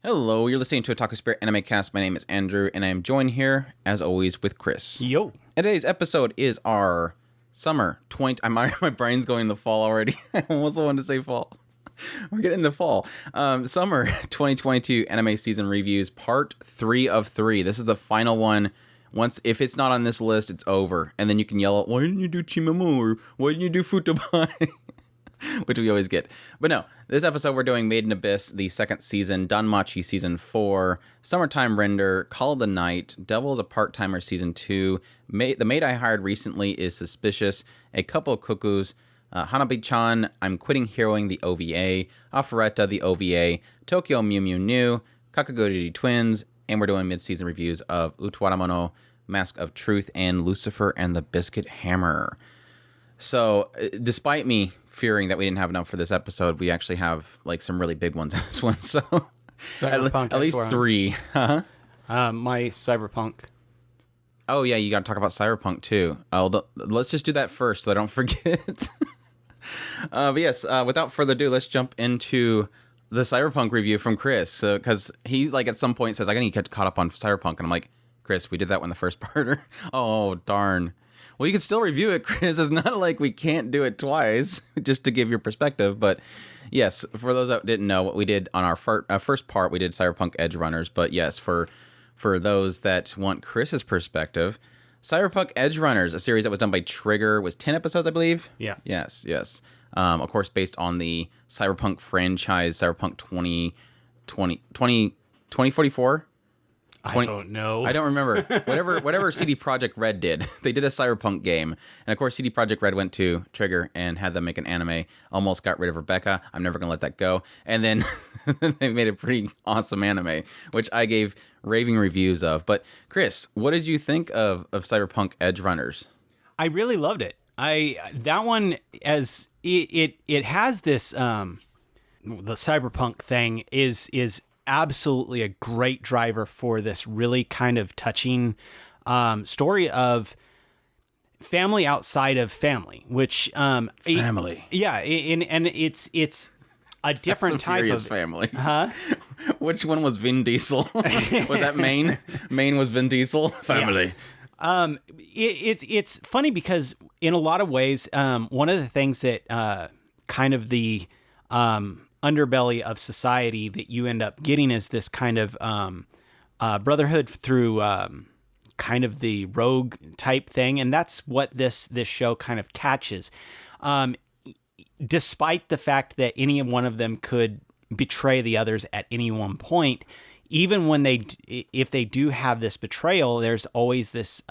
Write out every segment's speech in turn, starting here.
Hello, you're listening to Otaku Spirit Animecast. My name is Andrew, and I am joined here, as always, with Chris. Yo. And today's episode is our summer 20... My brain's going in the fall already. I almost wanted to say fall. We're getting into fall. Summer 2022 anime season reviews, part 3 of 3. This is the final one. If it's not on this list, it's over. And then you can yell out, why didn't you do Chimamo? Or why didn't you do Futabai? Which we always get. But no, this episode we're doing Maid in Abyss, the second season, Danmachi season 4, Summertime Render, Call of the Night, Devil is a Part-Timer season 2, the maid I hired recently is Suspicious, A Couple of Cuckoos, Hanabi-chan, I'm Quitting Heroing the OVA, Arifureta the OVA, Tokyo Mew Mew New, Kakegurui Twins, and we're doing mid-season reviews of Utawarerumono, Mask of Truth, and Lucifer and the Biscuit Hammer. So, despite me fearing that we didn't have enough for this episode, we actually have like some really big ones in this one. So, at least 3. My Cyberpunk. Oh yeah, you got to talk about Cyberpunk too. Let's just do that first, so I don't forget. But yes, without further ado, let's jump into the Cyberpunk review from Chris. Because he's like at some point says, "I gotta get caught up on Cyberpunk," and I'm like, "Chris, we did that when the first part." Oh darn. Well, you can still review it, Chris. It's not like we can't do it twice, just to give your perspective. But yes, for those that didn't know, what we did on our first part, we did Cyberpunk Edgerunners. But yes, for those that want Chris's perspective, Cyberpunk Edgerunners, a series that was done by Trigger, was 10 episodes, I believe. Yeah. Yes. Of course, based on the Cyberpunk franchise, Cyberpunk 2044. I don't know. I don't remember. Whatever CD Projekt Red did, they did a Cyberpunk game. And of course, CD Projekt Red went to Trigger and had them make an anime. Almost got rid of Rebecca. I'm never going to let that go. And then they made a pretty awesome anime, which I gave raving reviews of. But Chris, what did you think of Cyberpunk Edgerunners? I really loved it. That one, as it has this the Cyberpunk thing is absolutely a great driver for this really kind of touching story of family outside of family, which family. And it's a different type of family. Huh? Which one was Vin Diesel? Was that Maine? Maine was Vin Diesel? Family. Yeah. It's funny because in a lot of ways, one of the things that kind of the underbelly of society that you end up getting is this kind of brotherhood through kind of the rogue type thing, and that's what this show kind of catches. Despite the fact that any one of them could betray the others at any one point, even when if they do have this betrayal, there's always this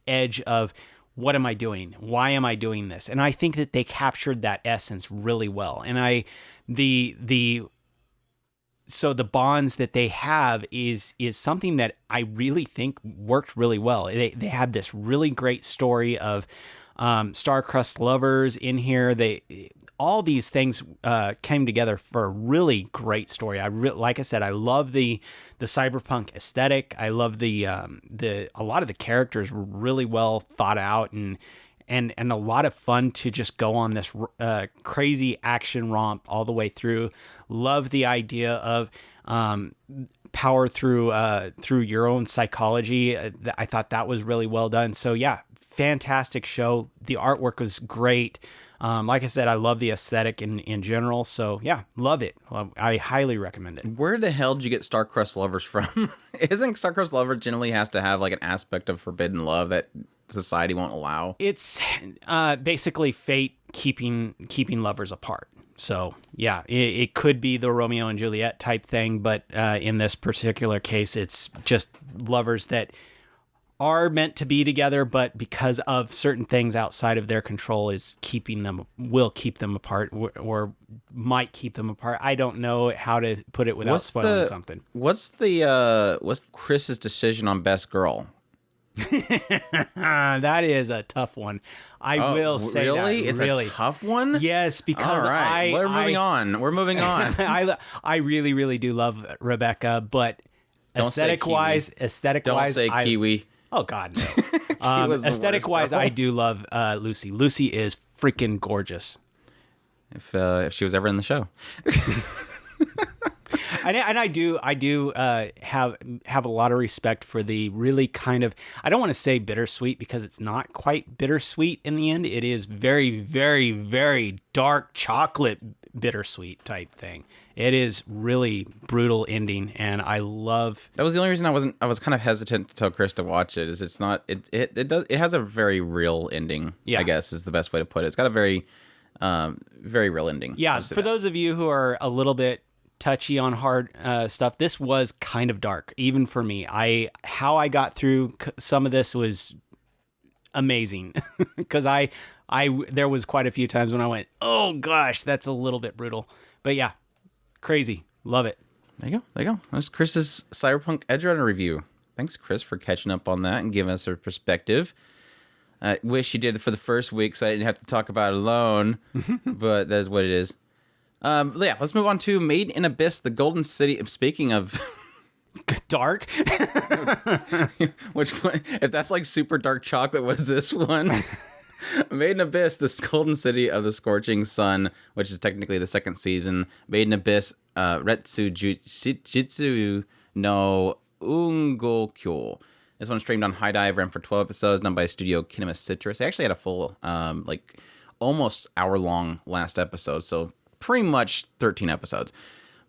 edge of, what am I doing? Why am I doing this? And I think that they captured that essence really well. And so the bonds that they have is something that I really think worked really well. They had this really great story of star-crossed lovers in here. All these things came together for a really great story. Like I said, I love the cyberpunk aesthetic. I love a lot of the characters were really well thought out and a lot of fun to just go on this crazy action romp all the way through. Love the idea of power through your own psychology. I thought that was really well done. So yeah, fantastic show. The artwork was great. Like I said, I love the aesthetic in general. So yeah, love it. I highly recommend it. Where the hell did you get star-crossed lovers from? Isn't star-crossed lover generally has to have like an aspect of forbidden love that society won't allow? It's basically fate keeping lovers apart. So yeah, it could be the Romeo and Juliet type thing, but in this particular case, it's just lovers that are meant to be together, but because of certain things outside of their control will keep them apart or might keep them apart. I don't know how to put it without spoiling something. What's Chris's decision on best girl? That is a tough one. I will say really? That. It's really. a tough one? Yes, because all right. We're moving on. I really, really do love Rebecca, but aesthetic-wise, don't say Kiwi. Oh God, no. Aesthetic-wise, I do love Lucy. Lucy is freaking gorgeous. If she was ever in the show. And I do have a lot of respect for the really kind of, I don't want to say bittersweet because it's not quite bittersweet in the end. It is very, very, very dark chocolate bittersweet type thing. It is really brutal ending, and I love. That was the only reason I was kind of hesitant to tell Chris to watch it. Is it's not it has a very real ending. Yeah. I guess is the best way to put it. It's got a very very real ending. Yeah, for those of you who are a little bit touchy on hard stuff, this was kind of dark, even for me. How I got through some of this was amazing, because there was quite a few times when I went, oh gosh, that's a little bit brutal. But yeah, crazy, love it. There you go. That's Chris's Cyberpunk Edgerunner review. Thanks, Chris, for catching up on that and giving us a perspective. I wish you did it for the first week so I didn't have to talk about it alone, but that's what it is. Yeah, let's move on to Maid in Abyss, the Golden City. Speaking of dark, which one, if that's like super dark chocolate, what is this one? Maid in Abyss, the Golden City of the Scorching Sun, which is technically the second season. Maid in Abyss, Retsu Jitsu no Ungokyo. This one streamed on High Dive, ran for 12 episodes, done by Studio Kinema Citrus. They actually had a full, almost hour-long last episode, so pretty much 13 episodes.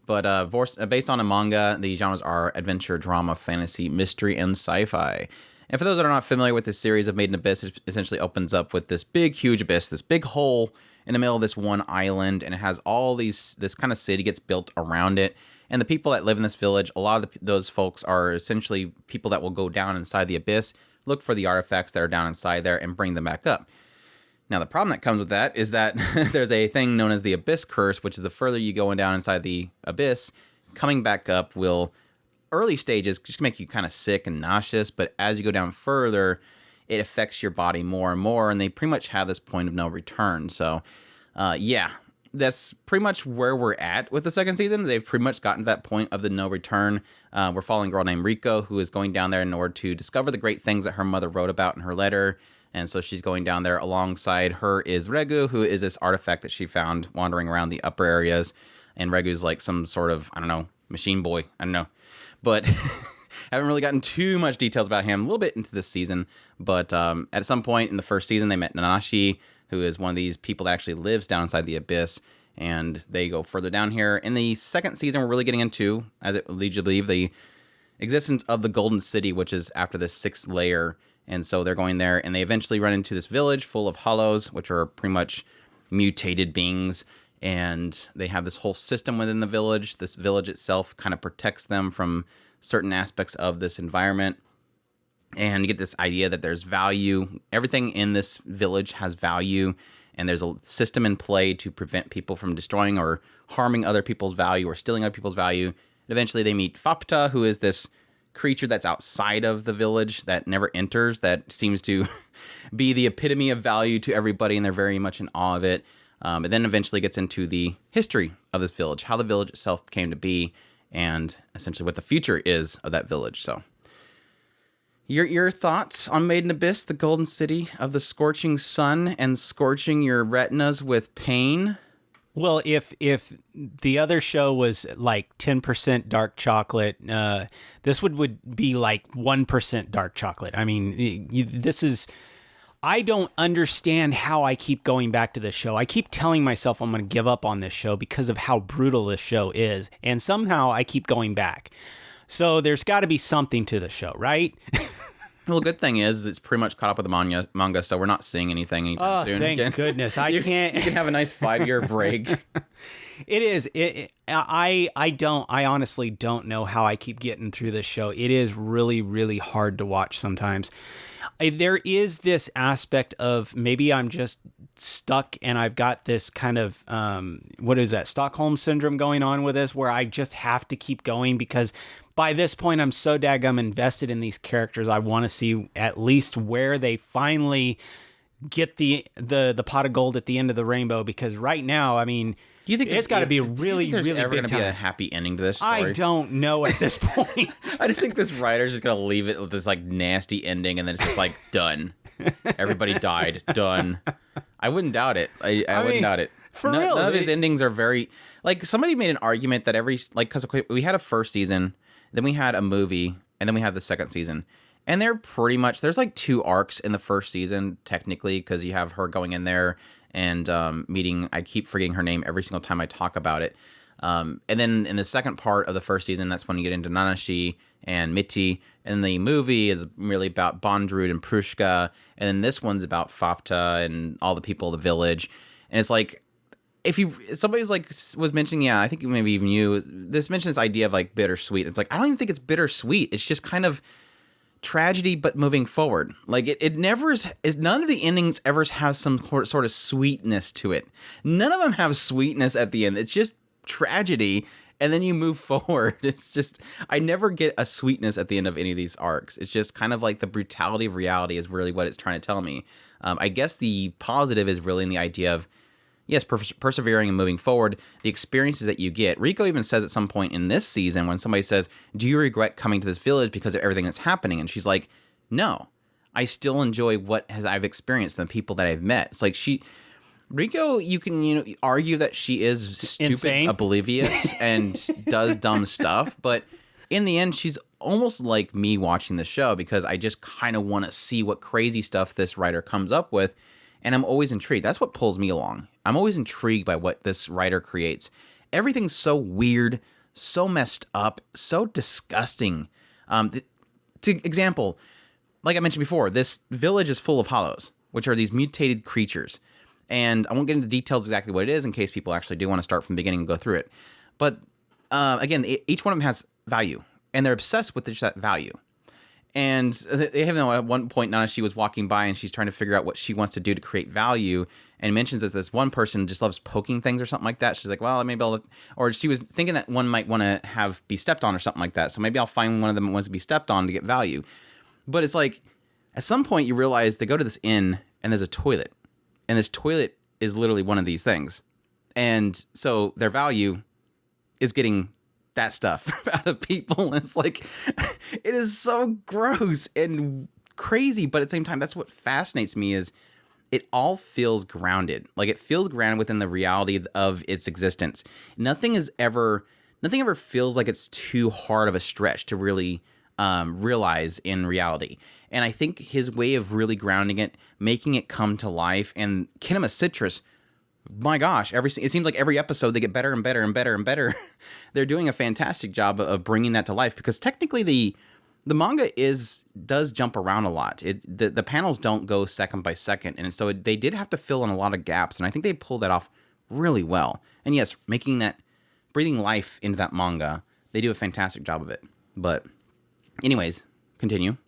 But based on a manga, the genres are adventure, drama, fantasy, mystery, and sci-fi. And for those that are not familiar with this series of Maid in Abyss, it essentially opens up with this big, huge abyss, this big hole in the middle of this one island, and it has all this kind of city gets built around it. And the people that live in this village, a lot of those folks are essentially people that will go down inside the abyss, look for the artifacts that are down inside there, and bring them back up. Now, the problem that comes with that is that there's a thing known as the Abyss Curse, which is the further you go down inside the abyss, coming back up will, early stages, just make you kind of sick and nauseous, but as you go down further, it affects your body more and more, and they pretty much have this point of no return. So, yeah. That's pretty much where we're at with the second season. They've pretty much gotten to that point of the no return. We're following a girl named Riko, who is going down there in order to discover the great things that her mother wrote about in her letter. And so she's going down there. Alongside her is Regu, who is this artifact that she found wandering around the upper areas. And Regu's like some sort of, I don't know, machine boy. I don't know. But haven't really gotten too much details about him. A little bit into this season. But at some point in the first season, they met Nanashi, who is one of these people that actually lives down inside the abyss, and they go further down here. In the second season, we're really getting into, as it leads you to believe, the existence of the Golden City, which is after the sixth layer, and so they're going there, and they eventually run into this village full of hollows, which are pretty much mutated beings, and they have this whole system within the village. This village itself kind of protects them from certain aspects of this environment. And you get this idea that there's value. Everything in this village has value, and there's a system in play to prevent people from destroying or harming other people's value or stealing other people's value. And eventually they meet Fapta, who is this creature that's outside of the village that never enters, that seems to be the epitome of value to everybody, and they're very much in awe of it. And then eventually gets into the history of this village, how the village itself came to be, and essentially what the future is of that village. So Your thoughts on Maid in Abyss, the Golden City of the Scorching Sun, and scorching your retinas with pain? Well, if the other show was like 10% dark chocolate, this would be like 1% dark chocolate. I mean, this is... I don't understand how I keep going back to this show. I keep telling myself I'm going to give up on this show because of how brutal this show is, and somehow I keep going back. So there's got to be something to the show, right? Well, the good thing is it's pretty much caught up with the manga, so we're not seeing anything anytime soon. Thank goodness. I can't. You can have a nice 5-year break. It is. I honestly don't know how I keep getting through this show. It is really, really hard to watch sometimes. There is this aspect of maybe I'm just stuck and I've got this kind of, what is that, Stockholm Syndrome going on with this, where I just have to keep going because by this point I'm so daggum invested in these characters. I want to see at least where they finally get the pot of gold at the end of the rainbow, because right now, I mean... Do you think it's got to be really, really ever big going to be a happy ending to this story? I don't know at this point. I just think this writer's just going to leave it with this like nasty ending, and then it's just like done. Everybody died. Done. I wouldn't doubt it. I wouldn't doubt it. For real. None of his endings are very, like, somebody made an argument that because we had a first season, then we had a movie, and then we had the second season. And they're pretty much, there's like 2 arcs in the first season, technically, because you have her going in there and meeting, I keep forgetting her name every single time I talk about it. And then in the second part of the first season, that's when you get into Nanashi and Miti. And the movie is really about Bondrewd and Prushka. And then this one's about Fapta and all the people of the village. And it's like, somebody's like, was mentioning, I think maybe even you, this mentions this idea of like bittersweet. It's like, I don't even think it's bittersweet. It's just kind of tragedy, but moving forward. Like it never is, none of the endings ever have some sort of sweetness to it. None of them have sweetness at the end. It's just tragedy, and then you move forward. It's just, I never get a sweetness at the end of any of these arcs. It's just kind of like the brutality of reality is really what it's trying to tell me. I guess the positive is really in the idea of, yes, persevering and moving forward, the experiences that you get. Rico even says at some point in this season, when somebody says, do you regret coming to this village because of everything that's happening? And she's like, no, I still enjoy I've experienced and the people that I've met. It's like Rico, you can, argue that she is stupid, insane, oblivious, and does dumb stuff. But in the end, she's almost like me watching the show, because I just kind of want to see what crazy stuff this writer comes up with. And I'm always intrigued. That's what pulls me along. I'm always intrigued by what this writer creates. Everything's so weird, so messed up, so disgusting. Example, like I mentioned before, this village is full of hollows, which are these mutated creatures. And I won't get into details exactly what it is in case people actually do want to start from the beginning and go through it. But again, each one of them has value, and they're obsessed with just that value. And they have, at one point, Nanashi was walking by and she's trying to figure out what she wants to do to create value, and mentions that this one person just loves poking things or something like that. She's like, well, maybe or she was thinking that one might want to be stepped on or something like that. So maybe I'll find one of them that wants to be stepped on to get value. But it's like, at some point you realize they go to this inn and there's a toilet, and this toilet is literally one of these things. And so their value is getting that stuff out of people. And it's like, it is so gross and crazy, but at the same time, that's what fascinates me, is it all feels grounded. Like, it feels grounded within the reality of its existence. Nothing ever feels like it's too hard of a stretch to really realize in reality. And I think his way of really grounding it, making it come to life, and Kinema Citrus, my gosh, it seems like every episode they get better and better and better and better. They're doing a fantastic job of bringing that to life, because technically the manga does jump around a lot. The panels don't go second by second, and so they did have to fill in a lot of gaps, and I think they pulled that off really well. And yes, breathing life into that manga, they do a fantastic job of it. But anyways, continue.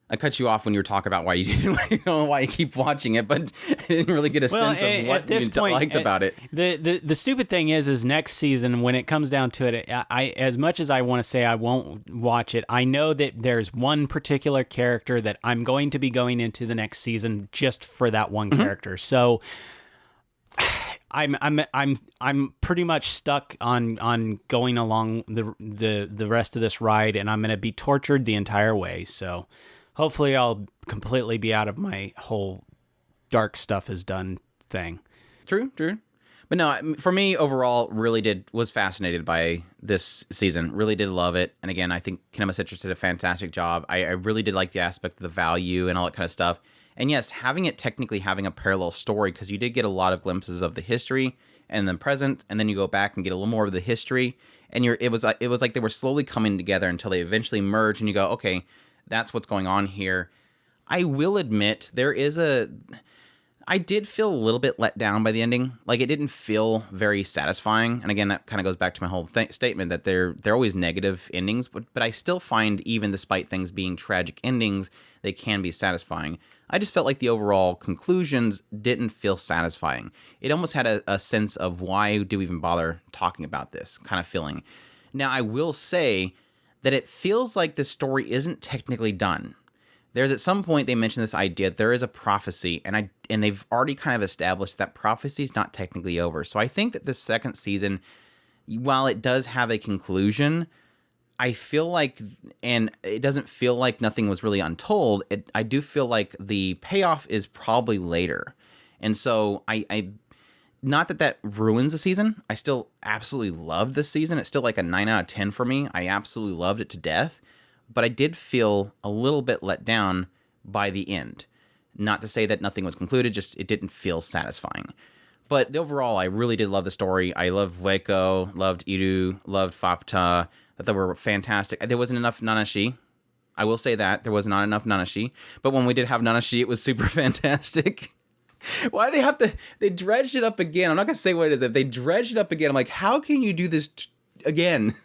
I cut you off when you were talking about why you didn't, why you keep watching it, but I didn't really get a sense of what you liked about it. The stupid thing is next season, when it comes down to it, I as much as I want to say I won't watch it, I know that there's one particular character that I'm going to be going into the next season just for that one character. So I'm pretty much stuck on going along the rest of this ride, and I'm going to be tortured the entire way. So hopefully I'll completely be out of my whole dark stuff is done thing. True. But no, for me overall, was fascinated by this season. Really did love it. And again, I think Kinema Citrus did a fantastic job. I really did like the aspect of the value and all that kind of stuff. And yes, having a parallel story, because you did get a lot of glimpses of the history and the present, and then you go back and get a little more of the history. And it was like they were slowly coming together until they eventually merge, and you go, okay, that's what's going on here. I will admit I did feel a little bit let down by the ending. Like, it didn't feel very satisfying. And again, that kind of goes back to my whole statement that they're always negative endings, but I still find, even despite things being tragic endings, they can be satisfying. I just felt like the overall conclusions didn't feel satisfying. It almost had a sense of, why do we even bother talking about this kind of feeling. Now, I will say that it feels like this story isn't technically done. There's, at some point, they mentioned this idea that there is a prophecy, and they've already kind of established that prophecy is not technically over. So I think that this second season, while it does have a conclusion, I feel like, and it doesn't feel like nothing was really untold, I do feel like the payoff is probably later. And so I not that ruins the season. I still absolutely loved this season. It's still like a 9 out of 10 for me. I absolutely loved it to death. But I did feel a little bit let down by the end. Not to say that nothing was concluded, just it didn't feel satisfying. But overall, I really did love the story. I loved Weiko, loved Iru, loved Fapta. That they were fantastic. There wasn't enough Nanashi. I will say that. There was not enough Nanashi. But when we did have Nanashi, it was super fantastic. Why they have to... They dredged it up again. I'm not going to say what it is. If they dredged it up again, I'm like, how can you do this again?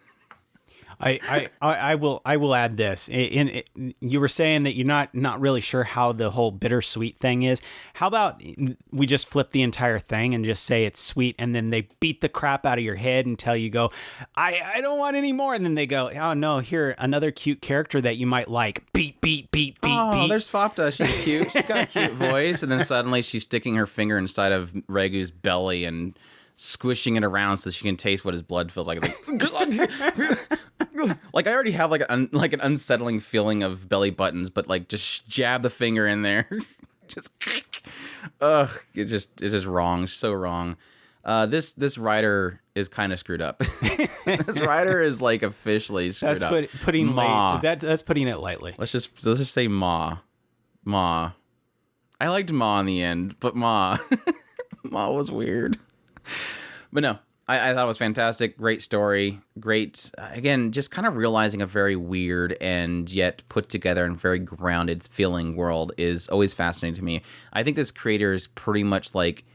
I will add this. You were saying that you're not really sure how the whole bittersweet thing is. How about we just flip the entire thing and just say it's sweet, and then they beat the crap out of your head until you go, I don't want any more, and then they go, oh no, here, another cute character that you might like. Beat. Oh, there's Fapta. She's cute. She's got a cute voice, and then suddenly she's sticking her finger inside of Regu's belly and squishing it around so she can taste what his blood feels like. It's like I already have like an unsettling feeling of belly buttons, but like just jab the finger in there. Just it's just wrong. So wrong. This writer is kind of screwed up. This writer is like officially screwed up. That's putting that's putting it lightly. Let's just say Ma. I liked Ma in the end, but Ma was weird. But no, I thought it was fantastic. Great story. Great, again, just kind of realizing a very weird and yet put together and very grounded feeling world is always fascinating to me. I think this creator is pretty much like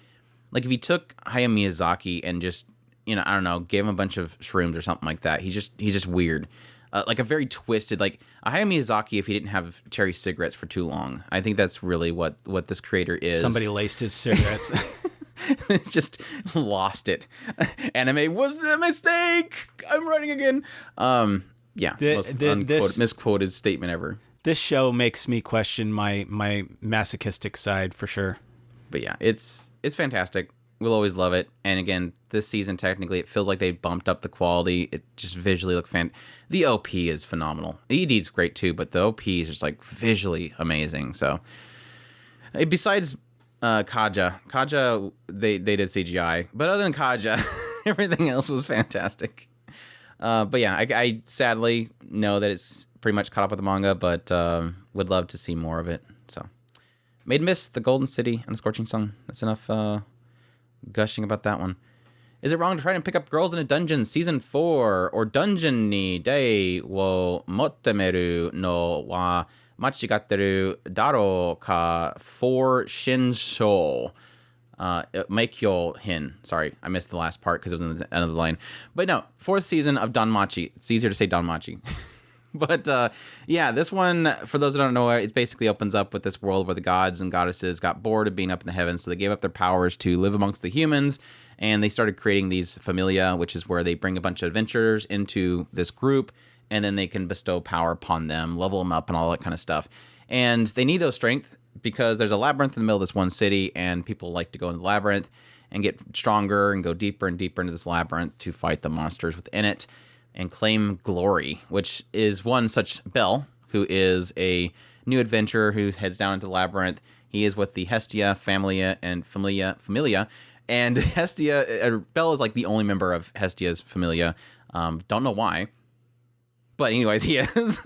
if you took Hayao Miyazaki and just, I don't know, gave him a bunch of shrooms or something like that. He's just weird. Like a very twisted, like a Hayao Miyazaki if he didn't have cherry cigarettes for too long. I think that's really what this creator is. Somebody laced his cigarettes. It's just lost it. Anime was a mistake. I'm writing again. Yeah, most misquoted statement ever. This show makes me question my masochistic side for sure. But yeah, it's fantastic. We'll always love it. And again, this season technically it feels like they bumped up the quality. It just visually looked The OP is phenomenal. The ED's great too, but the OP is just like visually amazing. So besides Kaja, they did CGI, but other than Kaja, everything else was fantastic. But yeah, I sadly know that it's pretty much caught up with the manga, but would love to see more of it. So, Maid Mist, the Golden City, and the Scorching Sun. That's enough gushing about that one. Is it wrong to try and pick up girls in a dungeon season 4 or dungeon ni dei wo mottemeru no wa machigatteru daro ka for shinsho meikyo hin. Sorry, I missed the last part because it was in the end of the line. But no, 4th season of Danmachi. It's easier to say Danmachi. But yeah, this one, for those who don't know, it basically opens up with this world where the gods and goddesses got bored of being up in the heavens, so they gave up their powers to live amongst the humans, and they started creating these familia, which is where they bring a bunch of adventurers into this group, and then they can bestow power upon them, level them up, and all that kind of stuff. And they need those strength because there's a labyrinth in the middle of this one city, and people like to go into the labyrinth and get stronger and go deeper and deeper into this labyrinth to fight the monsters within it and claim glory, which is one such Belle, who is a new adventurer who heads down into the labyrinth. He is with the Hestia Familia. And Hestia, Belle is like the only member of Hestia's Familia. Don't know why. But anyways, he is.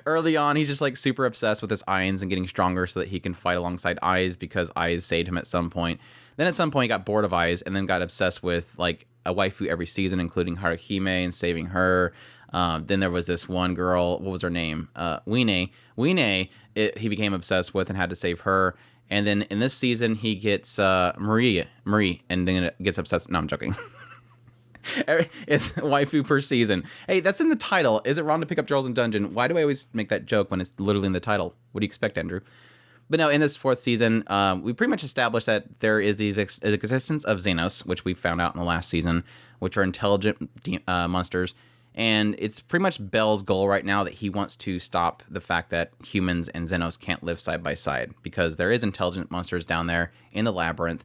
Early on, he's just like super obsessed with his Ainz and getting stronger so that he can fight alongside Aiz because Aiz saved him at some point. Then at some point, he got bored of Aiz and then got obsessed with like a waifu every season, including Haruhime and saving her. Then there was this one girl, what was her name? Wine. He became obsessed with and had to save her. And then in this season, he gets Marie, and then gets obsessed. No, I'm joking. It's waifu per season. Hey, that's in the title. Is it wrong to pick up girls in dungeon? Why do I always make that joke when it's literally in the title? What do you expect, Andrew? But no, in this 4th season, we pretty much established that there is the existence of Xenos, which we found out in the last season, which are intelligent monsters. And it's pretty much Belle's goal right now that he wants to stop the fact that humans and Xenos can't live side by side because there is intelligent monsters down there in the labyrinth.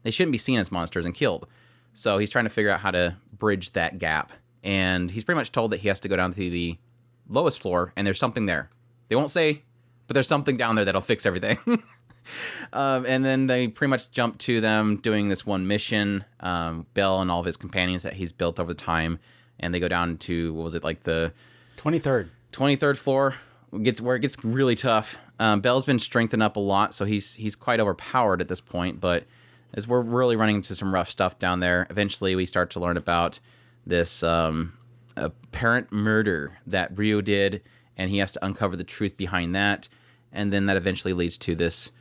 They shouldn't be seen as monsters and killed. So he's trying to figure out how to bridge that gap. And he's pretty much told that he has to go down to the lowest floor, and there's something there. They won't say, but there's something down there that'll fix everything. And then they pretty much jump to them doing this one mission. Bell and all of his companions that he's built over the time, and they go down to, what was it, like the 23rd floor, where it gets really tough. Bell's been strengthened up a lot, so he's quite overpowered at this point. But as we're really running into some rough stuff down there, eventually we start to learn about this apparent murder that Ryu did, and he has to uncover the truth behind that. And then that eventually leads to this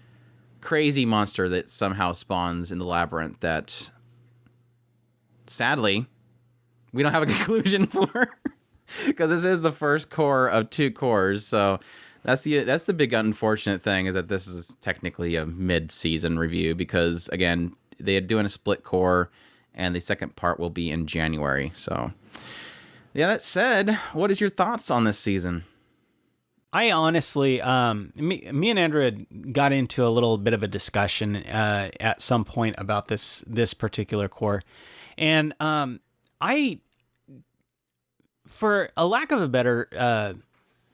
crazy monster that somehow spawns in the labyrinth that, sadly, we don't have a conclusion for, because this is the first core of 2 cores. So that's the big unfortunate thing, is that this is technically a mid-season review, because again, they are doing a split core, and the second part will be in January. So yeah, that said, what is your thoughts on this season? I honestly, me and Andrew had got into a little bit of a discussion at some point about this particular core, and I, for a lack of a better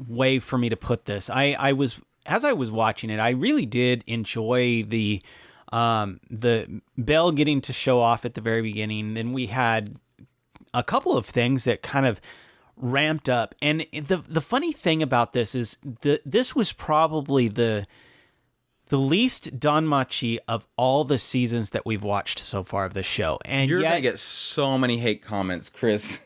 way for me to put this, I was, as I was watching it, I really did enjoy the Bell getting to show off at the very beginning. Then we had a couple of things that kind of ramped up, and the funny thing about this is this was probably the least Danmachi of all the seasons that we've watched so far of the show. And you're gonna get so many hate comments, Chris.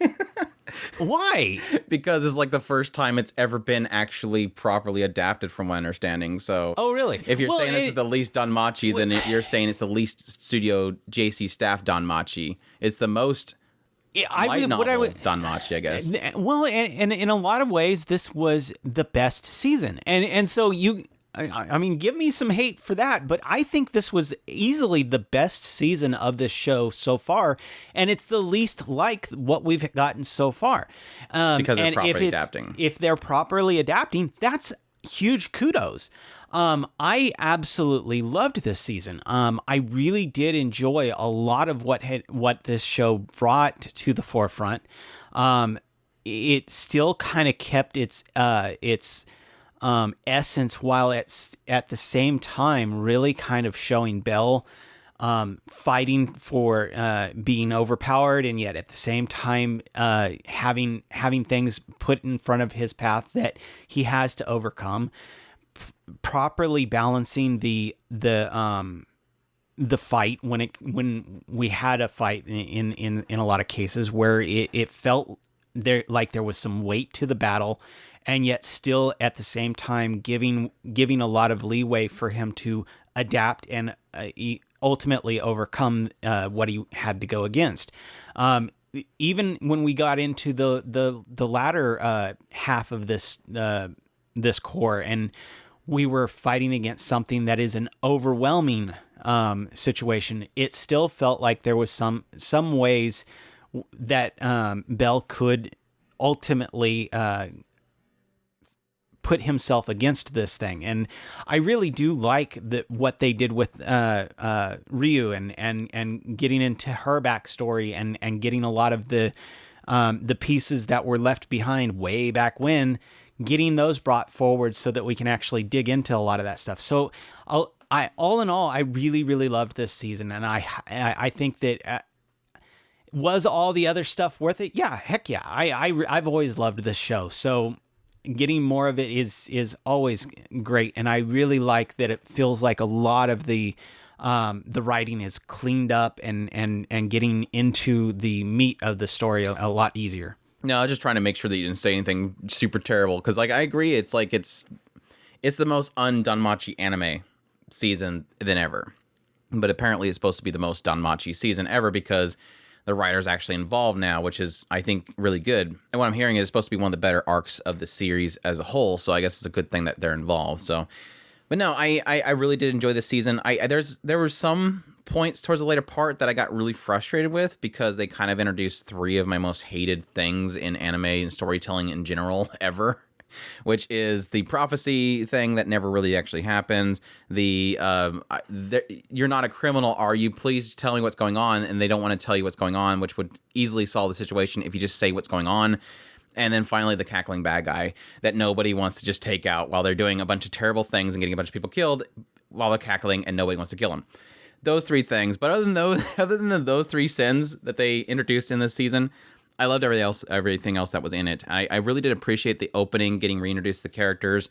Why? Because it's like the first time it's ever been actually properly adapted, from my understanding. So, oh really? If you're saying this is the least Danmachi, then you're saying it's the least Studio JC staff Danmachi. It's the most light novel Danmachi, I guess. Well, and in a lot of ways, this was the best season, and so I mean, give me some hate for that, but I think this was easily the best season of this show so far, and it's the least like what we've gotten so far. Because they're properly adapting. If they're properly adapting, that's huge kudos. I absolutely loved this season. I really did enjoy a lot of what this show brought to the forefront. It still kind of kept its essence, while it's at the same time really kind of showing Bell fighting for being overpowered, and yet at the same time having things put in front of his path that he has to overcome. Properly balancing the fight when we had a fight in a lot of cases where it felt there was some weight to the battle, and yet still at the same time giving a lot of leeway for him to adapt and ultimately overcome what he had to go against. Even when we got into the latter half of this core, and we were fighting against something that is an overwhelming situation, it still felt like there was some ways that Bell could ultimately put himself against this thing. And I really do like what they did with Ryu and getting into her backstory and getting a lot of the pieces that were left behind way back when, getting those brought forward so that we can actually dig into a lot of that stuff. So all in all, I really, really loved this season. And I think that was all the other stuff worth it? Yeah, heck yeah. I've always loved this show. So getting more of it is always great. And I really like that it feels like a lot of the writing is cleaned up and getting into the meat of the story a lot easier. No, I was just trying to make sure that you didn't say anything super terrible, because like I agree, it's like it's the most un-Danmachi anime season than ever. But apparently it's supposed to be the most Danmachi season ever because the writer's actually involved now, which is, I think, really good. And what I'm hearing is it's supposed to be one of the better arcs of the series as a whole, so I guess it's a good thing that they're involved. So, but no, I really did enjoy this season. There were some points towards the later part that I got really frustrated with, because they kind of introduced 3 of my most hated things in anime and storytelling in general ever, which is the prophecy thing that never really actually happens. You're not a criminal, are you? Please tell me what's going on. And they don't want to tell you what's going on, which would easily solve the situation if you just say what's going on. And then finally, the cackling bad guy that nobody wants to just take out while they're doing a bunch of terrible things and getting a bunch of people killed, while they're cackling and nobody wants to kill him. Those three things. But other than those three sins that they introduced in this season, I loved everything else that was in it. I really did appreciate the opening, getting reintroduced to the characters,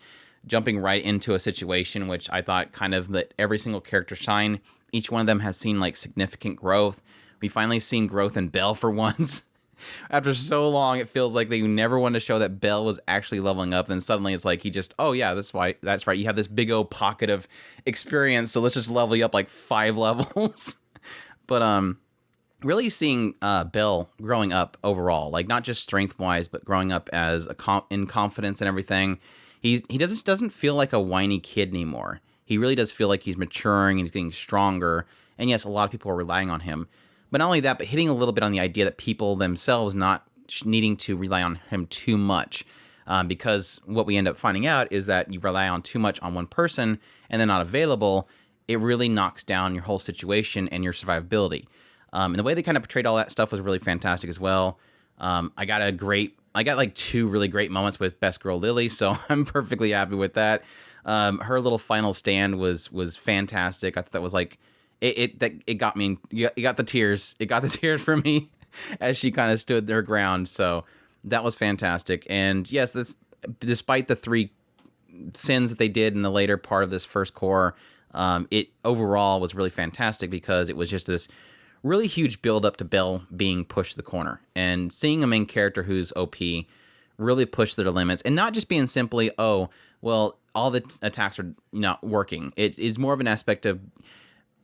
jumping right into a situation which I thought kind of let every single character shine. Each one of them has seen like significant growth. We finally seen growth in Belle for once. After so long, it feels like they never wanted to show that Belle was actually leveling up. Then suddenly it's like he just, oh yeah, that's right. You have this big old pocket of experience, so let's just level you up like 5 levels. But really seeing Belle growing up overall, like not just strength wise, but growing up as in confidence and everything. He doesn't feel like a whiny kid anymore. He really does feel like he's maturing and he's getting stronger. And yes, a lot of people are relying on him. But not only that, but hitting a little bit on the idea that people themselves not needing to rely on him too much. Because what we end up finding out is that you rely on too much on one person and they're not available. It really knocks down your whole situation and your survivability. And the way they kind of portrayed all that stuff was really fantastic as well. I got like 2 really great moments with Best Girl Lily, so I'm perfectly happy with that. Her little final stand was fantastic. I thought that was like it got me. It got the tears. It got the tears for me as she kind of stood their ground. So that was fantastic. And yes, despite the 3 sins that they did in the later part of this first core, it overall was really fantastic because it was just this really huge build up to Belle being pushed to the corner and seeing a main character who's OP really push their limits and not just being simply, oh, well, all the attacks are not working. It is more of an aspect of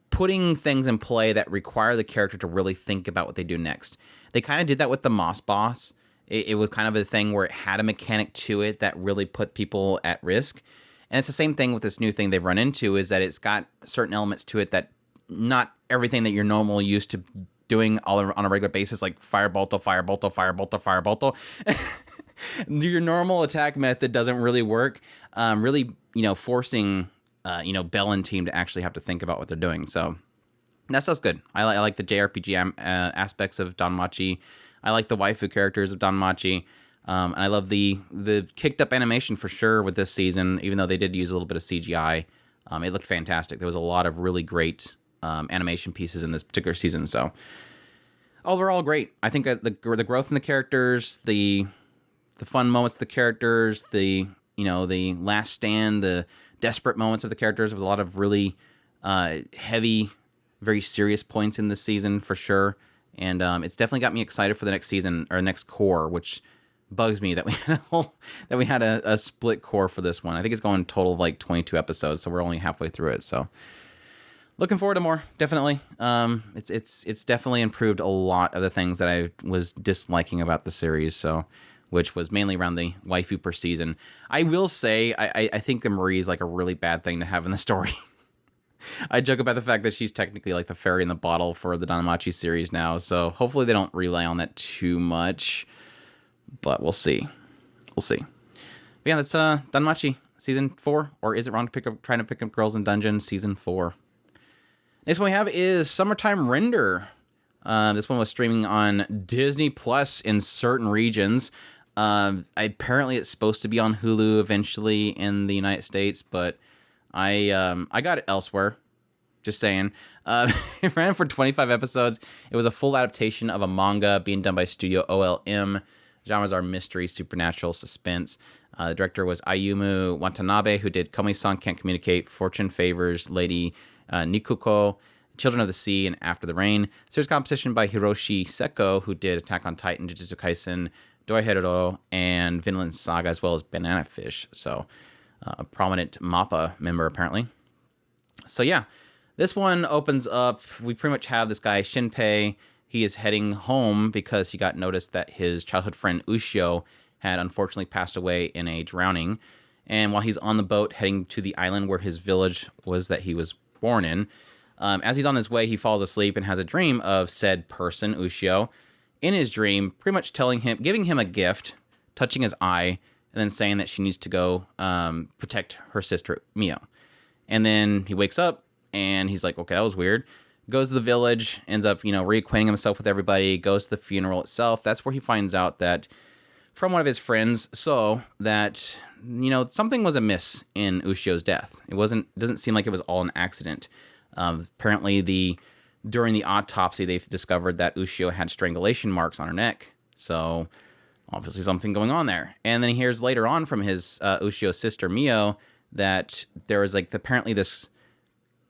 putting things in play that require the character to really think about what they do next. They kind of did that with the Moss Boss. It was kind of a thing where it had a mechanic to it that really put people at risk. And it's the same thing with this new thing they've run into, is that it's got certain elements to it that not everything that you're normal used to doing all on a regular basis, like firebolto, firebolto, firebolto, firebolto. Your normal attack method doesn't really work. Really, forcing Belle and team to actually have to think about what they're doing. So that stuff's good. I like the JRPG aspects of Danmachi. I like the waifu characters of Danmachi. And I love the kicked up animation for sure with this season, even though they did use a little bit of CGI. It looked fantastic. There was a lot of really great animation pieces in this particular season. So overall, great. I think the growth in the characters, the fun moments of the characters, the last stand, the desperate moments of the characters. There was a lot of really heavy, very serious points in this season for sure. And it's definitely got me excited for the next season or next core, which bugs me that we had a split core for this one. I think it's going total of like 22 episodes, so we're only halfway through it. So looking forward to more, definitely. It's definitely improved a lot of the things that I was disliking about the series. So, which was mainly around the waifu per season. I will say, I think the Marie is like a really bad thing to have in the story. I joke about the fact that she's technically like the fairy in the bottle for the Danmachi series now. So hopefully they don't rely on that too much. But we'll see. We'll see. But yeah, that's Danmachi season 4, or is it wrong to trying to pick up girls in dungeons season 4? Next one we have is Summertime Render. This one was streaming on Disney Plus in certain regions. Apparently it's supposed to be on Hulu eventually in the United States, but I got it elsewhere. Just saying. It ran for 25 episodes. It was a full adaptation of a manga being done by Studio OLM. Genres are mystery, supernatural, suspense. The director was Ayumu Watanabe, who did Komi-san Can't Communicate, Fortune Favors, Lady Nikuko, Children of the Sea, and After the Rain. Series composition by Hiroshi Seko, who did Attack on Titan, Jujutsu Kaisen, Daiheroro, and Vinland Saga, as well as Banana Fish. So a prominent MAPPA member, apparently. So yeah, this one opens up. We pretty much have this guy, Shinpei. He is heading home because he got noticed that his childhood friend Ushio had unfortunately passed away in a drowning. And while he's on the boat heading to the island where his village was that he was born in, as he's on his way, he falls asleep and has a dream of said person, Ushio. In his dream, pretty much giving him a gift, touching his eye, and then saying that she needs to go protect her sister, Mio. And then he wakes up and he's like, okay, that was weird. Goes to the village, ends up, reacquainting himself with everybody, goes to the funeral itself. That's where he finds out that from one of his friends, so that, something was amiss in Ushio's death. It doesn't seem like it was all an accident. Apparently, during the autopsy, they discovered that Ushio had strangulation marks on her neck. So, obviously something going on there. And then he hears later on from his Ushio's sister, Mio, that there was apparently this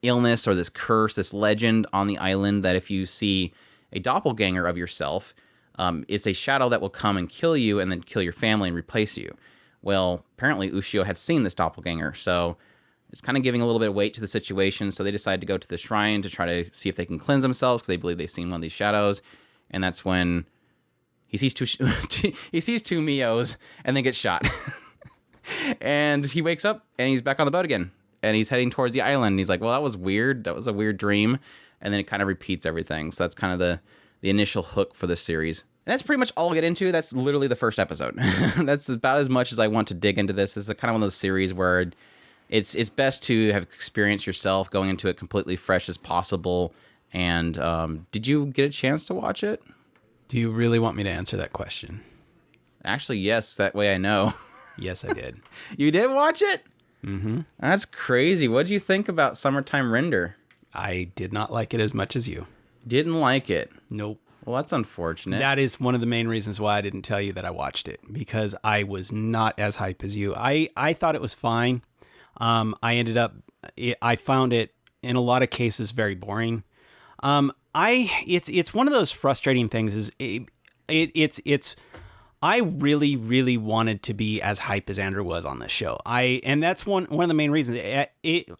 illness or this curse, this legend on the island that if you see a doppelganger of yourself, it's a shadow that will come and kill you and then kill your family and replace you. Well, apparently Ushio had seen this doppelganger, so it's kind of giving a little bit of weight to the situation. So they decide to go to the shrine to try to see if they can cleanse themselves because they believe they've seen one of these shadows. And that's when he sees two Mios and then gets shot. And he wakes up and he's back on the boat again. And he's heading towards the island. And he's like, well, that was weird. That was a weird dream. And then it kind of repeats everything. So that's kind of the initial hook for this series. And that's pretty much all I'll get into. That's literally the first episode. That's about as much as I want to dig into this. It's kind of one of those series where it's best to have experienced yourself going into it completely fresh as possible. And did you get a chance to watch it? Do you really want me to answer that question? Actually, yes. That way I know. Yes, I did. You did watch it? Mm-hmm. That's crazy. What did you think about Summertime Render? I did not like it as much as you. Didn't like it? Nope. Well, that's unfortunate. That is one of the main reasons why I didn't tell you that I watched it, because I was not as hype as you. I thought it was fine. I found it in a lot of cases very boring. It's one of those frustrating things. I really, really wanted to be as hype as Andrew was on this show. And that's one of the main reasons.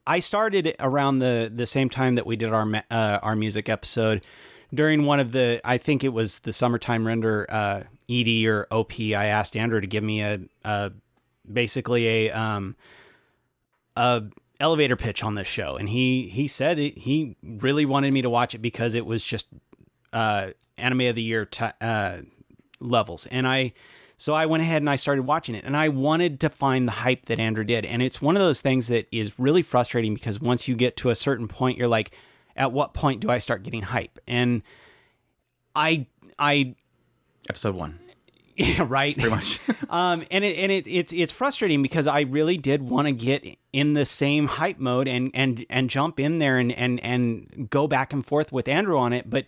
I started around the same time that we did our music episode. During one of I think it was the Summertime Render ED or OP. I asked Andrew to give me basically a elevator pitch on this show, and he said he really wanted me to watch it because it was just anime of the year levels. And so I went ahead and I started watching it, and I wanted to find the hype that Andrew did. And it's one of those things that is really frustrating because once you get to a certain point, you're like, at what point do I start getting hype? And I episode 1. Yeah, right. Pretty much. It's frustrating because I really did want to get in the same hype mode and jump in there and go back and forth with Andrew on it, but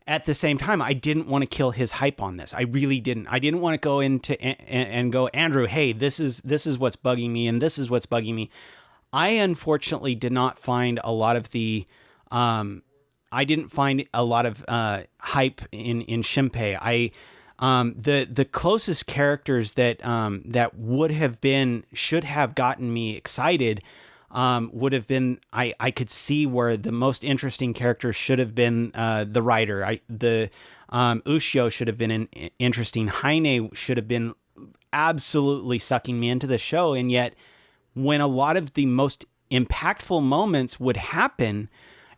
at the same time, I didn't want to kill his hype on this. I really didn't. I didn't want to go into and go, Andrew, hey, this is what's bugging me, and this is what's bugging me. I unfortunately did not find a lot of the hype in Shinpei. The closest characters that should have gotten me excited would have been, I could see where the most interesting characters should have been the writer. Ushio should have been interesting. Heine should have been absolutely sucking me into the show, and yet when a lot of the most impactful moments would happen,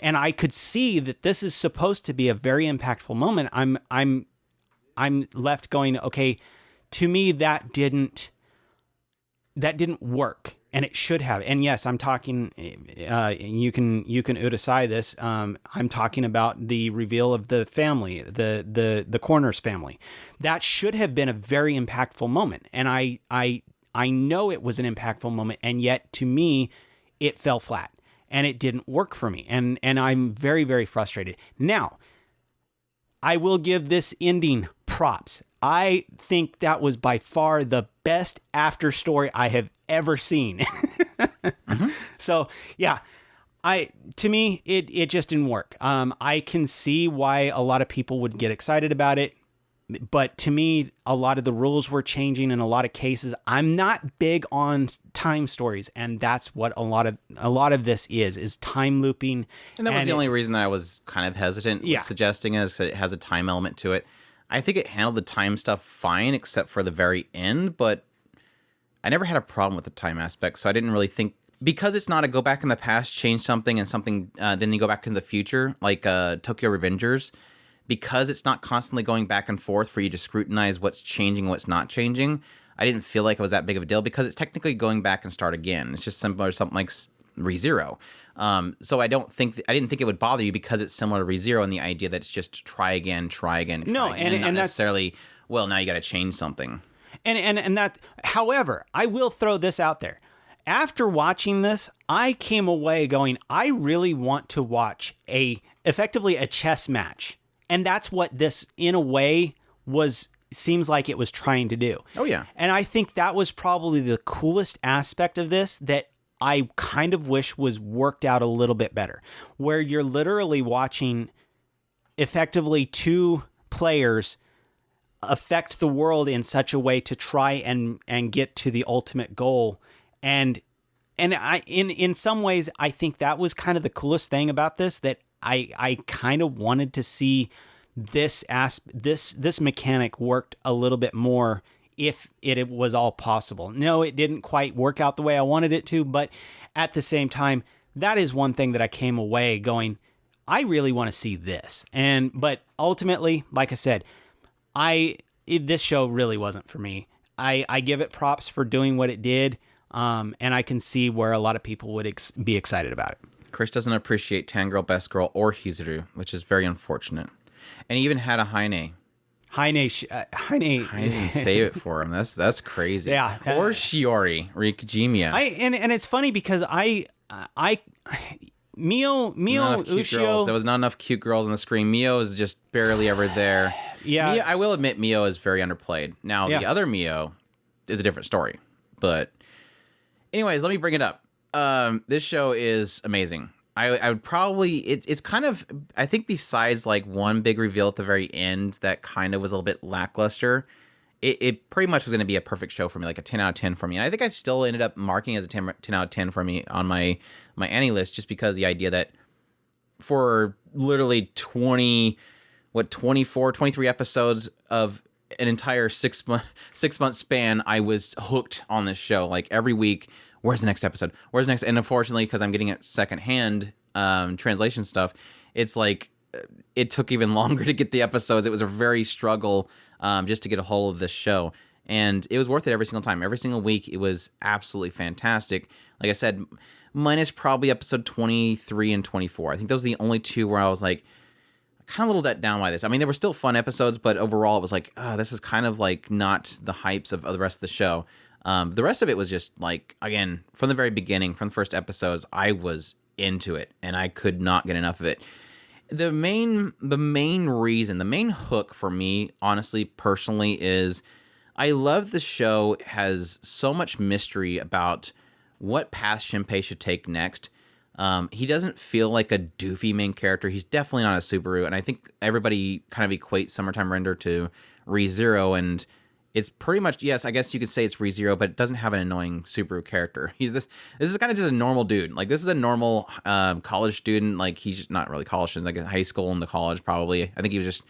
and I could see that this is supposed to be a very impactful moment, I'm left going, okay, to me that didn't work, and it should have. And yes, I'm talking, you can Udasai this. I'm talking about the reveal of the family, the Corners family. That should have been a very impactful moment, and I know it was an impactful moment, and yet to me, it fell flat, and it didn't work for me, and I'm very, very frustrated. Now, I will give this ending props. I think that was by far the best after story I have ever seen. Mm-hmm. So yeah, to me, it just didn't work. I can see why a lot of people would get excited about it, but to me, a lot of the rules were changing in a lot of cases. I'm not big on time stories, and that's what a lot of this is time looping. And that was the only reason that I was kind of hesitant with suggesting it, is that it has a time element to it. I think it handled the time stuff fine, except for the very end, but I never had a problem with the time aspect, so I didn't really think, because it's not a go back in the past, change something, and something, then you go back in the future, like Tokyo Revengers, because it's not constantly going back and forth for you to scrutinize what's changing and what's not changing. I didn't feel like it was that big of a deal, because it's technically going back and start again. It's just similar to something like ReZero. So I didn't think it would bother you because it's similar to ReZero, and the idea that it's just try again. No, and not necessarily, well, now you got to change something. And that, however, I will throw this out there. After watching this, I came away going, I really want to watch effectively a chess match. And that's what this, in a way, seems like it was trying to do. Oh, yeah. And I think that was probably the coolest aspect of this that I kind of wish was worked out a little bit better, where you're literally watching effectively two players affect the world in such a way to try and get to the ultimate goal. And I, in some ways, I think that was kind of the coolest thing about this, that I kind of wanted to see this mechanic worked a little bit more if it was all possible. No, it didn't quite work out the way I wanted it to, but at the same time, that is one thing that I came away going, I really want to see this. But ultimately, like I said, this show really wasn't for me. I give it props for doing what it did, and I can see where a lot of people would be excited about it. Chris doesn't appreciate Tangirl, Best Girl, or Hizuru, which is very unfortunate. And he even had a Heine. Heine Save it for him. That's crazy. Yeah. Or Shiori, Rikijimiya. And it's funny because Mio Ushio. There was not enough cute girls on the screen. Mio is just barely ever there. Yeah. I will admit Mio is very underplayed. Now, the other Mio is a different story. But anyways, let me bring it up. This show is amazing. I would probably, it's kind of, I think besides like one big reveal at the very end that kind of was a little bit lackluster, it pretty much was going to be a perfect show for me, like a 10 out of 10 for me. And I think I still ended up marking as a 10 out of 10 for me on my Annie list, just because the idea that for literally 23 episodes of an entire 6 month span, I was hooked on this show. Like every week, where's the next episode? Where's the next? And unfortunately, because I'm getting it secondhand translation stuff, it's like it took even longer to get the episodes. It was a very struggle just to get a hold of this show. And it was worth it every single time. Every single week, it was absolutely fantastic. Like I said, minus probably episode 23 and 24. I think those are the only two where I was like, kind of a little let down by this. I mean, there were still fun episodes, but overall, it was like, oh, this is kind of like not the hypes of the rest of the show. The rest of it was just like, again, from the very beginning, from the first episodes, I was into it and I could not get enough of it. The main reason, the main hook for me, honestly, personally, is I love the show has so much mystery about what path Shinpei should take next. He doesn't feel like a doofy main character. He's definitely not a Subaru, and I think everybody kind of equates Summertime Render to ReZero, and it's pretty much, yes, I guess you could say it's ReZero, but it doesn't have an annoying Subaru character. This is kind of just a normal dude. Like, this is a normal college student. Like, he's not really college student, like in high school and the college probably. I think he was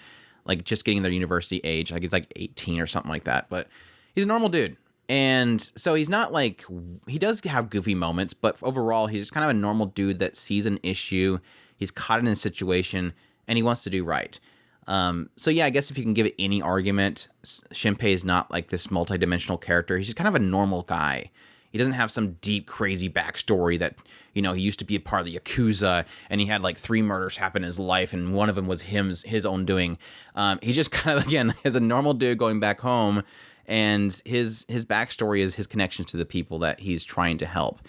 just getting their university age. Like, he's like 18 or something like that. But he's a normal dude. And so he's not like, he does have goofy moments, but overall, he's just kind of a normal dude that sees an issue. He's caught in a situation and he wants to do right. So yeah, I guess if you can give it any argument, Shinpei is not like this multidimensional character. He's just kind of a normal guy. He doesn't have some deep, crazy backstory that, you know, he used to be a part of the Yakuza and he had like 3 murders happen in his life and one of them was his own doing. He just kind of, again, is a normal dude going back home, and his backstory is his connection to the people that he's trying to help.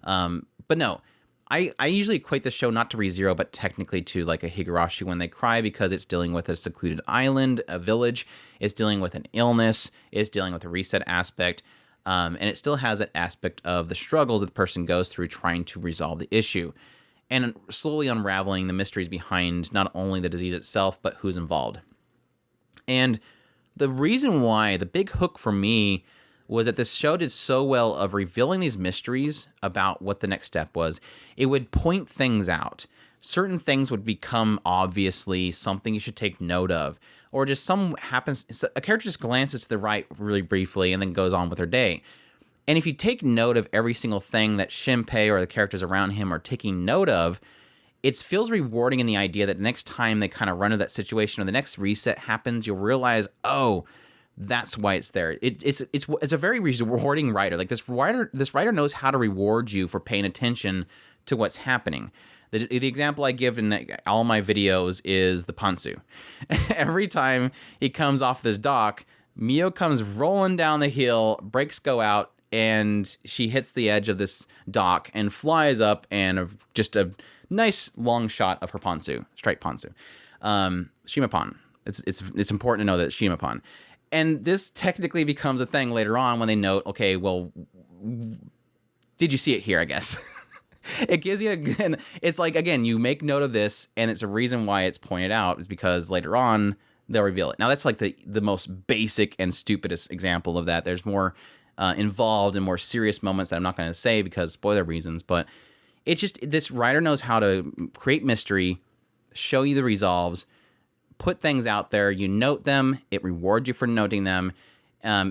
But no, I usually equate the show not to ReZero, but technically to like a Higurashi When They Cry, because it's dealing with a secluded island, a village. It's dealing with an illness. It's dealing with a reset aspect. And it still has that aspect of the struggles that the person goes through trying to resolve the issue, and slowly unraveling the mysteries behind not only the disease itself, but who's involved. And the reason why, the big hook for me, was that this show did so well of revealing these mysteries about what the next step was. It would point things out. Certain things would become obviously something you should take note of, or just a character just glances to the right really briefly and then goes on with their day. And if you take note of every single thing that Shinpei or the characters around him are taking note of, it feels rewarding in the idea that next time they kind of run into that situation or the next reset happens, you'll realize, oh, that's why it's there. It's a very rewarding writer. Like, this writer knows how to reward you for paying attention to what's happening. The example I give in all my videos is the Pantsu. Every time he comes off this dock, Mio comes rolling down the hill, brakes go out, and she hits the edge of this dock and flies up, and just a nice long shot of her ponzu, striped ponzu. Shimapon. It's important to know that Shimapon. And this technically becomes a thing later on when they note, okay, well, did you see it here, I guess? It gives you, again, it's like, again, you make note of this, and it's a reason why it's pointed out is because later on, they'll reveal it. Now, that's like the most basic and stupidest example of that. There's more involved and more serious moments that I'm not going to say because spoiler reasons, but it's just, this writer knows how to create mystery, show you the resolves, put things out there, you note them, it rewards you for noting them,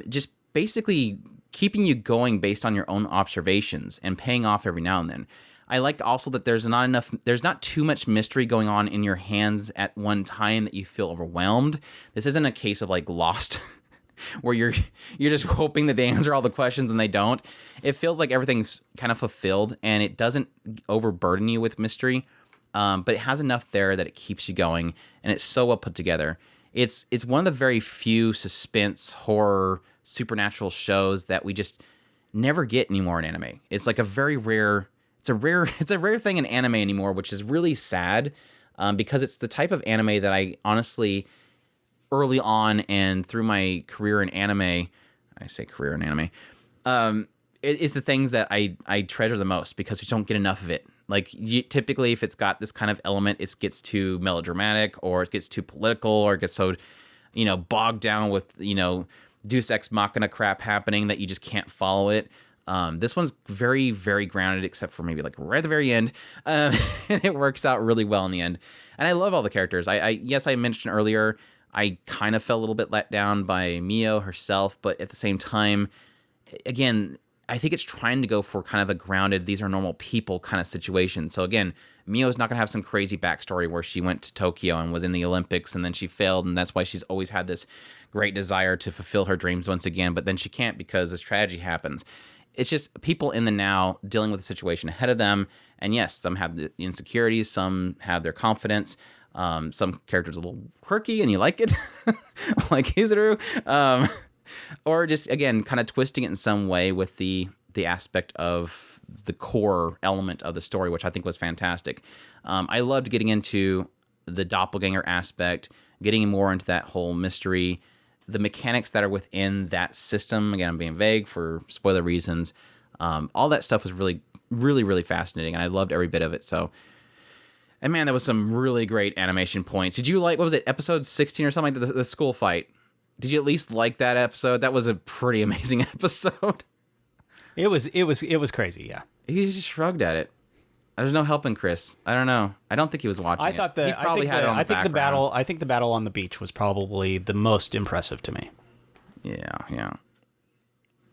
just basically keeping you going based on your own observations and paying off every now and then. I like also that there's not too much mystery going on in your hands at one time that you feel overwhelmed. This isn't a case of like Lost where you're just hoping that they answer all the questions and they don't. It feels like everything's kind of fulfilled and it doesn't overburden you with mystery, but it has enough there that it keeps you going, and it's so well put together. It's one of the very few suspense, horror, supernatural shows that we just never get anymore in anime. It's like a very rare. It's a rare thing in anime anymore, which is really sad, because it's the type of anime that I honestly, early on and through my career in anime, I say career in anime, it's the things that I treasure the most because we don't get enough of it. Like typically, if it's got this kind of element, it gets too melodramatic, or it gets too political, or it gets so, bogged down with Deus Ex Machina crap happening that you just can't follow it. This one's very, very grounded, except for maybe like right at the very end. And it works out really well in the end. And I love all the characters. Yes, I mentioned earlier, I kind of felt a little bit let down by Mio herself, but at the same time, again, I think it's trying to go for kind of a grounded, these are normal people kind of situation. So again, Mio's not going to have some crazy backstory where she went to Tokyo and was in the Olympics and then she failed, and that's why she's always had this great desire to fulfill her dreams once again, but then she can't because this tragedy happens. It's just people in the now dealing with the situation ahead of them. And yes, some have the insecurities, some have their confidence. Some characters are a little quirky and you like it, like Hizuru. Or just, again, kind of twisting it in some way with the aspect of the core element of the story, which I think was fantastic. I loved getting into the doppelganger aspect, getting more into that whole mystery, the mechanics that are within that system. Again, I'm being vague for spoiler reasons. All that stuff was really, really, really fascinating, and I loved every bit of it. So, and man, that was some really great animation points. Did you like, what was it, episode 16 or something, the school fight? Did you at least like that episode? That was a pretty amazing episode. It was crazy, yeah. He just shrugged at it. There's no helping Chris. I don't know. I don't think he was watching. I thought he probably had it on the background. I think the battle on the beach was probably the most impressive to me. Yeah.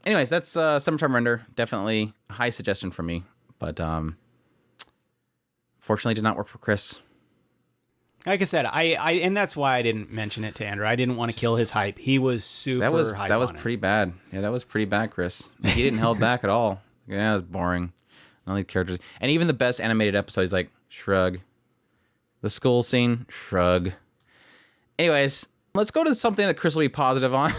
Anyways, that's Summertime Render. Definitely a high suggestion for me, but fortunately did not work for Chris. Like I said, I and that's why I didn't mention it to Andrew. I didn't want to kill his hype. He was super hype. That was pretty bad. Yeah, that was pretty bad, Chris. He didn't hold back at all. Yeah, it was boring. All these characters, and even the best animated episode, he's like, shrug. The school scene, shrug. Anyways, let's go to something that Chris will be positive on.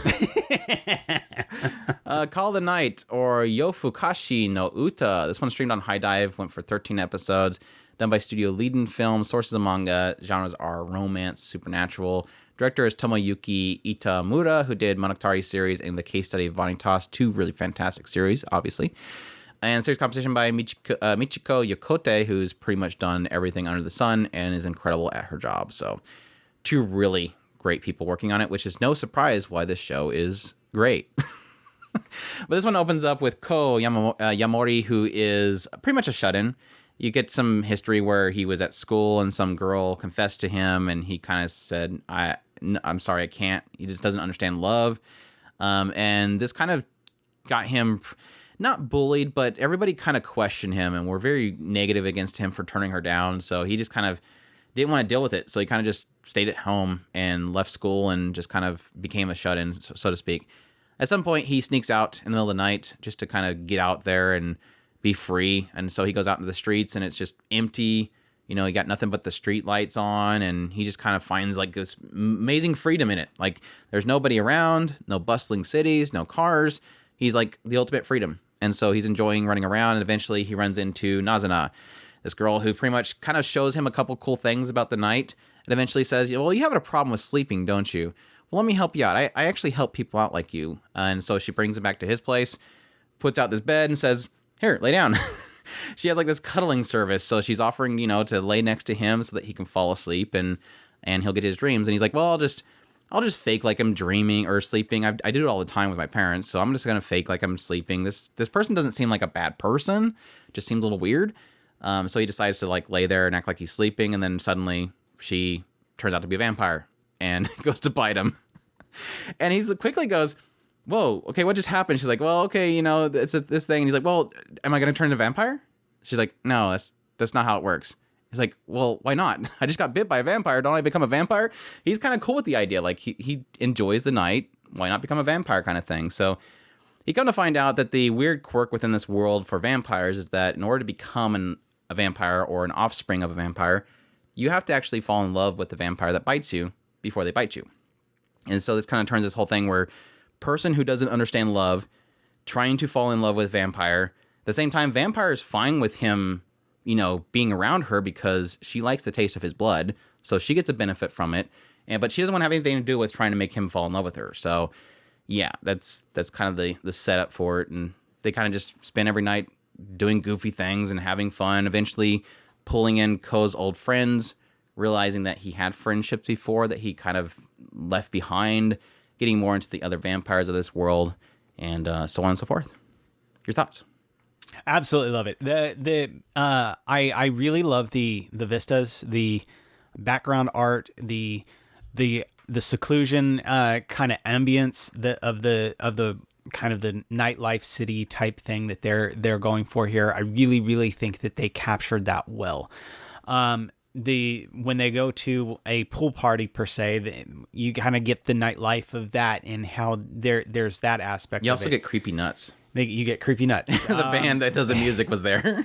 Call the Night, or Yofukashi no Uta. This one streamed on High Dive, went for 13 episodes, done by Studio Leiden Films. Sources of manga, genres are romance, supernatural. Director is Tomoyuki Itamura, who did Monogatari series and the Case Study of Vanitas, two really fantastic series, obviously. And series composition by Michiko Yokote, who's pretty much done everything under the sun and is incredible at her job. So, two really great people working on it, which is no surprise why this show is great. But this one opens up with Ko Yamori, who is pretty much a shut-in. You get some history where he was at school and some girl confessed to him, and he kind of said, I'm sorry, I can't. He just doesn't understand love. And this kind of got him not bullied, but everybody kind of questioned him and were very negative against him for turning her down. So he just kind of didn't want to deal with it. So he kind of just stayed at home and left school and just kind of became a shut-in, so to speak. At some point, he sneaks out in the middle of the night just to kind of get out there and be free. And so he goes out into the streets and it's just empty. You know, he got nothing but the street lights on, and he just kind of finds like this amazing freedom in it. Like there's nobody around, no bustling cities, no cars. He's like the ultimate freedom. And so he's enjoying running around, and eventually he runs into Nazuna, this girl who pretty much kind of shows him a couple cool things about the night, and eventually says, well, you have a problem with sleeping, don't you? Well, let me help you out. I actually help people out like you. And so she brings him back to his place, puts out this bed and says, here, lay down. She has like this cuddling service. So she's offering, you know, to lay next to him so that he can fall asleep and he'll get his dreams. And he's like, well, I'll just fake like I'm dreaming or sleeping. I do it all the time with my parents. So I'm just going to fake like I'm sleeping. This person doesn't seem like a bad person. Just seems a little weird. So he decides to like lay there and act like he's sleeping. And then suddenly she turns out to be a vampire and goes to bite him. And he quickly goes, whoa, okay, what just happened? She's like, well, okay, you know, it's this thing. And he's like, well, am I going to turn into a vampire? She's like, no, that's not how it works. He's like, well, why not? I just got bit by a vampire. Don't I become a vampire? He's kind of cool with the idea. Like he enjoys the night. Why not become a vampire kind of thing? So he come to find out that the weird quirk within this world for vampires is that in order to become a vampire or an offspring of a vampire, you have to actually fall in love with the vampire that bites you before they bite you. And so this kind of turns this whole thing where person who doesn't understand love trying to fall in love with vampire. At the same time, vampire is fine with him, you know, being around her because she likes the taste of his blood, so she gets a benefit from it. But she doesn't want to have anything to do with trying to make him fall in love with her. So yeah, that's kind of the setup for it. And they kind of just spend every night doing goofy things and having fun, eventually pulling in Ko's old friends, realizing that he had friendships before that he kind of left behind, getting more into the other vampires of this world, and so on and so forth. Your thoughts? Absolutely love it. I really love the vistas, the background art, the seclusion kind of ambience of the kind of the nightlife city type thing that they're going for here. I really think that they captured that well. When they go to a pool party per se, you kind of get the nightlife of that and how there's that aspect. You also get Creepy Nuts. You get Creepy Nuts. The band that does the music was there.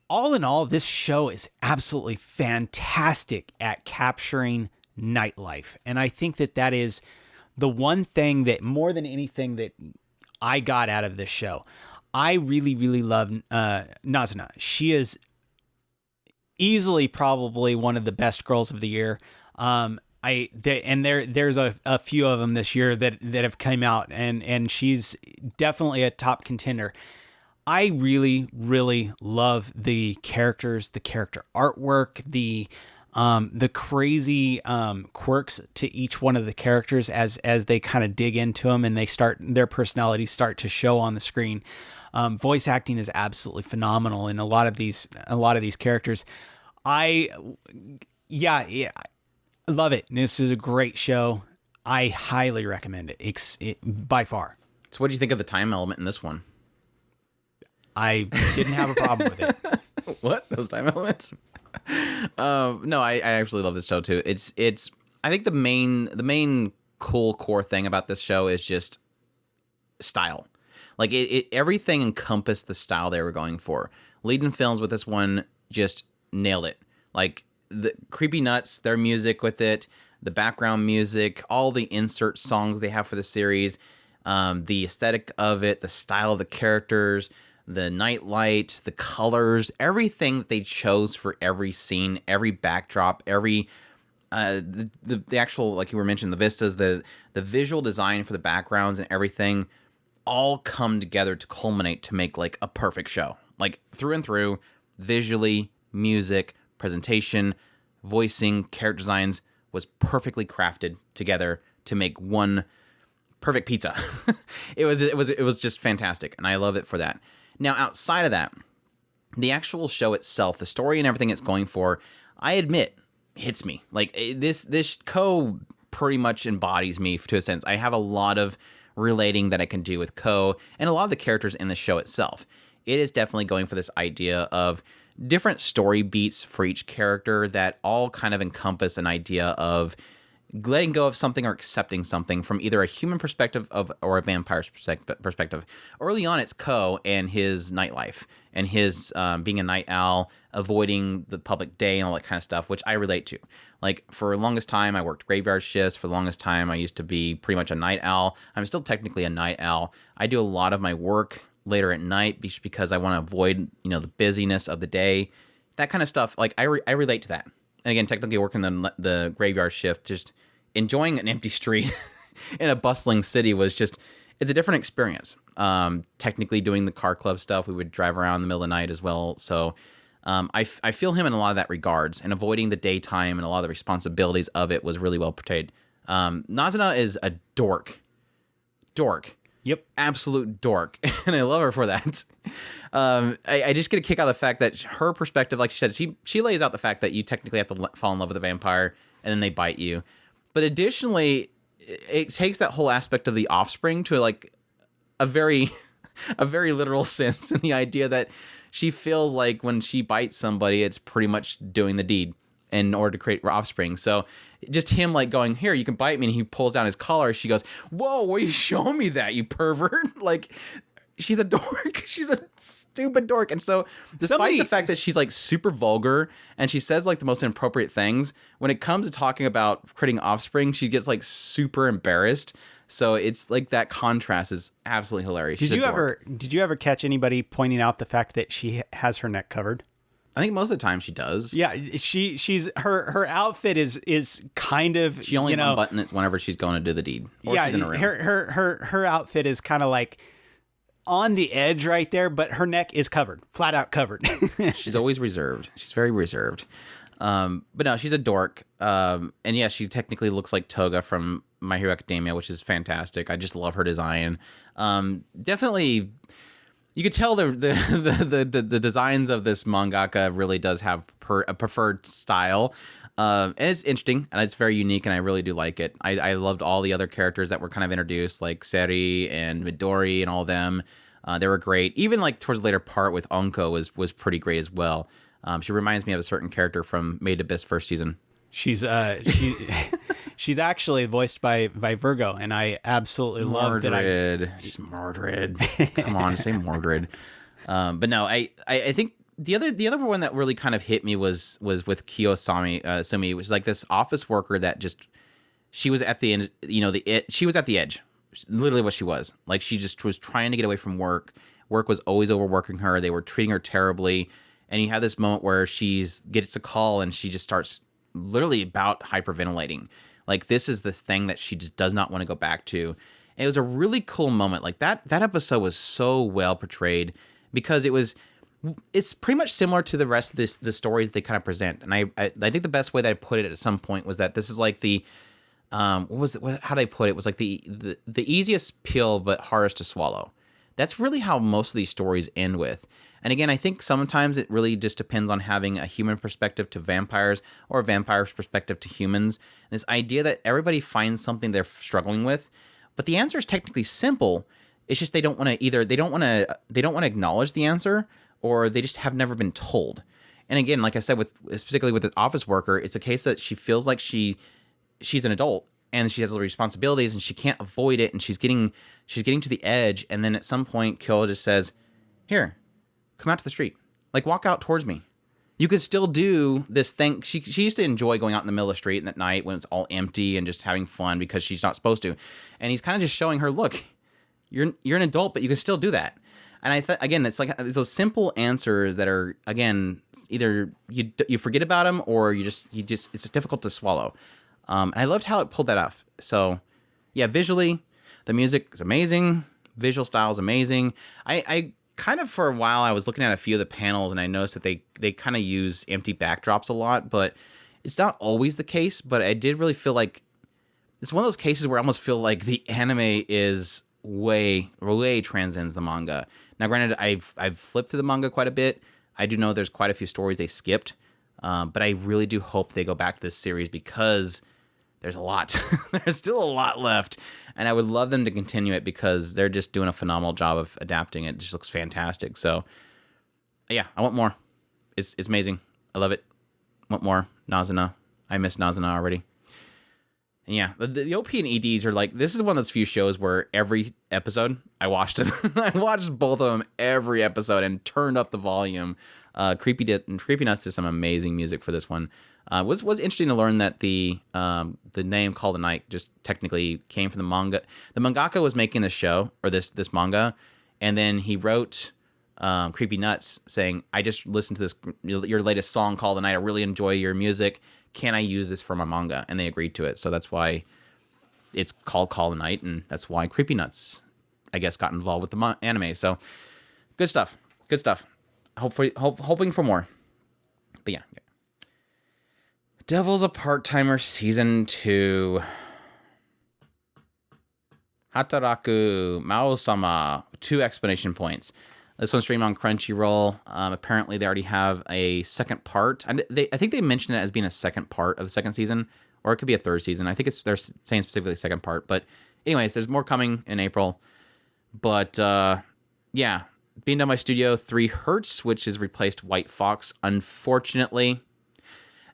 All in all, this show is absolutely fantastic at capturing nightlife, and I think that is the one thing that more than anything that I got out of this show. I really love Nazuna. She is easily probably one of the best girls of the year. There's a few of them this year that have come out, and she's definitely a top contender. I really love the characters, the character artwork, the crazy quirks to each one of the characters as they kind of dig into them and their personalities start to show on the screen. Voice acting is absolutely phenomenal in a lot of these characters. I love it. This is a great show. I highly recommend it by far. So what do you think of the time element in this one? I didn't have a problem with it. What? Those time elements? No, I actually love this show too. It's I think the main cool core thing about this show is just style. Like everything encompassed the style they were going for. Leading Films with this one just nailed it. Like the Creepy Nuts, their music with it, the background music, all the insert songs they have for the series, the aesthetic of it, the style of the characters, the nightlight, the colors, everything that they chose for every scene, every backdrop, every the actual, like you were mentioning, the vistas, the visual design for the backgrounds and everything all come together to culminate to make like a perfect show. Like through and through, visually, music, presentation, voicing, character designs was perfectly crafted together to make one perfect pizza. It was just fantastic, and I love it for that. Now, outside of that, the actual show itself, the story and everything it's going for, I admit, hits me. Like this Ko pretty much embodies me to a sense. I have a lot of relating that I can do with Ko and a lot of the characters in the show itself. It is definitely going for this idea of different story beats for each character that all kind of encompass an idea of letting go of something or accepting something from either a human perspective or a vampire's perspective. Early on, it's Ko and his nightlife and his being a night owl, avoiding the public day and all that kind of stuff, which I relate to. Like, for the longest time, I worked graveyard shifts. For the longest time, I used to be pretty much a night owl. I'm still technically a night owl. I do a lot of my work later at night because I want to avoid, the busyness of the day. That kind of stuff, like, I relate to that. And again, technically working the graveyard shift, just enjoying an empty street in a bustling city it's a different experience. Technically doing the car club stuff, we would drive around in the middle of the night as well. So I feel him in a lot of that regards, and avoiding the daytime and a lot of the responsibilities of it was really well portrayed. Nazuna is a dork. Yep. Absolute dork. And I love her for that. I just get a kick out of the fact that her perspective, like she said, she lays out the fact that you technically have to fall in love with a vampire and then they bite you. But additionally, it takes that whole aspect of the offspring to like a very literal sense, in the idea that she feels like when she bites somebody, it's pretty much doing the deed in order to create offspring. So just him like going, here, you can bite me, and he pulls down his collar. She goes, whoa, why are you showing me that, you pervert? Like, she's a dork. She's a stupid dork. And so despite the fact that she's like super vulgar and she says like the most inappropriate things, when it comes to talking about creating offspring, she gets like super embarrassed. So it's like that contrast is absolutely hilarious. Did you ever catch anybody pointing out the fact that she has her neck covered? I think most of the time she does. Yeah, she's her outfit is kind of, she only unbuttons it whenever she's going to do the deed. Or yeah, she's in a room. Her outfit is kind of like on the edge right there, but her neck is covered, flat out covered. She's always reserved. She's very reserved. But no, she's a dork. And yeah, she technically looks like Toga from My Hero Academia, which is fantastic. I just love her design. Definitely, you could tell the designs of this mangaka really does have a preferred style. And it's interesting, and it's very unique, and I really do like it. I loved all the other characters that were kind of introduced, like Seri and Midori and all of them. They were great. Even like towards the later part with Onko was pretty great as well. She reminds me of a certain character from Maid Abyss first season. She's actually voiced by Virgo, and I absolutely love that. She's Mordred. Come on, say Mordred. But no, I think the other one that really kind of hit me was with Kiyosami Sumi, which is like this office worker that just, she was at the end, she was at the edge. Literally what she was. Like, she just was trying to get away from work. Work was always overworking her. They were treating her terribly. And you have this moment where she gets a call and she just starts literally about hyperventilating. Like, this is this thing that she just does not want to go back to. And it was a really cool moment. Like, that episode was so well portrayed because it's pretty much similar to the rest of the stories they kind of present. And I think the best way that I put it at some point was that this is like the, how did I put it? It was like the easiest pill, but hardest to swallow. That's really how most of these stories end with. And again, I think sometimes it really just depends on having a human perspective to vampires or a vampire's perspective to humans. And this idea that everybody finds something they're struggling with, but the answer is technically simple. It's just they don't want to acknowledge the answer, or they just have never been told. And again, like I said, particularly with the office worker, it's a case that she feels like she's an adult and she has the responsibilities and she can't avoid it, and she's getting to the edge. And then at some point, Kyo just says, "Here, come out to the street. Like, walk out towards me. You could still do this thing." She used to enjoy going out in the middle of the street at night when it's all empty and just having fun because she's not supposed to. And he's kind of just showing her, look, you're an adult, but you can still do that. And I thought, again, it's like those simple answers that are, again, either you forget about them or you just it's difficult to swallow. And I loved how it pulled that off. So yeah, visually, the music is amazing. Visual style is amazing. I kind of, for a while, I was looking at a few of the panels and I noticed that they kind of use empty backdrops a lot, but it's not always the case. But I did really feel like it's one of those cases where I almost feel like the anime is way transcends the manga. Now, granted, I've flipped through the manga quite a bit. I do know there's quite a few stories they skipped, but I really do hope they go back to this series because there's a lot. There's still a lot left, and I would love them to continue it because they're just doing a phenomenal job of adapting it. It just looks fantastic. So, yeah, I want more. It's amazing. I love it. Want more. Nazuna. I miss Nazuna already. Yeah, the OP and EDs are like, this is one of those few shows where every episode I watched them. I watched both of them every episode and turned up the volume. Creepy Nuts did some amazing music for this one. Was interesting to learn that the name Call the Night just technically came from the manga. The mangaka was making this show or this manga, and then he wrote Creepy Nuts saying, "I just listened to this your latest song Call the Night. I really enjoy your music. Can I use this for my manga?" And they agreed to it. So that's why it's called Call the Night, and that's why Creepy Nuts, I guess, got involved with the anime. So good stuff. Good stuff. Hoping for more. But yeah. Devil's a Part-Timer Season 2. Hataraku Mao-sama. 2 exclamation points. This one's streamed on Crunchyroll. Apparently, they already have a second part. I think they mentioned it as being a second part of the second season, or it could be a third season. I think they're saying specifically second part. But anyways, there's more coming in April. But yeah, being done by Studio 3 Hertz, which has replaced White Fox, unfortunately.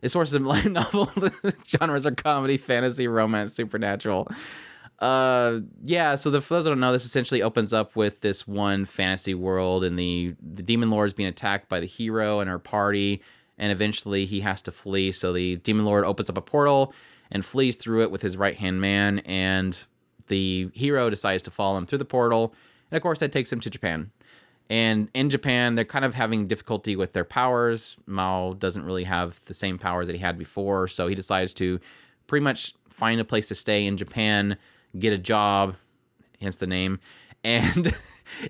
It sources of light novel. The genres are comedy, fantasy, romance, supernatural. Yeah, so for those that don't know, this essentially opens up with this one fantasy world, and the demon lord is being attacked by the hero and her party, and eventually he has to flee. So the demon lord opens up a portal and flees through it with his right-hand man, and the hero decides to follow him through the portal, and of course that takes him to Japan. And in Japan, they're kind of having difficulty with their powers. Mao doesn't really have the same powers that he had before, so he decides to pretty much find a place to stay in Japan, get a job, hence the name, and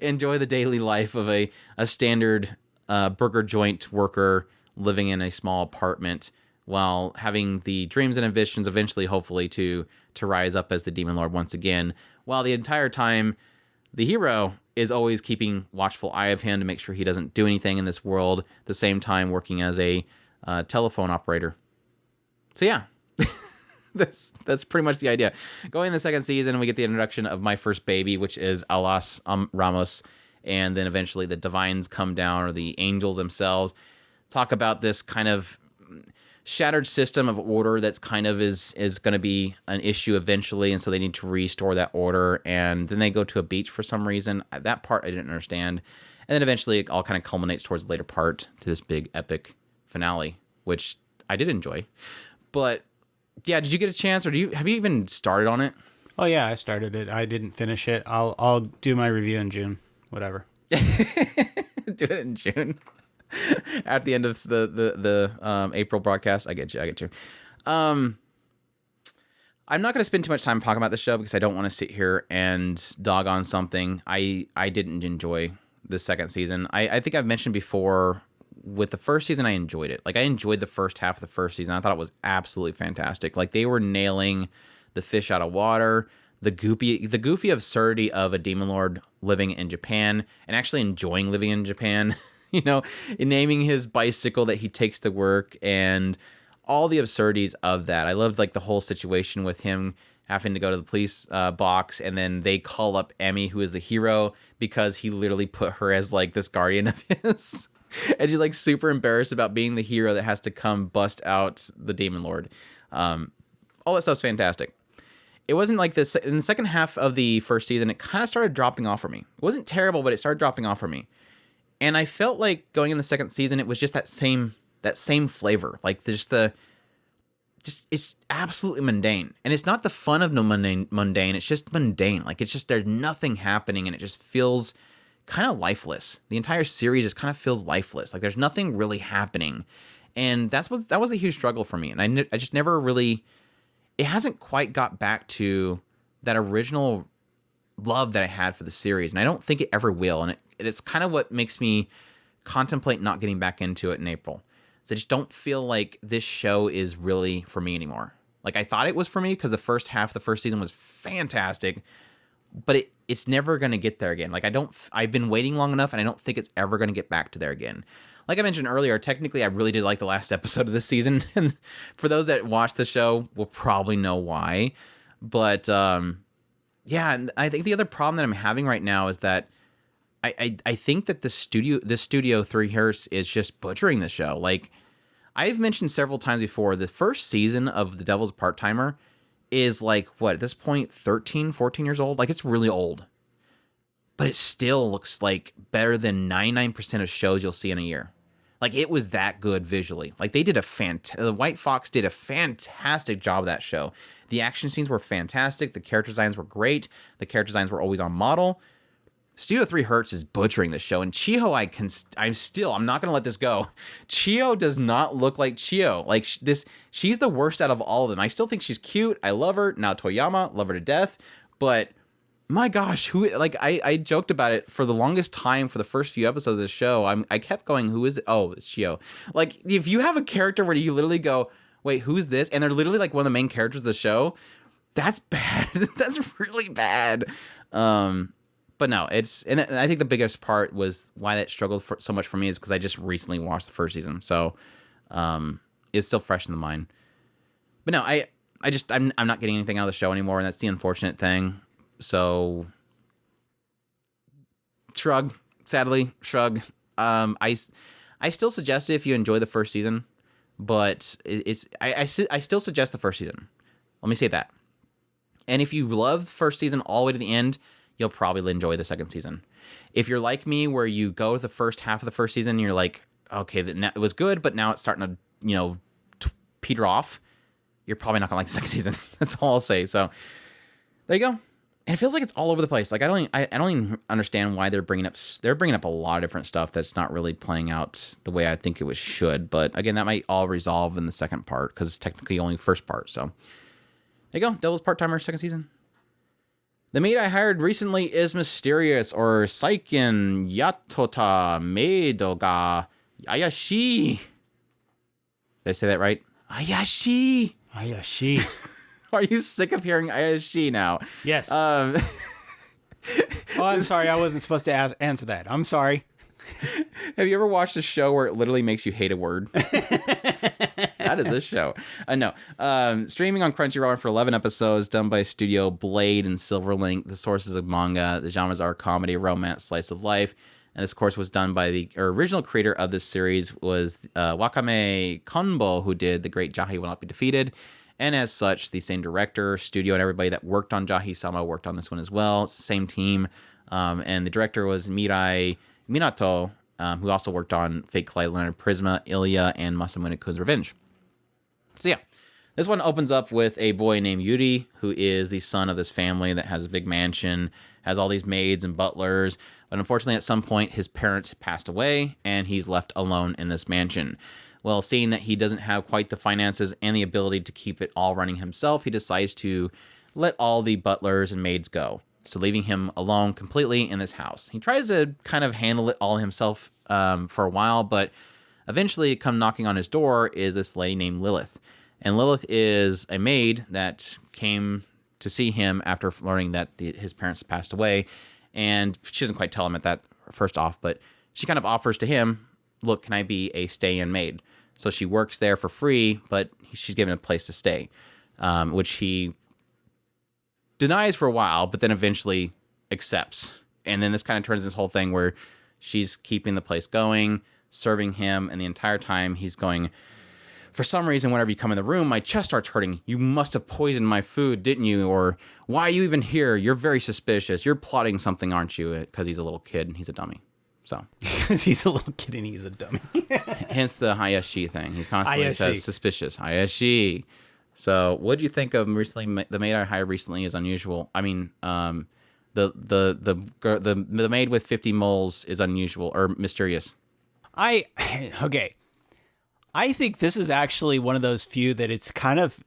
enjoy the daily life of a standard burger joint worker living in a small apartment while having the dreams and ambitions eventually, hopefully, to rise up as the demon lord once again, while the entire time the hero is always keeping watchful eye of him to make sure he doesn't do anything in this world, at the same time working as a telephone operator. So yeah, that's pretty much the idea. Going in the second season, we get the introduction of My First Baby, which is Alas Ramos, and then eventually the divines come down, or the angels themselves, talk about this kind of shattered system of order that's kind of is going to be an issue eventually, and so they need to restore that order. And then they go to a beach for some reason. That part I didn't understand. And then eventually it all kind of culminates towards the later part to this big epic finale, which I did enjoy. But yeah, did you get a chance, or have you even started on it? Oh yeah, I started it. I didn't finish it. I'll do my review in June. Whatever. Do it in June. At the end of the April broadcast. I get you. I'm not going to spend too much time talking about the show because I don't want to sit here and dog on something. I didn't enjoy the second season. I think I've mentioned before, with the first season, I enjoyed it. Like, I enjoyed the first half of the first season. I thought it was absolutely fantastic. Like, they were nailing the fish out of water, the goofy absurdity of a demon lord living in Japan and actually enjoying living in Japan. You know, naming his bicycle that he takes to work, and all the absurdities of that. I loved like the whole situation with him having to go to the police box, and then they call up Emmy, who is the hero, because he literally put her as like this guardian of his. And she's like super embarrassed about being the hero that has to come bust out the demon lord. All that stuff's fantastic. It wasn't like this in the second half of the first season. It kind of started dropping off for me. It wasn't terrible, but it started dropping off for me. And I felt like going in the second season, it was just that same flavor. Like it's absolutely mundane. And it's not the fun of no mundane. It's just mundane. Like, it's just, there's nothing happening, and it just feels kind of lifeless. The entire series just kind of feels lifeless. Like, there's nothing really happening. And that was a huge struggle for me. And I just never really, it hasn't quite got back to that original love that I had for the series. And I don't think it ever will. And it's kind of what makes me contemplate not getting back into it in April. So I just don't feel like this show is really for me anymore. Like, I thought it was for me because the first half of the first season was fantastic, but it's never going to get there again. Like, I've been waiting long enough, and I don't think it's ever going to get back to there again. Like I mentioned earlier, technically I really did like the last episode of this season. And for those that watch the show will probably know why. But yeah, and I think the other problem that I'm having right now is that I think that the Studio 3 Hertz is just butchering the show. Like, I've mentioned several times before, the first season of The Devil's Part-Timer is like, what, at this point, 13, 14 years old? Like, it's really old. But it still looks like better than 99% of shows you'll see in a year. Like, it was that good visually. Like, they did the White Fox did a fantastic job of that show. The action scenes were fantastic. The character designs were great. The character designs were always on model. Studio 3 Hertz is butchering this show, and Chiho, I'm not going to let this go. Chiho does not look like Chiho. Like, she's the worst out of all of them. I still think she's cute. I love her. Now Toyama, love her to death. But, my gosh, I joked about it for the longest time for the first few episodes of the show. I kept going, who is it? Oh, it's Chiho. Like, if you have a character where you literally go, wait, who's this? And they're literally like one of the main characters of the show, that's bad. That's really bad. But no, and I think the biggest part was why that struggled so much for me is because I just recently watched the first season, so it's still fresh in the mind. But no, I'm not getting anything out of the show anymore, and that's the unfortunate thing. So shrug, sadly, shrug. I still suggest it if you enjoy the first season, but I still suggest the first season. Let me say that. And if you love the first season all the way to the end, you'll probably enjoy the second season. If you're like me, where you go to the first half of the first season, and you're like, okay, it was good, but now it's starting to, peter off, you're probably not gonna like the second season. That's all I'll say. So there you go. And it feels like it's all over the place. Like, I don't even understand why they're bringing up a lot of different stuff that's not really playing out the way I think it should. But again, that might all resolve in the second part because it's technically only the first part. So there you go. Devil's Part-Timer, second season. The maid I hired recently is mysterious, or Saikin Yatota Maid ga Ayashi. Did I say that right? Ayashi. Ayashi. Are you sick of hearing Ayashi now? Yes. Oh, I'm sorry. I wasn't supposed to answer that. I'm sorry. Have you ever watched a show where it literally makes you hate a word? That is this show. No. Streaming on Crunchyroll for 11 episodes, done by Studio Blade and Silverlink. The sources of manga. The genres are comedy, romance, slice of life. And this, of course, was done by the original creator of this series was Wakame Konbo, who did The Great Jahi Will Not Be Defeated. And as such, the same director, studio, and everybody that worked on Jahi-sama worked on this one as well. It's the same team. And the director was Mirai Minato, who also worked on Fate Collide Leonard Prisma, Ilya, and Masamune-kun's Revenge. So yeah, this one opens up with a boy named Yuri, who is the son of this family that has a big mansion, has all these maids and butlers, but unfortunately at some point his parents passed away, and he's left alone in this mansion. Well, seeing that he doesn't have quite the finances and the ability to keep it all running himself, he decides to let all the butlers and maids go. So leaving him alone completely in this house. He tries to kind of handle it all himself for a while, but eventually come knocking on his door is this lady named Lilith. And Lilith is a maid that came to see him after learning that his parents passed away. And she doesn't quite tell him at that first off, but she kind of offers to him, look, can I be a stay-in maid? So she works there for free, but she's given a place to stay, which he denies for a while, but then eventually accepts. And then this kind of turns this whole thing where she's keeping the place going, serving him, and the entire time he's going, for some reason, whenever you come in the room, my chest starts hurting. You must have poisoned my food, didn't you? Or why are you even here? You're very suspicious. You're plotting something, aren't you? Because he's a little kid and he's a dummy. So because he's a little kid and he's a dummy. Hence the Hayashi thing. He's constantly says suspicious. Hayashi. So what do you think of recently? The maid I hired recently is unusual. I mean, the maid with 50 moles is unusual or mysterious. Okay. I think this is actually one of those few that it's kind of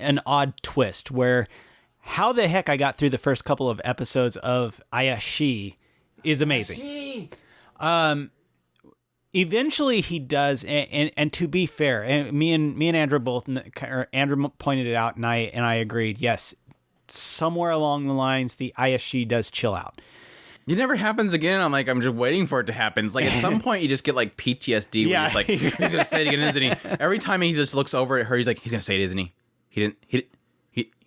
an odd twist where how the heck I got through the first couple of episodes of Ayashi is amazing. Eventually he does, and to be fair, and me and Andrew Andrew pointed it out, and I agreed. Yes, somewhere along the lines, the Ayashi does chill out. It never happens again. I'm just waiting for it to happen. It's like at some point you just get like PTSD. Yeah. Where he's like, he's gonna say it again, isn't he? Every time he just looks over at her, he's like, he's gonna say it, isn't he? He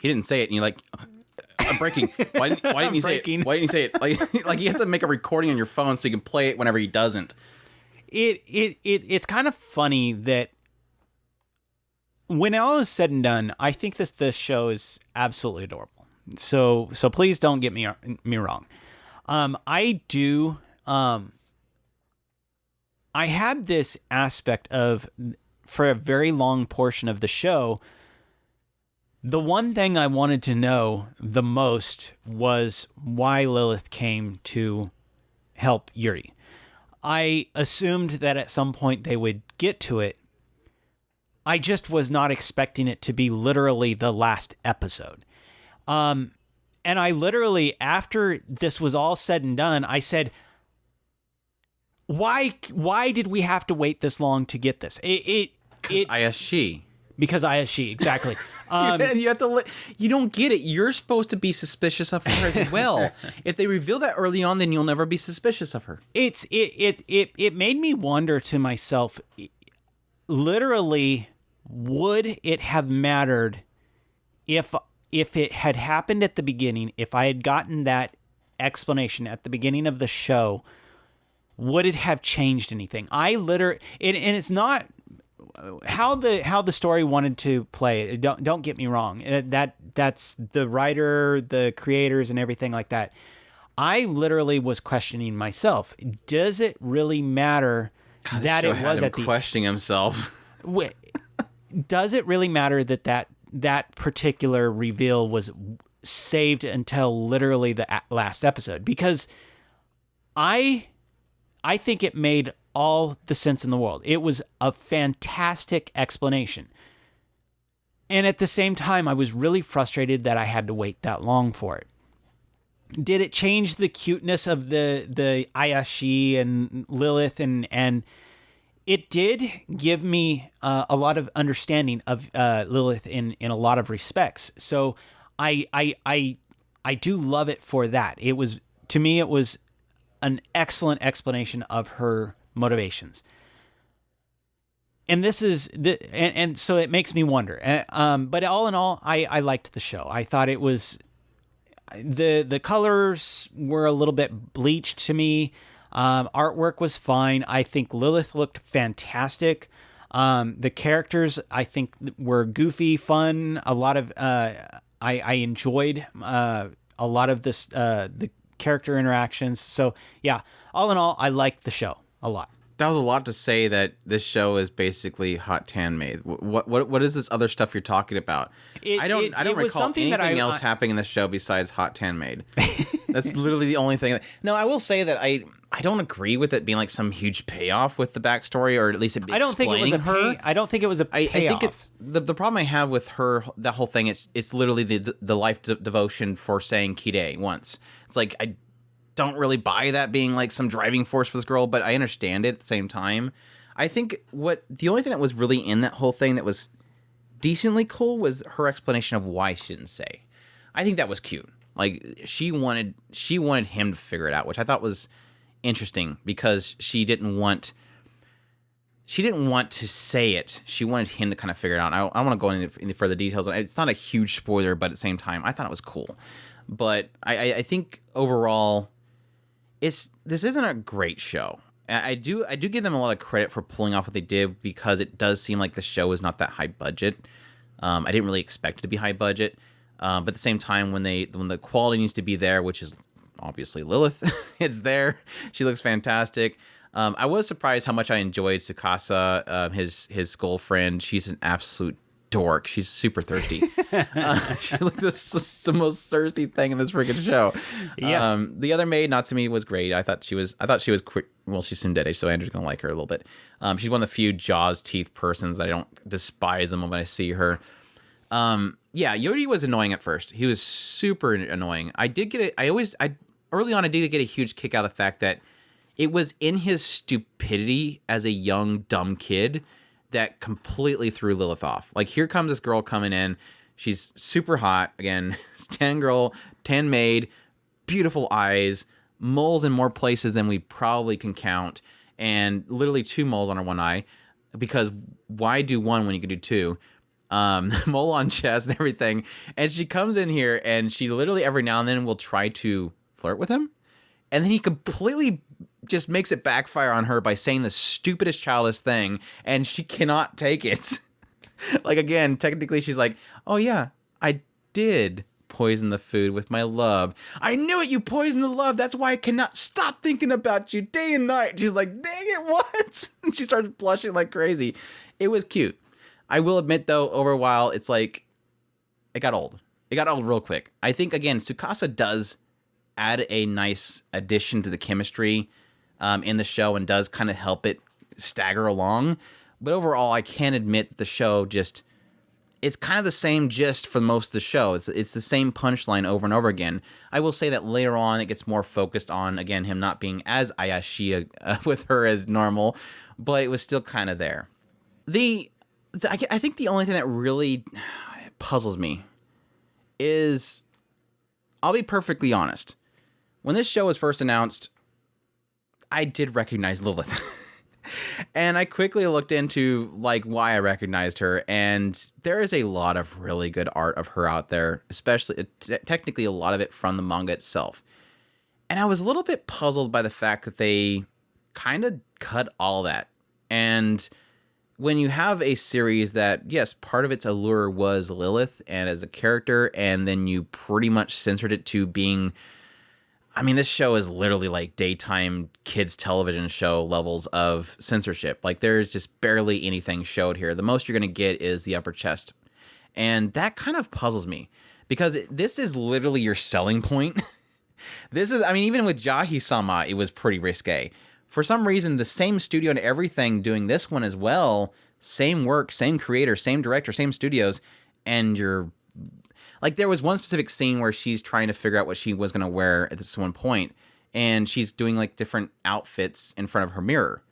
didn't say it, and you're like, I'm breaking. Why didn't you say it? Why didn't you say it? Like you have to make a recording on your phone so you can play it whenever he doesn't. It's kind of funny that when all is said and done, I think this show is absolutely adorable. So please don't get me wrong. I do. I had this aspect of, for a very long portion of the show, the one thing I wanted to know the most was why Lilith came to help Yuri. I assumed that at some point they would get to it. I just was not expecting it to be literally the last episode. And I literally, after this was all said and done, I said, why did we have to wait this long to get this? Ayashi. Because Ayashi, exactly. You have to. You don't get it. You're supposed to be suspicious of her as well. If they reveal that early on, then you'll never be suspicious of her. It made me wonder to myself, literally, would it have mattered if it had happened at the beginning, if I had gotten that explanation at the beginning of the show, would it have changed anything? And it's not how the story wanted to play it. Don't get me wrong. That's the writer, the creators, and everything like that. I literally was questioning myself. Does it really matter that it was at the questioning himself? Does it really matter that particular reveal was saved until literally the last episode? Because I think it made all the sense in the world. It was a fantastic explanation. And at the same time, I was really frustrated that I had to wait that long for it. Did it change the cuteness of the Ayashi and Lilith? And it did give me a lot of understanding of Lilith in a lot of respects. So I do love it for that. To me, it was an excellent explanation of her motivations. And so it makes me wonder. But all in all, I liked the show. I thought it was, the colors were a little bit bleached to me. Artwork was fine. I think Lilith looked fantastic. The characters, I think, were goofy, fun. A lot of I enjoyed a lot of this the character interactions. So yeah, all in all, I liked the show a lot. That was a lot to say that this show is basically hot tan Maid. What is this other stuff you're talking about? I don't recall anything else happening in the show besides hot tan Maid. That's literally the only thing. No, I will say that I don't agree with it being like some huge payoff with the backstory, or at least it. I don't think it was a her. I don't think it was a payoff. I think it's the problem I have with her. That whole thing. It's literally the life devotion for saying Kide once. It's like I don't really buy that being like some driving force for this girl, but I understand it at the same time. I think the only thing that was really in that whole thing that was decently cool was her explanation of why she didn't say. I think that was cute. Like she wanted him to figure it out, which I thought was interesting because she didn't want to say it. She wanted him to kind of figure it out. I don't want to go into any further details. It's not a huge spoiler, but at the same time, I thought it was cool. But I think overall, this isn't a great show. I do give them a lot of credit for pulling off what they did, because it does seem like the show is not that high budget. I didn't really expect it to be high budget, but at the same time, when the quality needs to be there, which is obviously Lilith, it's there. She looks fantastic. I was surprised how much I enjoyed Tsukasa, his girlfriend. She's an absolute dork. She's super thirsty. She's like the most thirsty thing in this freaking show. Yes. The other maid, Natsumi, was great. I thought she was quick. Well, she's tsundere, so Andrew's gonna like her a little bit. She's one of the few jaws teeth persons that I don't despise them when I see her. Yeah, Yuri was annoying at first. He was super annoying. Early on I did get a huge kick out of the fact that it was in his stupidity as a young dumb kid that completely threw Lilith off. Like, here comes this girl coming in. She's super hot. Again, tan girl, tan maid, beautiful eyes, moles in more places than we probably can count, and literally 2 moles on her one eye, because why do one when you can do 2? Mole on chest and everything. And she comes in here and she literally every now and then will try to flirt with him. And then he completely just makes it backfire on her by saying the stupidest childish thing, and she cannot take it. Like, again, technically she's like, oh yeah, I did poison the food with my love. I knew it, you poisoned the love. That's why I cannot stop thinking about you day and night. She's like, dang it, what? And she started blushing like crazy. It was cute. I will admit, though, over a while, it's like, it got old. It got old real quick. I think, again, Tsukasa does add a nice addition to the chemistry in the show and does kind of help it stagger along. But overall, I can admit that the show just, it's kind of the same gist for most of the show. It's the same punchline over and over again. I will say that later on, it gets more focused on, again, him not being as Ayashi with her as normal, but it was still kind of there. I think the only thing that really puzzles me is, I'll be perfectly honest. When this show was first announced, I did recognize Lilith. And I quickly looked into like why I recognized her, and there is a lot of really good art of her out there, especially technically a lot of it from the manga itself. And I was a little bit puzzled by the fact that they kind of cut all that. And when you have a series that, yes, part of its allure was Lilith and as a character, and then you pretty much censored it to being, I mean, this show is literally like daytime kids television show levels of censorship. Like, there's just barely anything showed here. The most you're going to get is the upper chest. And that kind of puzzles me, because this is literally your selling point. This is, I mean, even with Jahi-sama, it was pretty risque. For some reason, the same studio and everything doing this one as well, same work, same creator, same director, same studios, and you're like, there was one specific scene where she's trying to figure out what she was going to wear at this one point, and she's doing like different outfits in front of her mirror.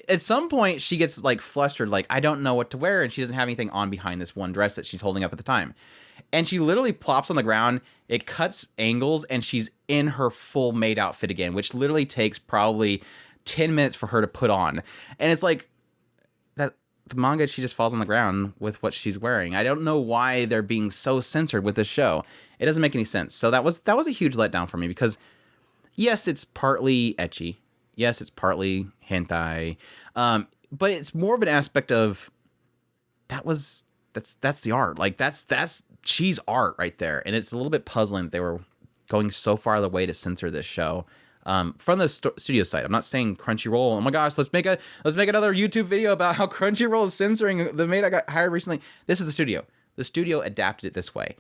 At some point, she gets like flustered, like, I don't know what to wear, and she doesn't have anything on behind this one dress that she's holding up at the time. And she literally plops on the ground, it cuts angles, and she's in her full Maid outfit again, which literally takes probably 10 minutes for her to put on. And it's like, that the manga, she just falls on the ground with what she's wearing. I don't know why they're being so censored with this show. It doesn't make any sense. So that was a huge letdown for me, because yes, it's partly ecchi. Yes, it's partly hentai. But it's more of an aspect of, that's the art. Like, that's she's art right there. And it's a little bit puzzling that they were going so far the way to censor this show from the studio side. I'm not saying Crunchyroll. Oh my gosh, let's make another YouTube video about how Crunchyroll is censoring the Maid I got hired recently. This is the studio. The studio adapted it this way,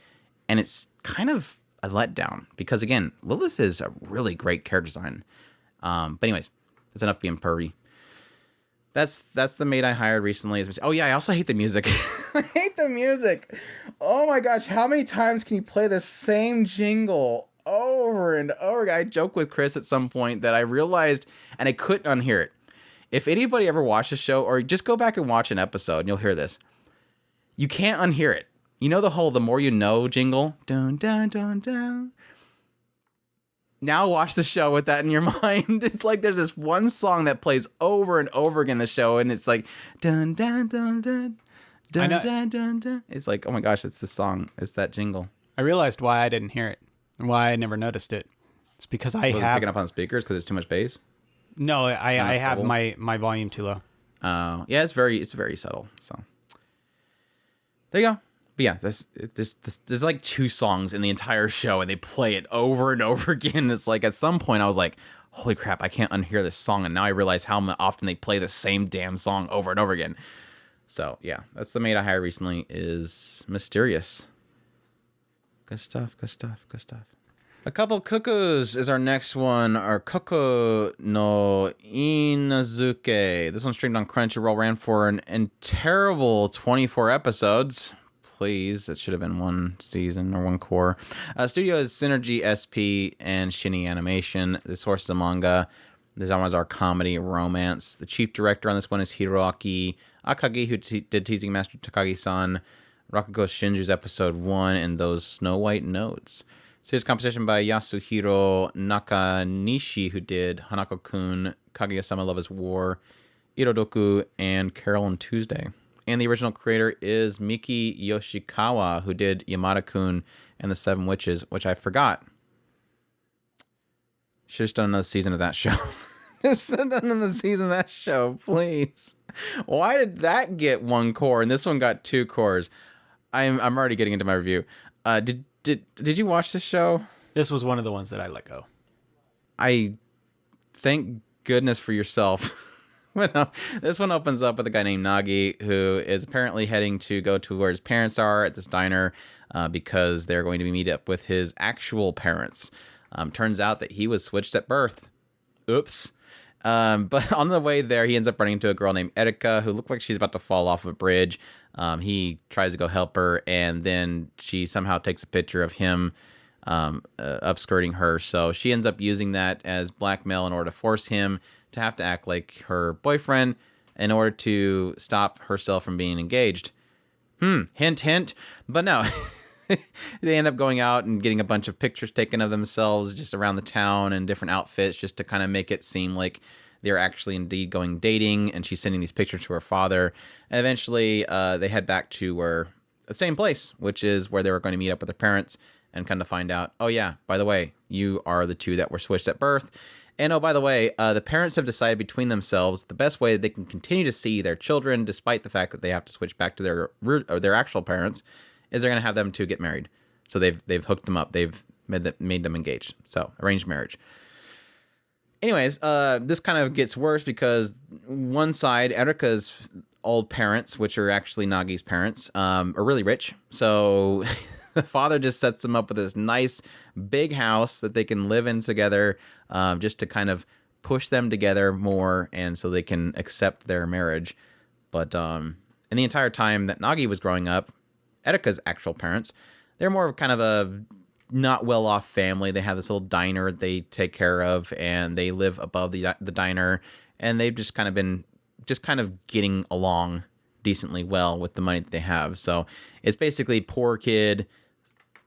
and it's kind of a letdown, because again, Lilith is a really great character design. But anyways, that's enough being pervy. That's the Maid I hired recently. Oh yeah, I also hate the music. I hate the music. Oh my gosh, how many times can you play the same jingle over and over again? I joked with Chris at some point that I realized, and I couldn't unhear it. If anybody ever watched the show, or just go back and watch an episode, and you'll hear this. You can't unhear it. You know the whole "the more you know" jingle? Dun dun dun dun. Now watch the show with that in your mind. It's like there's this one song that plays over and over again in the show, and it's like dun dun dun dun dun dun dun dun. It's like, oh my gosh, it's the song. It's that jingle. I realized why I didn't hear it and why I never noticed it. It's because I have picking up on speakers because there's too much bass. No, I have my volume too low. Oh, yeah, it's very subtle. So there you go. But yeah, there's like two songs in the entire show, and they play it over and over again. It's like, at some point I was like, holy crap, I can't unhear this song. And now I realize how often they play the same damn song over and over again. So yeah, that's the Maid I hired recently, is Mysterious. Good stuff. A Couple of Cuckoos is our next one. Our Koko no Inazuke. This one streamed on Crunchyroll, ran for an terrible 24 episodes. Please, it should have been one season or one core. Studio is Synergy SP and Shinny Animation. The source is a manga. The genres are comedy, romance. The chief director on this one is Hiroaki Akagi, who did Teasing Master Takagi-san, Rakugo Shinju's episode 1, and those Snow White Notes. Series composition by Yasuhiro Nakanishi, who did Hanako-kun, Kaguya-sama Love is War, Irodoku, and Carol and Tuesday. And the original creator is Miki Yoshikawa, who did Yamada-kun and The Seven Witches, which I forgot. Should have done another season of that show. Just done another season of that show, please. Why did that get 1 core and this one got 2 cores? I'm already getting into my review. Did you watch this show? This was one of the ones that I let go. I thank goodness for yourself. But no, this one opens up with a guy named Nagi who is apparently heading to go to where his parents are at this diner because they're going to meet up with his actual parents. Turns out that he was switched at birth. Oops. But on the way there, he ends up running into a girl named Erika who looked like she's about to fall off a bridge. He tries to go help her, and then she somehow takes a picture of him upskirting her. So she ends up using that as blackmail in order to force him to have to act like her boyfriend in order to stop herself from being engaged. Hint, hint. But no. They end up going out and getting a bunch of pictures taken of themselves just around the town in different outfits just to kind of make it seem like they're actually indeed going dating, and she's sending these pictures to her father. And eventually they head back to the same place, which is where they were going to meet up with their parents and kind of find out, oh yeah, by the way, you are the two that were switched at birth. And oh, by the way, the parents have decided between themselves the best way that they can continue to see their children, despite the fact that they have to switch back to their actual parents, is they're going to have them two get married. So they've hooked them up. They've made them engaged. So arranged marriage. Anyways, this kind of gets worse because one side, Erika's old parents, which are actually Nagi's parents, are really rich. So the father just sets them up with this nice big house that they can live in together, just to kind of push them together more and so they can accept their marriage. But in the entire time that Nagi was growing up, Erika's actual parents, they're more of kind of a not well-off family. They have this little diner they take care of, and they live above the diner, and they've just kind of been getting along decently well with the money that they have. So it's basically poor kid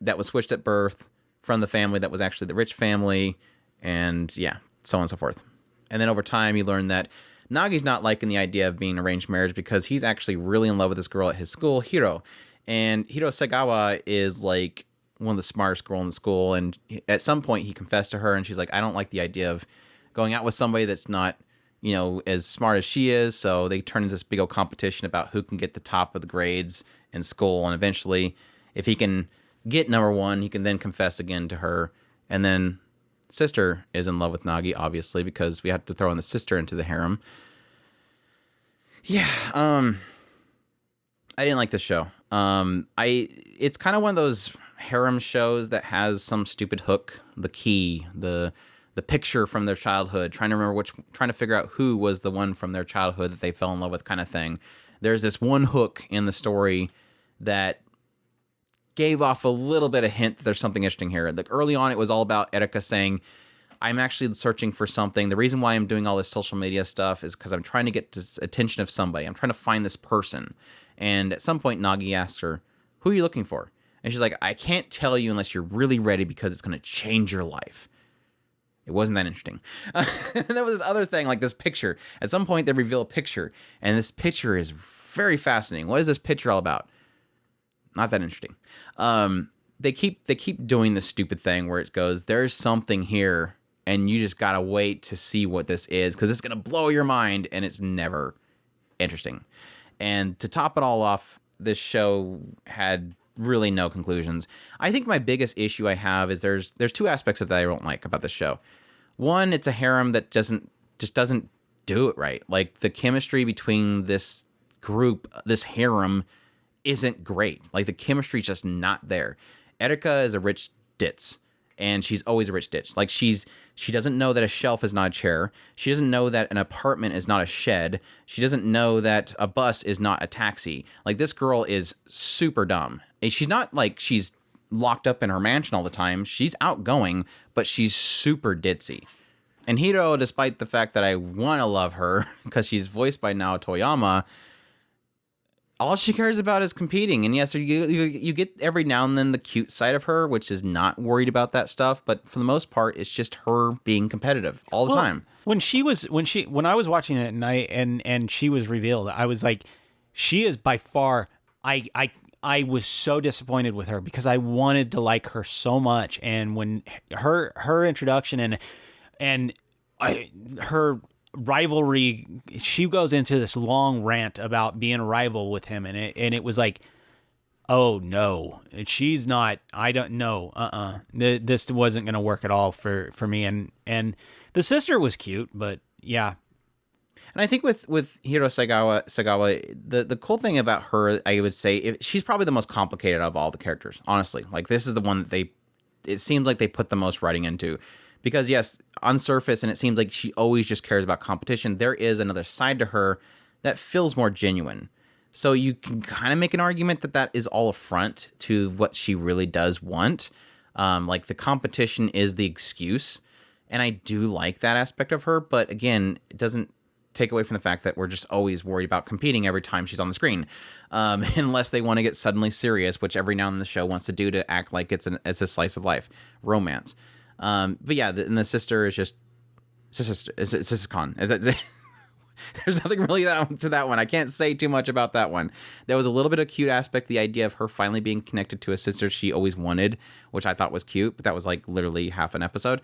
that was switched at birth from the family that was actually the rich family, and yeah, so on and so forth. And then over time, you learn that Nagi's not liking the idea of being arranged marriage because he's actually really in love with this girl at his school, Hiro. And Hiro Sagawa is like one of the smartest girl in the school. And at some point he confessed to her and she's like, I don't like the idea of going out with somebody that's not, as smart as she is. So they turn into this big old competition about who can get the top of the grades in school. And eventually, if he can get number one, he can then confess again to her. And then sister is in love with Nagi, obviously, because we have to throw in the sister into the harem. Yeah, I didn't like this show. It's kind of one of those harem shows that has some stupid hook, the key, the picture from their childhood, trying to figure out who was the one from their childhood that they fell in love with, kind of thing. There's this one hook in the story that gave off a little bit of hint that there's something interesting here. Like early on, it was all about Erika saying, I'm actually searching for something. The reason why I'm doing all this social media stuff is because I'm trying to get the attention of somebody. I'm trying to find this person. And at some point, Nagi asks her, who are you looking for? And she's like, I can't tell you unless you're really ready because it's going to change your life. It wasn't that interesting. And there was this other thing, like this picture. At some point, they reveal a picture. And this picture is very fascinating. What is this picture all about? Not that interesting. They keep doing this stupid thing where it goes, there's something here. And you just got to wait to see what this is because it's going to blow your mind. And it's never interesting. And to top it all off, this show had really no conclusions. I think my biggest issue I have is there's two aspects of that I don't like about the show. One, it's a harem that doesn't do it right. Like the chemistry between this group, this harem, isn't great. Like the chemistry's just not there. Erika is a rich ditz. And she's always a rich ditch. Like she doesn't know that a shelf is not a chair. She doesn't know that an apartment is not a shed. She doesn't know that a bus is not a taxi. Like this girl is super dumb. And she's not like she's locked up in her mansion all the time. She's outgoing, but she's super ditzy. And Hiro, despite the fact that I want to love her because she's voiced by Nao Toyama, all she cares about is competing. And yes, you get every now and then the cute side of her, which is not worried about that stuff. But for the most part, it's just her being competitive all the time. When I was watching it at night and she was revealed, I was like, she is by far, I was so disappointed with her because I wanted to like her so much. And when her introduction and her rivalry. She goes into this long rant about being a rival with him, and it was like, oh no, she's not. I don't know. This wasn't going to work at all for me. And the sister was cute, but yeah. And I think with Hiro Sagawa, the cool thing about her, I would say, she's probably the most complicated of all the characters. Honestly, like this is the one that it seems like they put the most writing into, because yes, on surface, and it seems like she always just cares about competition. There is another side to her that feels more genuine. So you can kind of make an argument that is all a front to what she really does want. Like the competition is the excuse. And I do like that aspect of her. But again, it doesn't take away from the fact that we're just always worried about competing every time she's on the screen. Unless they want to get suddenly serious, which every now and then the show wants to do to act like it's a slice of life romance. But yeah, and the sister is just Sister-con. There's nothing really to that one. I can't say too much about that one. There was a little bit of cute aspect, the idea of her finally being connected to a sister she always wanted, which I thought was cute, but that was like literally half an episode.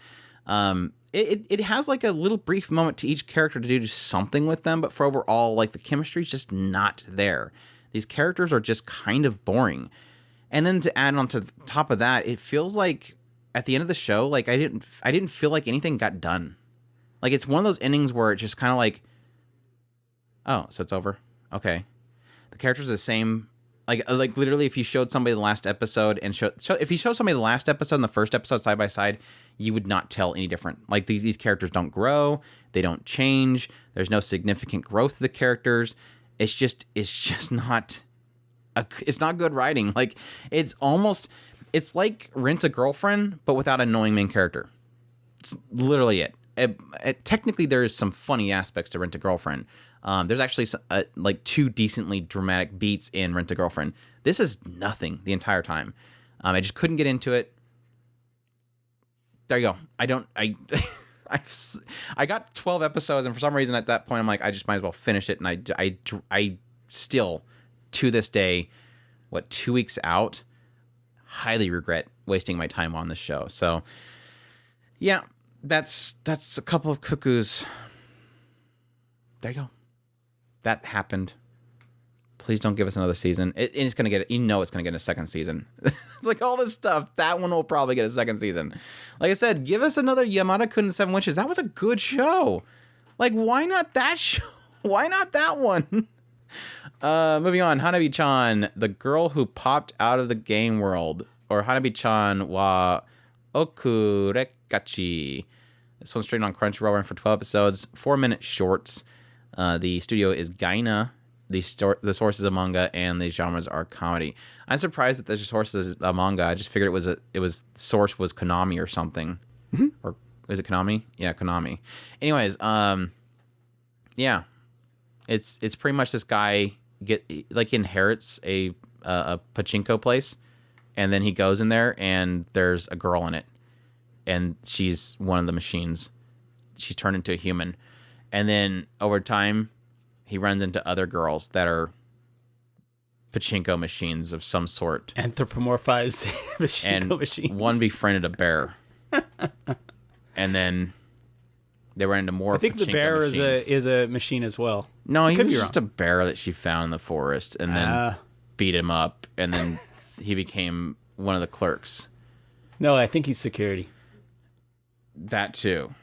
It has like a little brief moment to each character to do something with them, but for overall, like the chemistry's just not there. These characters are just kind of boring. And then to add on to the top of that, it feels like at the end of the show, like I didn't feel like anything got done. Like it's one of those endings where it just kind of like, oh, so it's over. Okay. The characters are the same. Like literally, if you showed somebody the last episode and if you showed somebody the last episode and the first episode side by side, you would not tell any different. Like these characters don't grow, they don't change. There's no significant growth of the characters. It's just not. It's not good writing. Like it's like Rent a Girlfriend, but without an annoying main character. It's literally it. Technically, there is some funny aspects to Rent a Girlfriend. There's actually like 2 decently dramatic beats in Rent a Girlfriend. This is nothing the entire time. I just couldn't get into it. There you go. I got 12 episodes, and for some reason at that point I'm like, I just might as well finish it. And I still, to this day, 2 weeks out, highly regret wasting my time on this show. So yeah, that's a Couple of Cuckoos. There you go. That happened. Please don't give us another season. It's going to get, it's going to get a second season. Like all this stuff, that one will probably get a second season. Like I said, give us another Yamada-kun and Seven Witches. That was a good show. Like, why not that show? Why not that one? Moving on. Hanabi-chan, the girl who popped out of the game world. Or Hanabi-chan wa Okurekachi. This one's straight on Crunchyroll, running for 12 episodes, 4-minute shorts. The studio is Gaina. The source is a manga, and the genres are comedy. I'm surprised that the source is a manga. I just figured source was Konami or something. Mm-hmm. Or is it Konami? Yeah, Konami. Anyways, yeah, it's pretty much this guy inherits a pachinko place, and then he goes in there, and there's a girl in it, and she's one of the machines. She's turned into a human. And then over time, he runs into other girls that are pachinko machines of some sort. Anthropomorphized pachinko machines. One befriended a bear. And then they ran into more pachinko machines. I think the bear is a machine as well. No, he was just a bear that she found in the forest and then beat him up. And then he became one of the clerks. No, I think he's security. That too.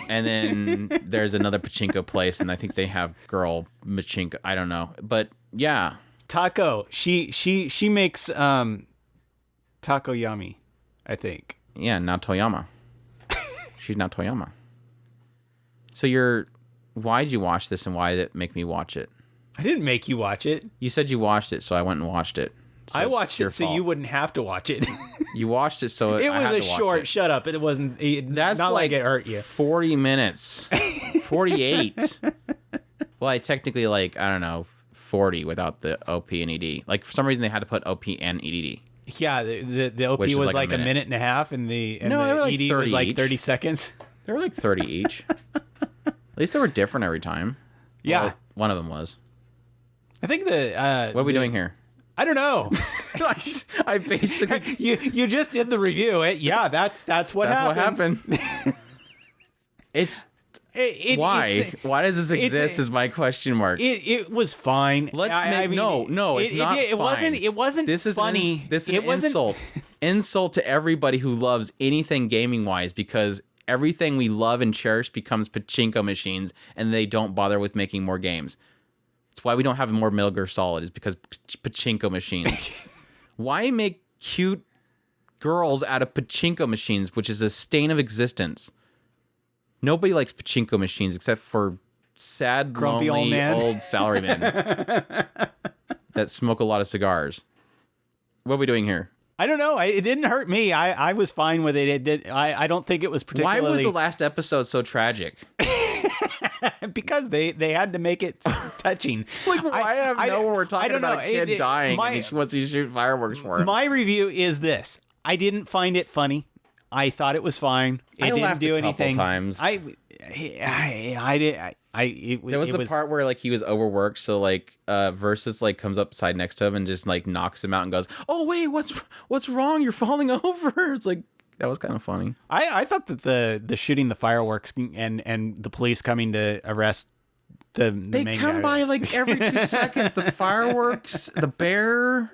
And then there's another pachinko place, and I think they have girl pachinko. I don't know, but yeah, Taco. She makes taco yummy, I think. Yeah, now Toyama. She's now Toyama. So why'd you watch this, and why did it make me watch it? I didn't make you watch it. You said you watched it, so I went and watched it. So I watched it so you wouldn't have to watch it. You watched it so it was a short. Shut up! It wasn't. That's not like it hurt you. 40 minutes, 48. Well, I technically I don't know 40 without the OP and ED. Like for some reason they had to put OP and ED. Yeah, the OP was like a minute and a half, and the ED was like 30 seconds. They were like 30 each. At least they were different every time. Yeah, well, one of them was. I think what are we doing here? I don't know. I basically you just did the review. That's what happened. It's Why does this exist? Is my question mark. It was fine. No, it's not. It fine. wasn't. This is funny. This is an insult. Insult to everybody who loves anything gaming wise, because everything we love and cherish becomes pachinko machines, and they don't bother with making more games. It's why we don't have more Metal Gear Solid, is because pachinko machines. Why make cute girls out of pachinko machines, which is a stain of existence? Nobody likes pachinko machines except for sad, grumpy lonely, old salarymen that smoke a lot of cigars. What are we doing here? I don't know. It didn't hurt me. I was fine with it. I don't think it was particularly... Why was the last episode so tragic? Because they had to make it touching. Like, why we're talking about a kid dying and he wants to shoot fireworks for him? My review is this. I didn't find it funny. I thought it was fine. It didn't do anything. Times. I did. There was the part where like he was overworked, so like Versus like comes up side next to him and just like knocks him out and goes, "Oh wait, what's wrong? You're falling over." It's like, that was kind of funny. I thought that the shooting the fireworks and the police coming to arrest the they main come guy. by like every 2 seconds. The fireworks, the bear.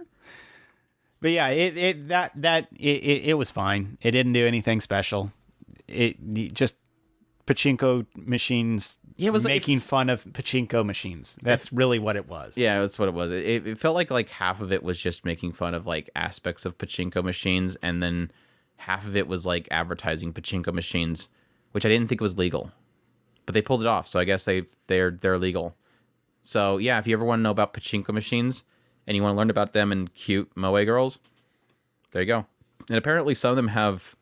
But yeah, it was fine. It didn't do anything special. It just pachinko machines. Yeah, it was making fun of pachinko machines. That's really what it was. Yeah, that's what it was. It felt like half of it was just making fun of like aspects of pachinko machines, and then half of it was like advertising pachinko machines, which I didn't think was legal, but they pulled it off. So I guess they're legal. So yeah, if you ever want to know about pachinko machines and you want to learn about them and cute moe girls, there you go. And apparently some of them have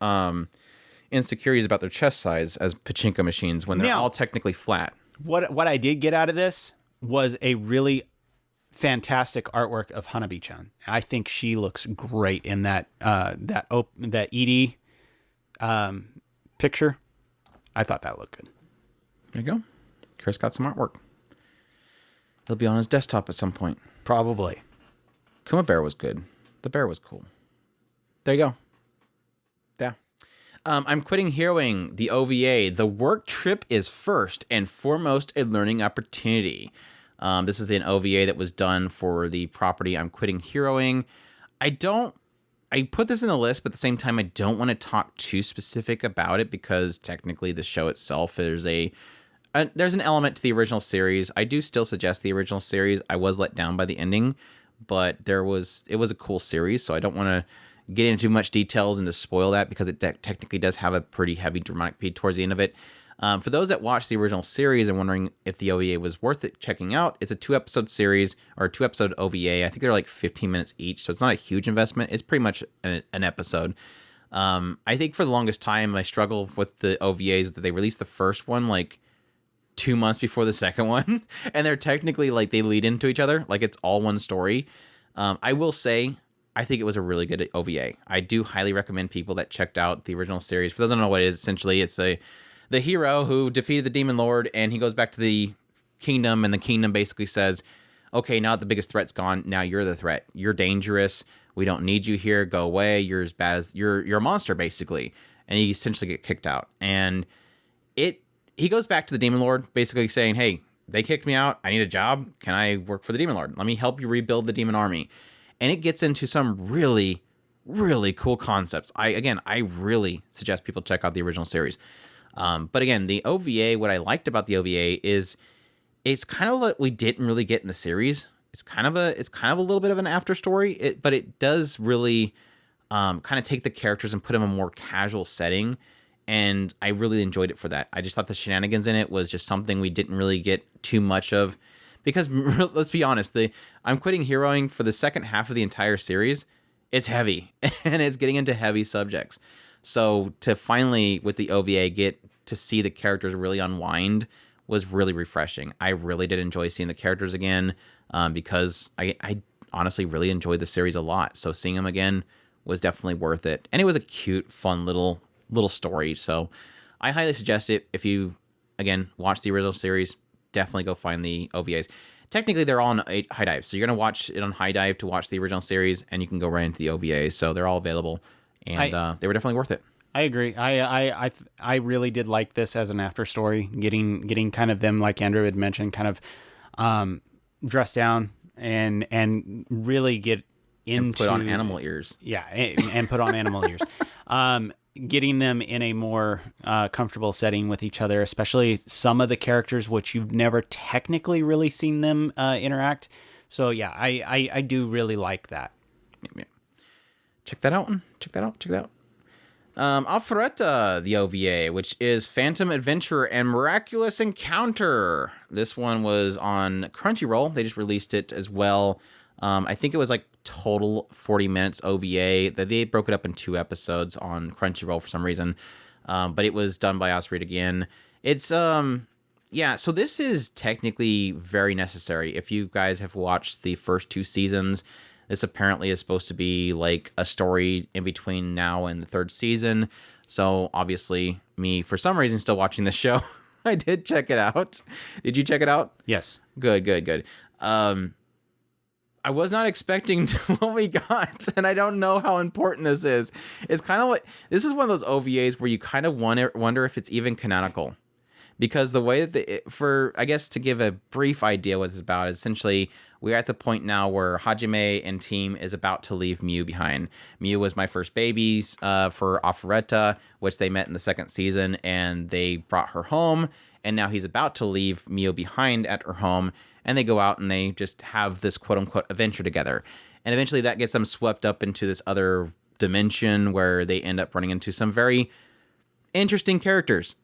insecurities about their chest size as pachinko machines when they're all technically flat. What I did get out of this was a really fantastic artwork of Hanabi-chan. I think she looks great in that ED picture. I thought that looked good. There you go. Chris got some artwork. It'll be on his desktop at some point. Probably. Kuma Bear was good. The bear was cool. There you go. Yeah. I'm quitting heroing the OVA. The work trip is first and foremost a learning opportunity. This is an OVA that was done for the property I'm quitting heroing. I put this in the list, but at the same time, I don't want to talk too specific about it because technically the show itself, there's an element to the original series. I do still suggest the original series. I was let down by the ending, but it was a cool series, so I don't want to get into too much details and to spoil that because it technically does have a pretty heavy dramatic beat towards the end of it. For those that watched the original series and wondering if the OVA was worth it checking out, it's a 2-episode series or a 2-episode OVA. I think they're like 15 minutes each, so it's not a huge investment. It's pretty much an episode. I think for the longest time, I struggled with the OVAs that they released the first one like 2 months before the second one, and they're technically like they lead into each other, like it's all one story. I will say, I think it was a really good OVA. I do highly recommend people that checked out the original series. For those who don't know what it is, essentially it's the hero who defeated the demon lord, and he goes back to the kingdom, and the kingdom basically says, okay, now that the biggest threat's gone, now you're the threat. You're dangerous. We don't need you here. Go away. You're as bad as you're a monster, basically. And he essentially get kicked out. And he goes back to the demon lord, basically saying, hey, they kicked me out. I need a job. Can I work for the demon lord? Let me help you rebuild the demon army. And it gets into some really, really cool concepts. I really suggest people check out the original series. But again, the OVA, what I liked about the OVA is it's kind of what we didn't really get in the series. It's kind of a little bit of an after story, but it does really kind of take the characters and put them in a more casual setting. And I really enjoyed it for that. I just thought the shenanigans in it was just something we didn't really get too much of. Because let's be honest, I'm quitting heroing for the second half of the entire series. It's heavy and it's getting into heavy subjects. So to finally, with the OVA, get to see the characters really unwind was really refreshing. I really did enjoy seeing the characters again because I honestly really enjoyed the series a lot. So seeing them again was definitely worth it. And it was a cute, fun little story. So I highly suggest it. If you, again, watch the original series, definitely go find the OVAs. Technically, they're all on High Dive. So you're going to watch it on High Dive to watch the original series, and you can go right into the OVAs. So they're all available. And they were definitely worth it. I agree. I really did like this as an after story, getting kind of them, like Andrew had mentioned, kind of dress down and really get into And put on animal ears. Yeah, and put on animal ears. Getting them in a more comfortable setting with each other, especially some of the characters which you've never technically really seen them interact. So yeah, I do really like that. Yeah. Check that out. Arifureta, the OVA, which is Phantom Adventure and Miraculous Encounter. This one was on Crunchyroll. They just released it as well. I think it was like total 40 minutes OVA. They broke it up in 2 episodes on Crunchyroll for some reason. But it was done by Arifureta again. It's, yeah, so this is technically very necessary. If you guys have watched the first 2 seasons, this apparently is supposed to be like a story in between now and the 3rd season. So obviously, me, for some reason, still watching this show. I did check it out. Did you check it out? Yes. Good. I was not expecting what we got, and I don't know how important this is. It's kind of like, this is one of those OVAs where you kind of wonder if it's even canonical. Because the way that I guess to give a brief idea what it's about, is essentially we're at the point now where Hajime and team is about to leave Mew behind. Mew was my first babies for Arifureta, which they met in the 2nd season, and they brought her home, and now he's about to leave Mew behind at her home, and they go out and they just have this quote-unquote adventure together. And eventually that gets them swept up into this other dimension where they end up running into some very interesting characters.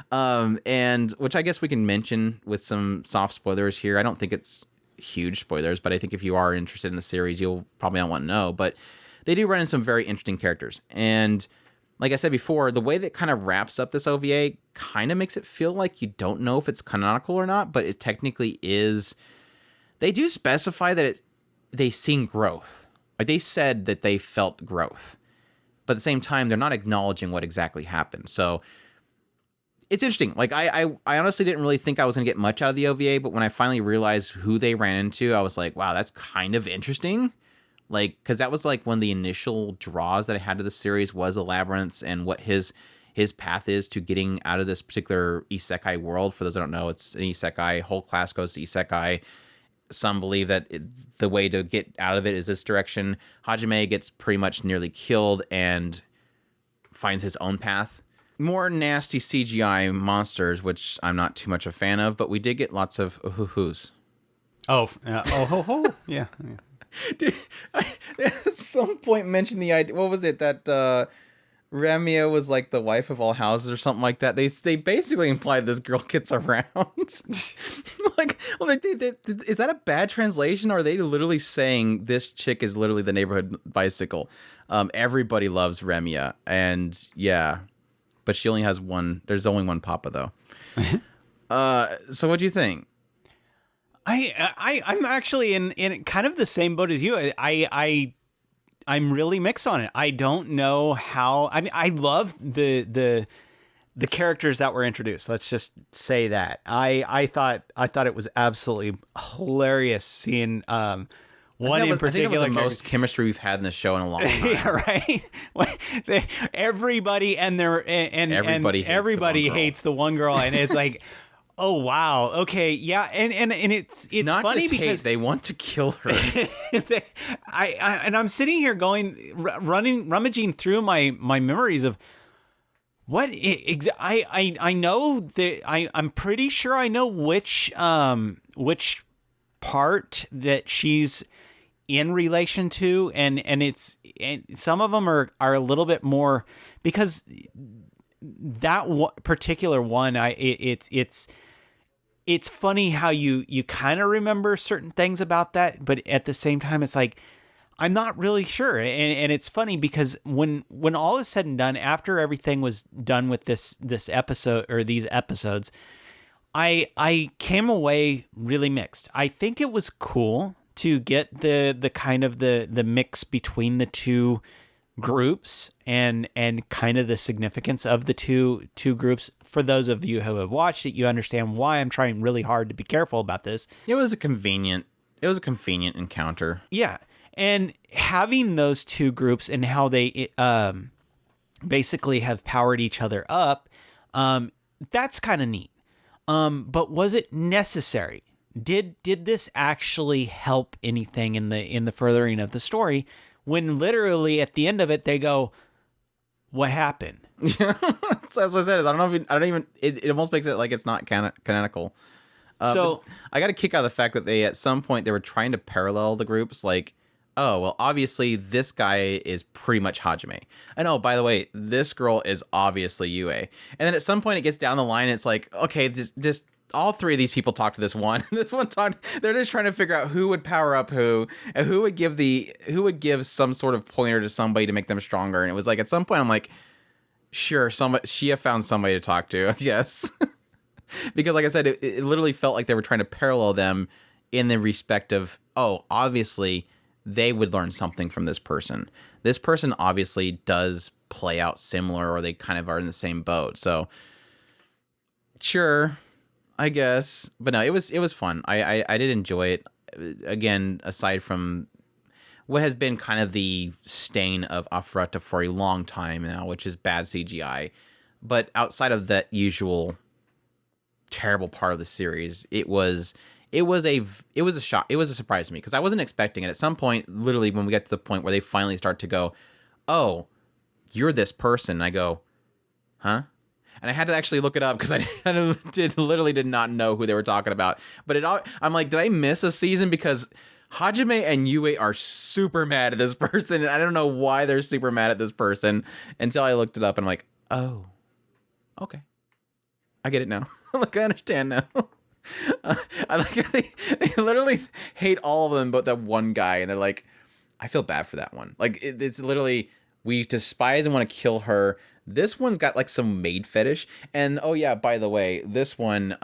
And which I guess we can mention with some soft spoilers here. I don't think it's huge spoilers, but I think if you are interested in the series, you'll probably not want to know. But they do run into some very interesting characters. And like I said before, the way that kind of wraps up this OVA kind of makes it feel like you don't know if it's canonical or not, but it technically is. They do specify that they've seen growth. Like they said that they felt growth. But at the same time, they're not acknowledging what exactly happened. So it's interesting. Like I honestly didn't really think I was going to get much out of the OVA, but when I finally realized who they ran into, I was like, wow, that's kind of interesting. Like, because that was like one of the initial draws that I had to the series was the labyrinths and what his path is to getting out of this particular isekai world. For those who don't know, it's an isekai. Whole class goes to isekai. Some believe that the way to get out of it is this direction. Hajime gets pretty much nearly killed and finds his own path. More nasty CGI monsters, which I'm not too much a fan of, but we did get lots of ooh-hoo-hoos. Yeah. Dude, at some point mentioned the idea. What was it that Ramia was like the wife of all houses or something like that? They basically implied this girl gets around. Like, is that a bad translation? Or are they literally saying this chick is literally the neighborhood bicycle? Everybody loves Ramia, and yeah, but she only has one. There's only one Papa though. So what do you think? I'm actually in kind of the same boat as you. I'm really mixed on it. I don't know how. I mean, I love the characters that were introduced. Let's just say that. I thought it was absolutely hilarious seeing one in particular. I think it was the most chemistry we've had in the show in a long time. Yeah, right. Everybody and everybody hates the one girl, and it's like. Oh wow! Okay, yeah, and it's not funny just because they want to kill her. I'm sitting here rummaging through my memories of what I know that I'm pretty sure I know which part that she's in relation to, and some of them are a little bit more because that particular one it's funny how you kind of remember certain things about that, but at the same time, it's like, I'm not really sure. And it's funny because when all is said and done, after everything was done with this episode or these episodes, I came away really mixed. I think it was cool to get the kind of the mix between the two groups and kind of the significance of the two groups. For those of you who have watched it, you understand why I'm trying really hard to be careful about this. It was a convenient encounter. Yeah. And having those two groups and how they basically have powered each other up. That's kind of neat. But was it necessary? Did this actually help anything in the furthering of the story? When literally at the end of it, they go, "What happened?" Yeah, that's what I said. It almost makes it like it's not canonical. So I got a kick out of the fact that they at some point they were trying to parallel the groups, like, oh well, obviously this guy is pretty much Hajime, and oh by the way, this girl is obviously Yue. And then at some point it gets down the line, and it's like, okay, this all three of these people talk to this one. This one talked. They're just trying to figure out who would power up who, and who would give some sort of pointer to somebody to make them stronger. And it was like at some point I'm like, sure, Shia found somebody to talk to, I guess. Because like I said, it literally felt like they were trying to parallel them in the respect of, oh, obviously they would learn something from this person. This person obviously does play out similar, or they kind of are in the same boat. So sure, I guess. But no, it was fun. I did enjoy it. Again, aside from what has been kind of the stain of Arifureta for a long time now, which is bad CGI. But outside of that usual terrible part of the series, it was a shock. It was a surprise to me because I wasn't expecting it. At some point, literally when we get to the point where they finally start to go, "Oh, you're this person," I go, "Huh?" And I had to actually look it up because I literally did not know who they were talking about. But I'm like, did I miss a season? Because Hajime and Yue are super mad at this person, and I don't know why they're super mad at this person until I looked it up, and I'm like, oh, okay, I get it now. Like, I understand now. I like they literally hate all of them but that one guy, and they're like, I feel bad for that one. Like it's literally, we despise and want to kill her. This one's got like some maid fetish, and oh yeah, by the way, this one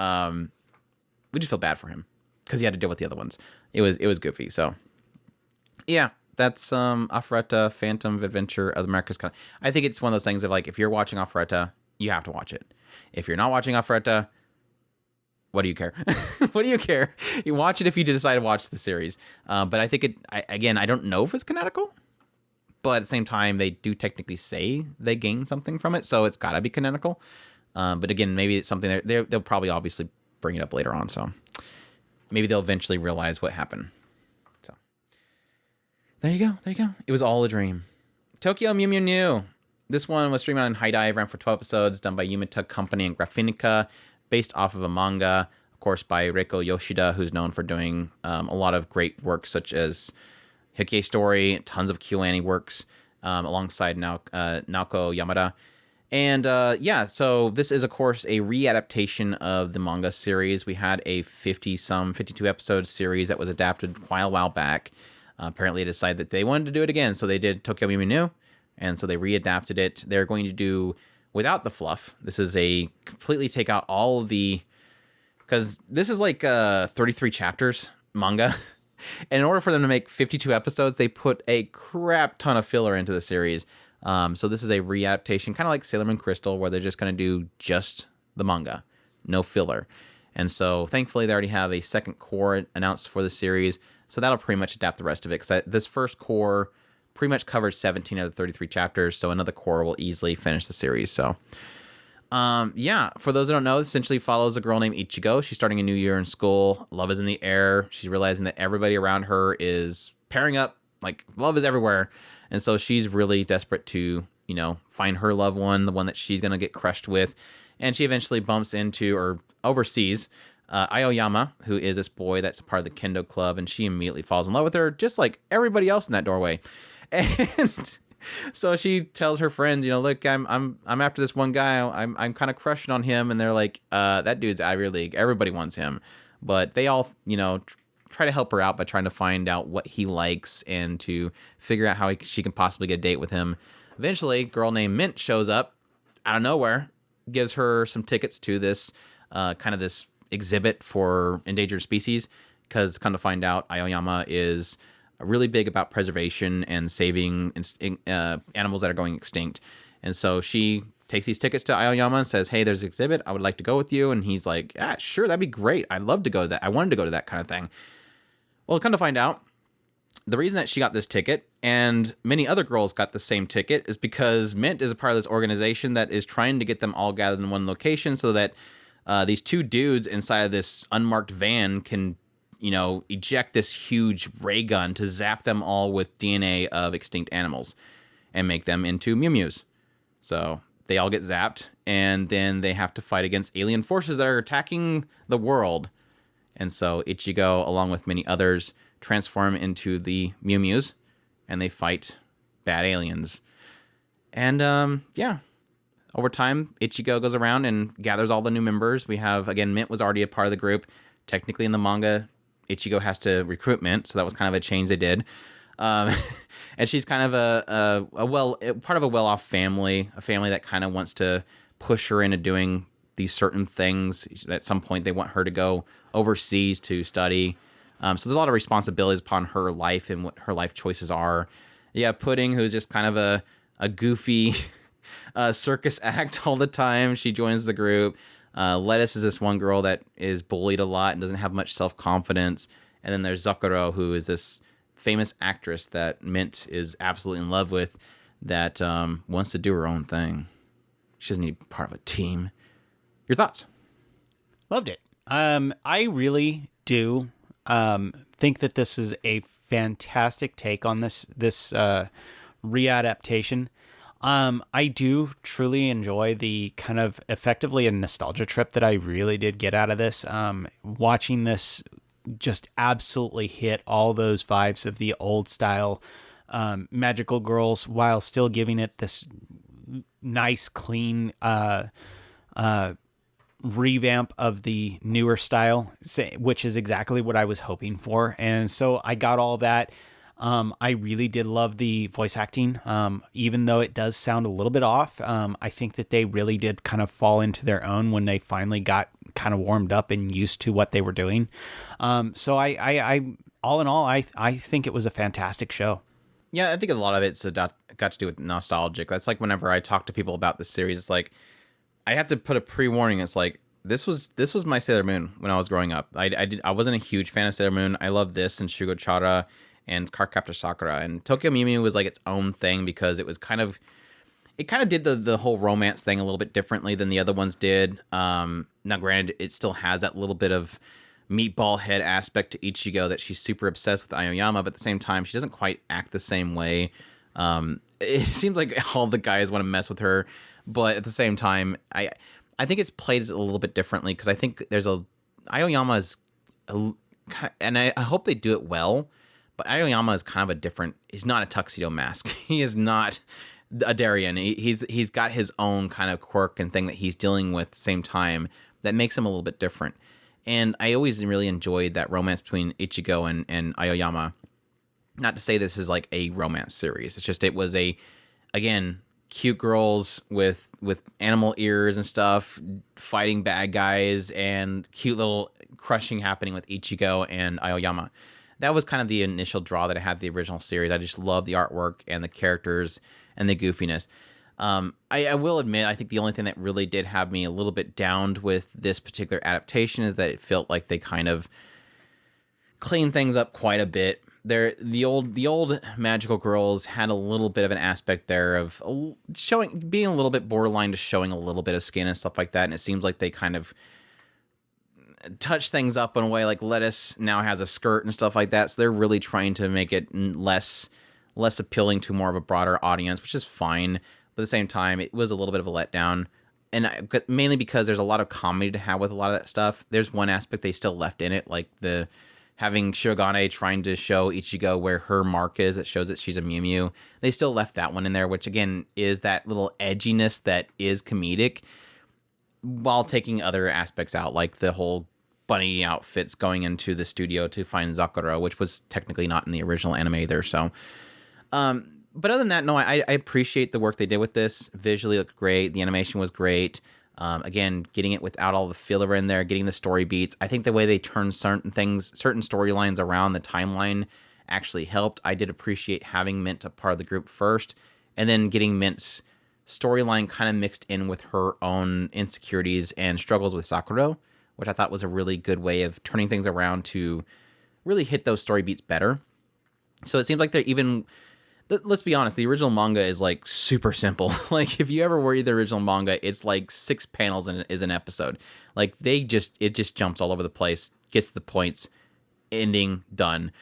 we just feel bad for him because he had to deal with the other ones. It was goofy. So yeah, that's Arifureta Phantom Adventure of America's Con. I think it's one of those things of like, if you're watching Arifureta, you have to watch it. If you're not watching Arifureta, what do you care? What do you care? You watch it if you decide to watch the series. But I think I don't know if it's canonical, but at the same time, they do technically say they gain something from it, so it's gotta be canonical. But again, maybe it's something they'll probably obviously bring it up later on, so maybe they'll eventually realize what happened. So there you go. It was all a dream. Tokyo Mew Mew New. This one was streamed on High Dive, ran for 12 episodes, done by Yumeta Company and Graphinica, based off of a manga, of course, by Reiko Yoshida, who's known for doing a lot of great works such as Hikki Story, tons of KyoAni works, alongside Naoko Yamada. And so this is, of course, a readaptation of the manga series. We had a 52 episode series that was adapted a while back. Apparently they decided that they wanted to do it again, so they did Tokyo Mew Mew New, and so they readapted it. They're going to do without the fluff. This is a completely take out all of the, because this is like 33 chapters manga. And in order for them to make 52 episodes, they put a crap ton of filler into the series. So this is a readaptation, kind of like Sailor Moon Crystal, where they're just going to do just the manga, no filler. And so thankfully they already have a second core announced for the series. So that'll pretty much adapt the rest of it, because this first core pretty much covers 17 of the 33 chapters, so another core will easily finish the series. So, for those who don't know, it essentially follows a girl named Ichigo. She's starting a new year in school. Love is in the air. She's realizing that everybody around her is pairing up. Like, love is everywhere. And so she's really desperate to, find her loved one, the one that she's going to get crushed with. And she eventually bumps into or oversees Aoyama, who is this boy that's a part of the Kendo Club, and she immediately falls in love with her, just like everybody else in that doorway. And so she tells her friends, look, I'm after this one guy. I'm kind of crushing on him. And they're like, that dude's out of your league. Everybody wants him. But they all, try to help her out by trying to find out what he likes and to figure out how she can possibly get a date with him. Eventually, a girl named Mint shows up out of nowhere, gives her some tickets to this kind of this exhibit for endangered species, because come to find out, Aoyama is really big about preservation and saving animals that are going extinct. And so she takes these tickets to Aoyama and says, hey, there's an exhibit. I would like to go with you. And he's like, yeah, sure, that'd be great. I'd love to go to that. I wanted to go to that kind of thing. Well, come to find out, the reason that she got this ticket and many other girls got the same ticket is because Mint is a part of this organization that is trying to get them all gathered in one location so that these two dudes inside of this unmarked van can, eject this huge ray gun to zap them all with DNA of extinct animals and make them into Mew Mews. So they all get zapped, and then they have to fight against alien forces that are attacking the world. And so Ichigo, along with many others, transform into the Mew Mews, and they fight bad aliens. And over time, Ichigo goes around and gathers all the new members. We have, again, Mint was already a part of the group. Technically in the manga, Ichigo has to recruit Mint, so that was kind of a change they did. And she's kind of part of a well-off family, a family that kind of wants to push her into doing these certain things. At some point, they want her to go overseas to study. So there's a lot of responsibilities upon her life and what her life choices are. You have Pudding, who's just kind of a goofy circus act all the time. She joins the group. Lettuce is this one girl that is bullied a lot and doesn't have much self-confidence. And then there's Zakuro, who is this famous actress that Mint is absolutely in love with that wants to do her own thing. She doesn't need to be part of a team. Your thoughts? Loved it. I really do think that this is a fantastic take on this readaptation. I do truly enjoy the kind of effectively a nostalgia trip that I really did get out of this. Watching this just absolutely hit all those vibes of the old style magical girls while still giving it this nice, clean revamp of the newer style, which is exactly what I was hoping for. And so I got all that. I really did love the voice acting, even though it does sound a little bit off. I think that they really did kind of fall into their own when they finally got kind of warmed up and used to what they were doing. So I all in all, I think it was a fantastic show. Yeah, I think a lot of it's got to do with nostalgic. That's like whenever I talk to people about this series, it's like I have to put a pre-warning. It's like this was my Sailor Moon when I was growing up. I wasn't a huge fan of Sailor Moon. I loved this and Shugo Chara and Cardcaptor Sakura, and Tokyo Mew Mew was like its own thing because it kind of did the whole romance thing a little bit differently than the other ones did. Now, granted, it still has that little bit of meatball head aspect to Ichigo that she's super obsessed with Aoyama, but at the same time, she doesn't quite act the same way. It seems like all the guys want to mess with her, but at the same time, I think it's played a little bit differently because I think Aoyama is, and I hope they do it well. But Aoyama is kind of he's not a tuxedo mask. He is not a Darien. He's got his own kind of quirk and thing that he's dealing with at the same time that makes him a little bit different. And I always really enjoyed that romance between Ichigo and Aoyama. Not to say this is like a romance series. It's just, it was again, cute girls with animal ears and stuff, fighting bad guys, and cute little crushing happening with Ichigo and Aoyama. That was kind of the initial draw that I had the original series. I just love the artwork and the characters and the goofiness. I will admit, I think the only thing that really did have me a little bit downed with this particular adaptation is that it felt like they kind of cleaned things up quite a bit. The old magical girls had a little bit of an aspect there of being a little bit borderline to showing a little bit of skin and stuff like that, and it seems like they kind of touch things up in a way like Lettuce now has a skirt and stuff like that, so they're really trying to make it less appealing to more of a broader audience, which is fine, but at the same time it was a little bit of a letdown, and mainly because there's a lot of comedy to have with a lot of that stuff. There's one aspect they still left in it, like the having Shirogane trying to show Ichigo where her mark is that shows that she's a Mew Mew. They still left that one in there, which again is that little edginess that is comedic while taking other aspects out, like the whole bunny outfits going into the studio to find Zakura, which was technically not in the original anime either. So, but other than that, no, I appreciate the work they did with this. Visually looked great. The animation was great. Again, getting it without all the filler in there, getting the story beats. I think the way they turned certain storylines around the timeline actually helped. I did appreciate having Mint a part of the group first, and then getting Mint's storyline kind of mixed in with her own insecurities and struggles with Sakura, which I thought was a really good way of turning things around to really hit those story beats better. So it seems like they're even. Let's be honest, the original manga is like super simple. Like if you ever read the original manga, it's like 6 panels and is an episode. Like it just jumps all over the place, gets to the points, ending, done.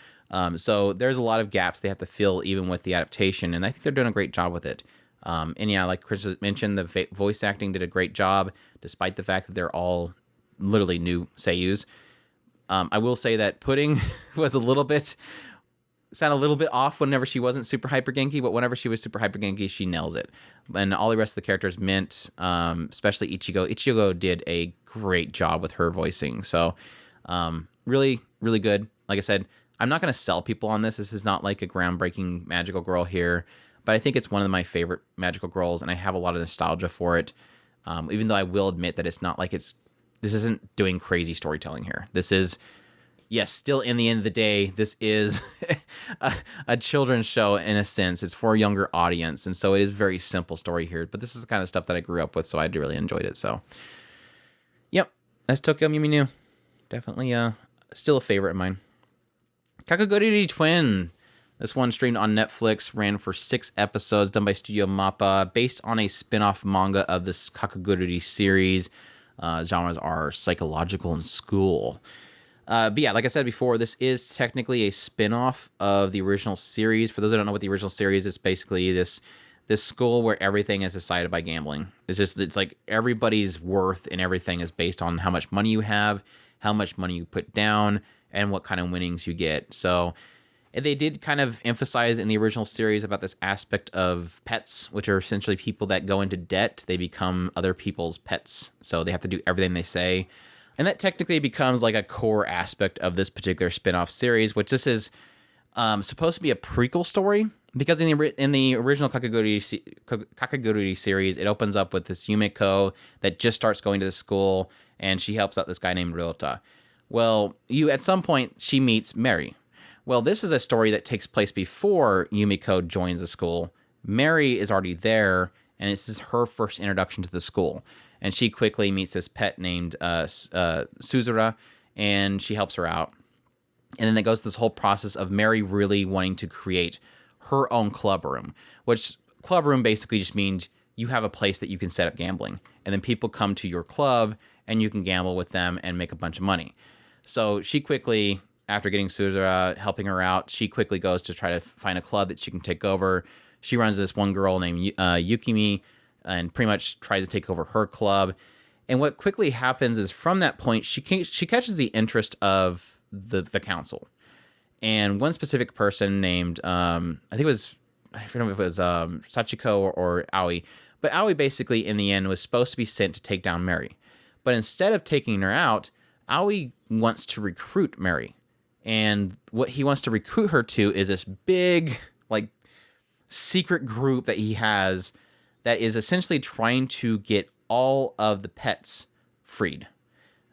So there's a lot of gaps they have to fill even with the adaptation, and I think they're doing a great job with it. And yeah, like Chris mentioned, the voice acting did a great job, despite the fact that they're all literally new seiyus. I will say that Pudding was sound a little bit off whenever she wasn't super hyper Genki, but whenever she was super hyper Genki, she nails it. And all the rest of the characters, Mint, especially Ichigo. Ichigo did a great job with her voicing. So really, really good. Like I said, I'm not going to sell people on this. This is not like a groundbreaking magical girl here, but I think it's one of my favorite magical girls, and I have a lot of nostalgia for it. Even though I will admit that it's not like this isn't doing crazy storytelling here. This is, yes, still in the end of the day, this is a children's show in a sense. It's for a younger audience, and so it is very simple story here. But this is the kind of stuff that I grew up with, so I really enjoyed it. So, yep, that's Tokyo Mew Mew. Definitely still a favorite of mine. Kakegurui Twin. This one streamed on Netflix, ran for 6 episodes, done by Studio Mappa, based on a spin-off manga of this Kakegurui series. Genres are psychological and school. But yeah, like I said before, this is technically a spin-off of the original series. For those that don't know what the original series is, basically this school where everything is decided by gambling. It's like everybody's worth and everything is based on how much money you have, how much money you put down, and what kind of winnings you get. So they did kind of emphasize in the original series about this aspect of pets, which are essentially people that go into debt. They become other people's pets. So they have to do everything they say. And that technically becomes like a core aspect of this particular spin-off series, which this is supposed to be a prequel story. Because in the original Kakegurui series, it opens up with this Yumeko that just starts going to the school, and she helps out this guy named Ryota. Well, at some point, she meets Mary. Well, this is a story that takes place before Yumiko joins the school. Mary is already there, and this is her first introduction to the school. And she quickly meets this pet named Suzura, and she helps her out. And then it goes this whole process of Mary really wanting to create her own club room, which club room basically just means you have a place that you can set up gambling. And then people come to your club, and you can gamble with them and make a bunch of money. So she quickly, after getting Suzura, helping her out, she quickly goes to try to find a club that she can take over. She runs this one girl named Yukimi, and pretty much tries to take over her club. And what quickly happens is from that point, she catches the interest of the council. And one specific person named, I don't know if it was Sachiko or Aoi, but Aoi basically in the end was supposed to be sent to take down Mary. But instead of taking her out, Aoi wants to recruit Mary. And what he wants to recruit her to is this big, like, secret group that he has that is essentially trying to get all of the pets freed.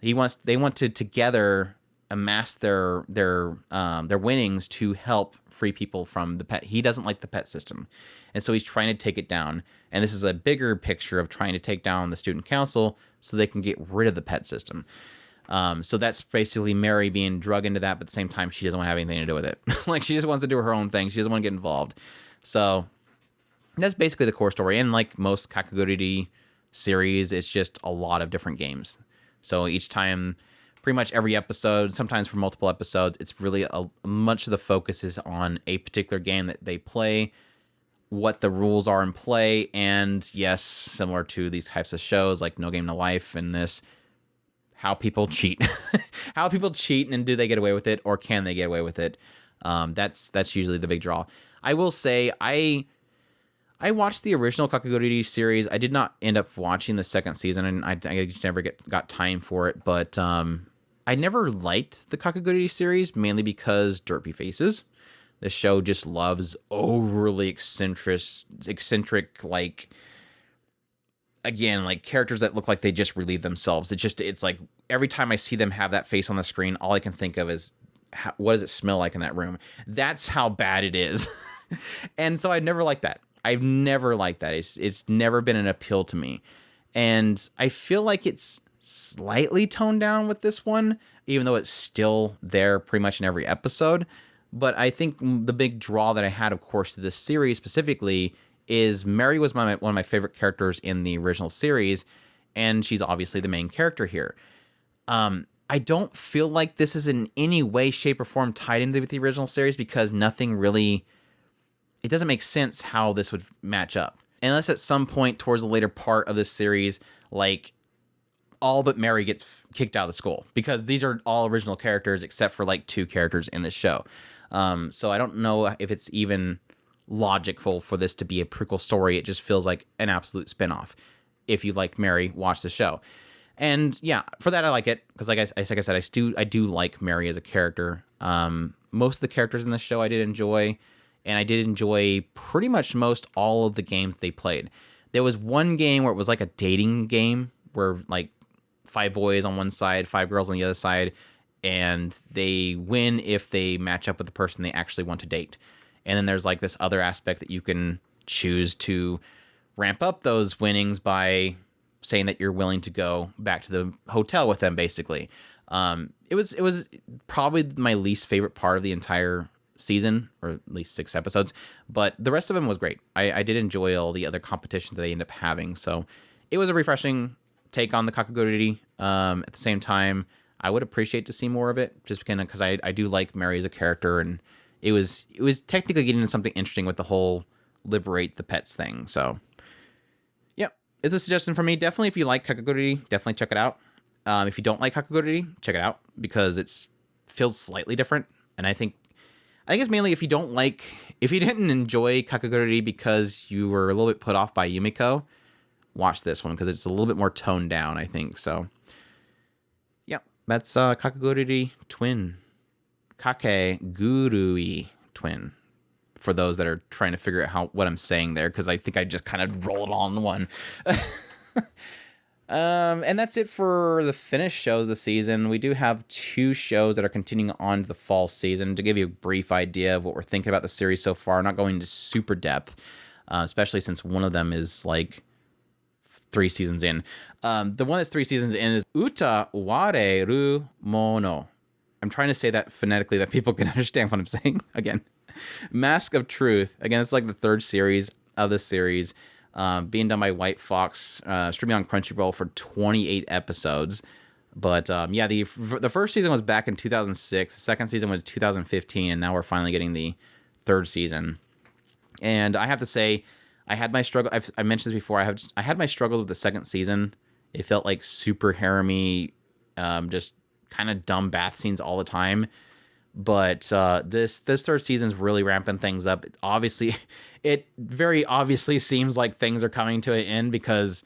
They want to together amass their winnings to help free people from the pet. He doesn't like the pet system, and so he's trying to take it down. And this is a bigger picture of trying to take down the student council so they can get rid of the pet system. So that's basically Mary being drug into that, but at the same time, she doesn't want to have anything to do with it. Like, she just wants to do her own thing. She doesn't want to get involved. So that's basically the core story. And like most Kakegurui series, it's just a lot of different games. So each time, pretty much every episode, sometimes for multiple episodes, it's really much of the focus is on a particular game that they play, what the rules are in play, and yes, similar to these types of shows like No Game No Life and this, how people cheat. How people cheat, and do they get away with it, or can they get away with it? That's usually the big draw. I will say I watched the original Kakegurui series. I did not end up watching the second season, and I just never got time for it. But I never liked the Kakegurui series, mainly because derpy faces. The show just loves overly eccentric, like, again, like characters that look like they just relieve themselves. It's like every time I see them have that face on the screen, all I can think of is, what does it smell like in that room? That's how bad it is. And so I never liked that. I've never liked that. It's never been an appeal to me. And I feel like it's slightly toned down with this one, even though it's still there pretty much in every episode. But I think the big draw that I had, of course, to this series specifically is Mary was one of my favorite characters in the original series, and she's obviously the main character here. I don't feel like this is in any way, shape, or form tied into the original series because nothing really... It doesn't make sense how this would match up. Unless at some point towards the later part of this series, like, all but Mary gets kicked out of the school. Because these are all original characters except for, like, 2 characters in this show. So I don't know if it's even logical for this to be a prequel story. It just feels like an absolute spinoff. If you like Mary, watch the show. And yeah, for that I like it because like I said, I do like Mary as a character. Most of the characters in this show I did enjoy, and I did enjoy pretty much most all of the games they played. There was one game where it was like a dating game where like 5 boys on one side, 5 girls on the other side, and they win if they match up with the person they actually want to date. And then there's like this other aspect that you can choose to ramp up those winnings by saying that you're willing to go back to the hotel with them, basically. It was probably my least favorite part of the entire season, or at least 6 episodes, but the rest of them was great. I did enjoy all the other competitions that they end up having, so it was a refreshing take on the Kakegurui. At the same time, I would appreciate to see more of it, just because I do like Mary as a character, and it was technically getting into something interesting with the whole liberate the pets thing, so... It's a suggestion from me. Definitely, if you like Kakegurui, definitely check it out. If you don't like Kakegurui, check it out because it feels slightly different. And I think it's mainly if you didn't enjoy Kakegurui because you were a little bit put off by Yumiko, watch this one because it's a little bit more toned down, I think. So, yeah, that's Kakegurui Twin. Kakegurui Twin. For those that are trying to figure out what I'm saying there, because I think I just kind of rolled on one. And that's it for the finished shows of the season. We do have 2 shows that are continuing on to the fall season. To give you a brief idea of what we're thinking about the series so far, not going into super depth, especially since one of them is like 3 seasons in. The one that's 3 seasons in is Utawarerumono. I'm trying to say that phonetically that people can understand what I'm saying. Again, Mask of Truth. Again, it's like the 3rd series of the series, being done by White Fox, streaming on Crunchyroll for 28 episodes. But yeah, the first season was back in 2006. The second season was 2015, and now we're finally getting the 3rd season. And I have to say, I had my struggle. I mentioned this before. I had my struggles with the 2nd season. It felt like super harem-y, just kind of dumb bath scenes all the time. But this 3rd season is really ramping things up. It very obviously seems like things are coming to an end because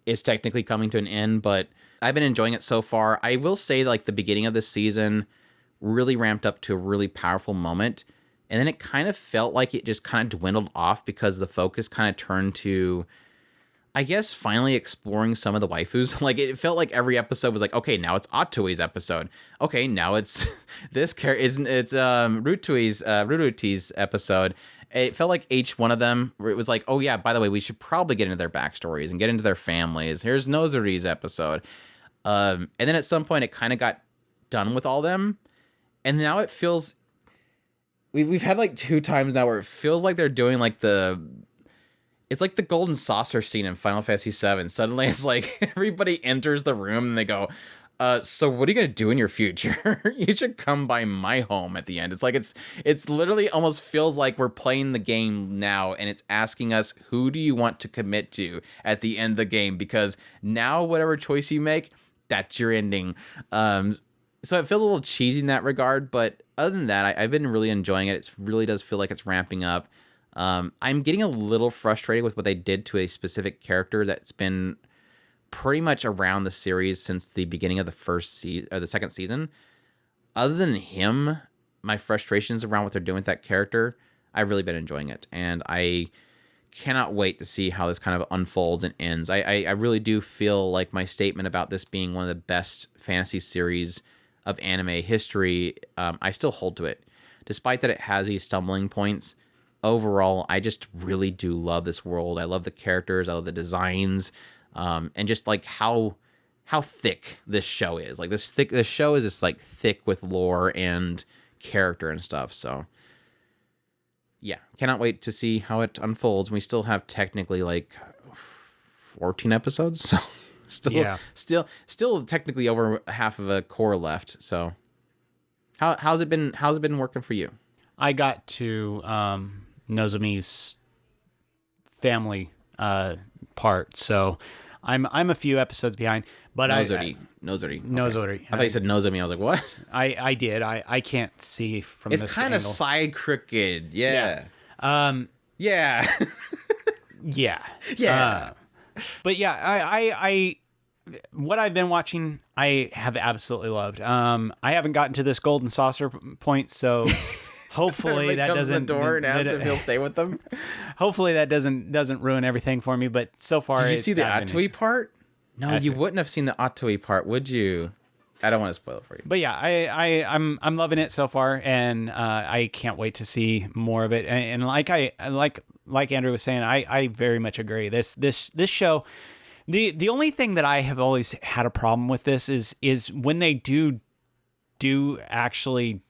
it's technically coming to an end. But I've been enjoying it so far. I will say, like, the beginning of this season really ramped up to a really powerful moment, and then it kind of felt like it just kind of dwindled off because the focus kind of turned to, I guess, finally exploring some of the waifus. Like, it felt like every episode was like, okay, now it's Atoi's episode. Okay, now it's this character. It's Ruruti's episode. It felt like each one of them, where it was like, oh yeah, by the way, we should probably get into their backstories and get into their families. Here's Nozuri's episode. And then at some point, it kind of got done with all them. And now it feels... We've had like 2 times now where it feels like they're doing like it's like the golden saucer scene in Final Fantasy VII. Suddenly it's like everybody enters the room and they go, so what are you going to do in your future? You should come by my home at the end. It's like, it's literally almost feels like we're playing the game now and it's asking us, who do you want to commit to at the end of the game? Because now whatever choice you make, that's your ending. So it feels a little cheesy in that regard, but other than that, I've been really enjoying it. It really does feel like it's ramping up. I'm getting a little frustrated with what they did to a specific character that's been pretty much around the series since the beginning of the 2nd season. Other than him, my frustrations around what they're doing with that character, I've really been enjoying it, and I cannot wait to see how this kind of unfolds and ends. I really do feel like my statement about this being one of the best fantasy series of anime history, I still hold to it. Despite that it has these stumbling points, overall, I just really do love this world. I love the characters, I love the designs, and just like how thick this show is. Like this show is just like thick with lore and character and stuff. So yeah, cannot wait to see how it unfolds. We still have technically like 14 episodes, so still technically over half of a core left. So how's it been working for you? I got to Nozomi's family part, so I'm a few episodes behind. But Nozori. Nozori. I thought you said Nozomi. I was like, what? I did. I can't see from it's this kind of angle. side crooked. Yeah. Yeah. Yeah. But yeah, I what I've been watching, I have absolutely loved. I haven't gotten to this golden saucer point, so hopefully that doesn't. The door and asks if he'll stay with them. Hopefully that doesn't ruin everything for me. But so far, did you see the Atui part? No, you wouldn't have seen the Atui part, would you? I don't want to spoil it for you. But yeah, I'm loving it so far, and I can't wait to see more of it. And like Andrew was saying, I very much agree. This show, the only thing that I have always had a problem with this is when they do actually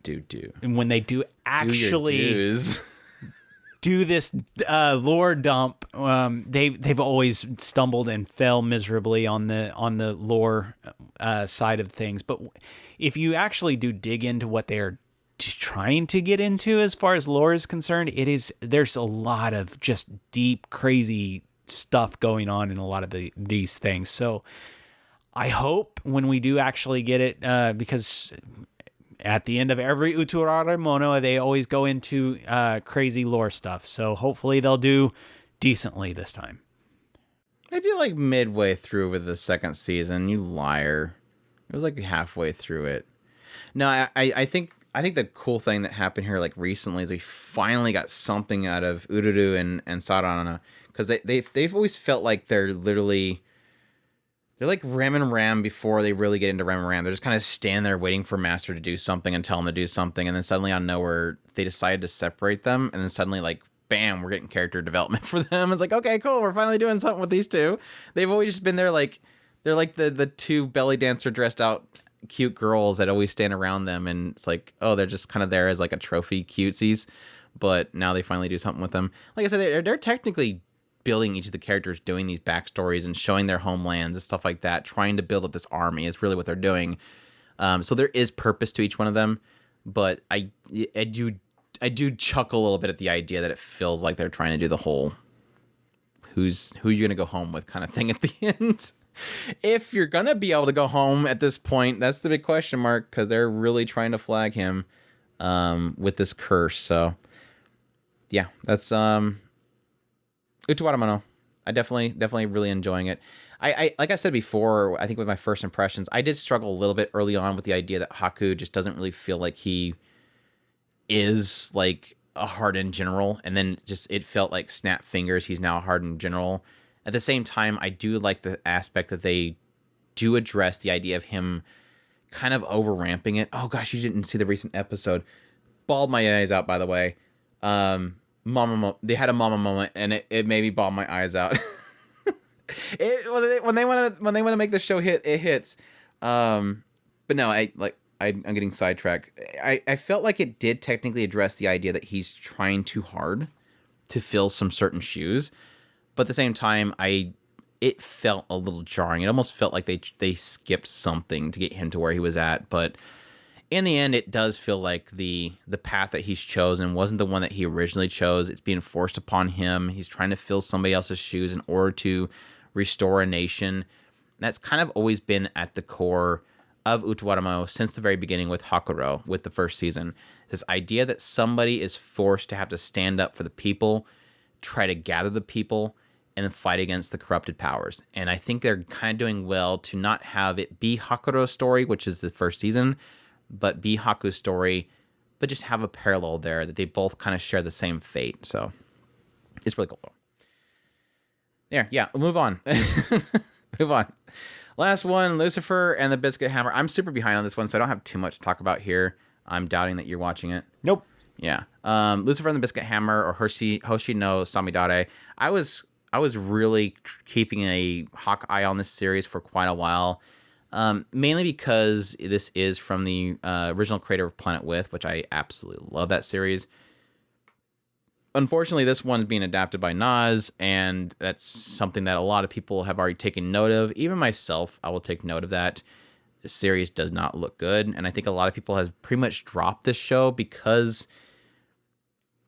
when they do actually do this lore dump. They've always stumbled and fell miserably on the lore side of things. But if you actually do dig into what they're trying to get into as far as lore is concerned, there's a lot of just deep, crazy stuff going on in a lot of these things. So I hope when we do actually get it, because at the end of every Utawarerumono, they always go into crazy lore stuff. So hopefully they'll do decently this time. I feel like midway through with the second season. You liar. It was like halfway through it. No, I think the cool thing that happened here like recently is we finally got something out of Ururu and Sarana, because they've always felt like they're like Ram and Ram before they really get into Ram and Ram. They're just kind of standing there waiting for Master to do something and tell them to do something. And then suddenly out of nowhere, they decided to separate them. And then suddenly, like, bam, we're getting character development for them. It's like, okay, cool. We're finally doing something with these two. They've always just been there like, they're like the two belly dancer dressed out cute girls that always stand around them. And it's like, oh, they're just kind of there as like a trophy cutesies. But now they finally do something with them. Like I said, they're technically building each of the characters, doing these backstories and showing their homelands and stuff like that, trying to build up this army is really what they're doing. So there is purpose to each one of them, but I do chuckle a little bit at the idea that it feels like they're trying to do the whole who you're gonna go home with kind of thing at the end. If you're gonna be able to go home at this point, that's the big question mark, because they're really trying to flag him with this curse. So yeah, that's Utawarerumono. I definitely really enjoying it. I like I said before, I think with my first impressions, I did struggle a little bit early on with the idea that Haku just doesn't really feel like he is like a hardened general, and then just it felt like snap fingers, he's now a hardened general. At the same time, I do like the aspect that they do address the idea of him kind of over ramping it. Oh gosh, you didn't see the recent episode. Bawled my eyes out, by the way. They had a mama moment, and it made me bawl my eyes out. When they want to make the show hit, it hits. But no, I'm getting sidetracked. I felt like it did technically address the idea that he's trying too hard to fill some certain shoes, but at the same time, it felt a little jarring. It almost felt like they skipped something to get him to where he was at, but in the end, it does feel like the path that he's chosen wasn't the one that he originally chose. It's being forced upon him. He's trying to fill somebody else's shoes in order to restore a nation. That's kind of always been at the core of Utawarerumono since the very beginning with Hakuro, with the first season. This idea that somebody is forced to have to stand up for the people, try to gather the people, and then fight against the corrupted powers. And I think they're kind of doing well to not have it be Hakuro's story, which is the first season, but be Haku's story, but just have a parallel there that they both kind of share the same fate. So it's really cool. Yeah, we'll move on. Move on. Last one, Lucifer and the Biscuit Hammer. I'm super behind on this one, so I don't have too much to talk about here. I'm doubting that you're watching it. Nope. Yeah. Lucifer and the Biscuit Hammer, or Hoshi no Samidare. I was really keeping a hawk eye on this series for quite a while. Mainly because this is from the original creator of Planet With, which I absolutely love that series. Unfortunately, this one's being adapted by Nas, and that's something that a lot of people have already taken note of. Even myself, I will take note of that. The series does not look good, and I think a lot of people have pretty much dropped this show because,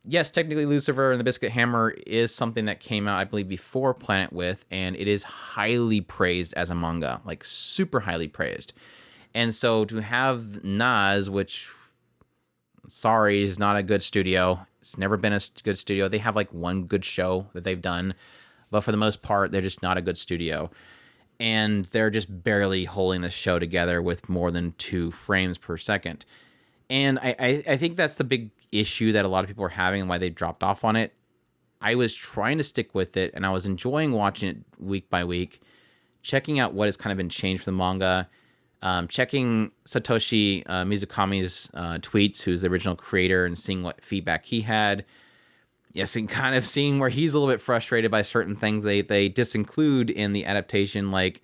yes, technically Lucifer and the Biscuit Hammer is something that came out, I believe, before Planet With, and it is highly praised as a manga, like super highly praised. And so to have Nas, which, sorry, is not a good studio. It's never been a good studio. They have like one good show that they've done, but for the most part, they're just not a good studio. And they're just barely holding the show together with more than 2 frames per second. And I think that's the big issue that a lot of people are having and why they dropped off on it. I was trying to stick with it, and I was enjoying watching it week by week, checking out what has kind of been changed for the manga, checking Satoshi Mizukami's tweets, who's the original creator, and seeing what feedback he had. Yes, and kind of seeing where he's a little bit frustrated by certain things they disinclude in the adaptation, like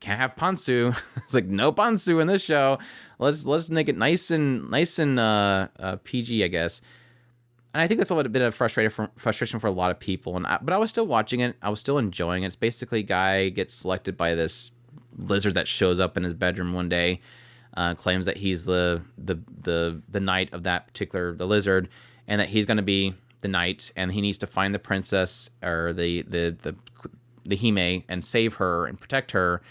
can't have Pansu. It's like no Pansu in this show. Let's make it nice and PG, I guess. And I think that's a little bit of frustration for a lot of people. But I was still watching it. I was still enjoying it. It's basically a guy gets selected by this lizard that shows up in his bedroom one day, claims that he's the knight of that particular the lizard, and that he's going to be the knight, and he needs to find the princess or the Hime and save her and protect her.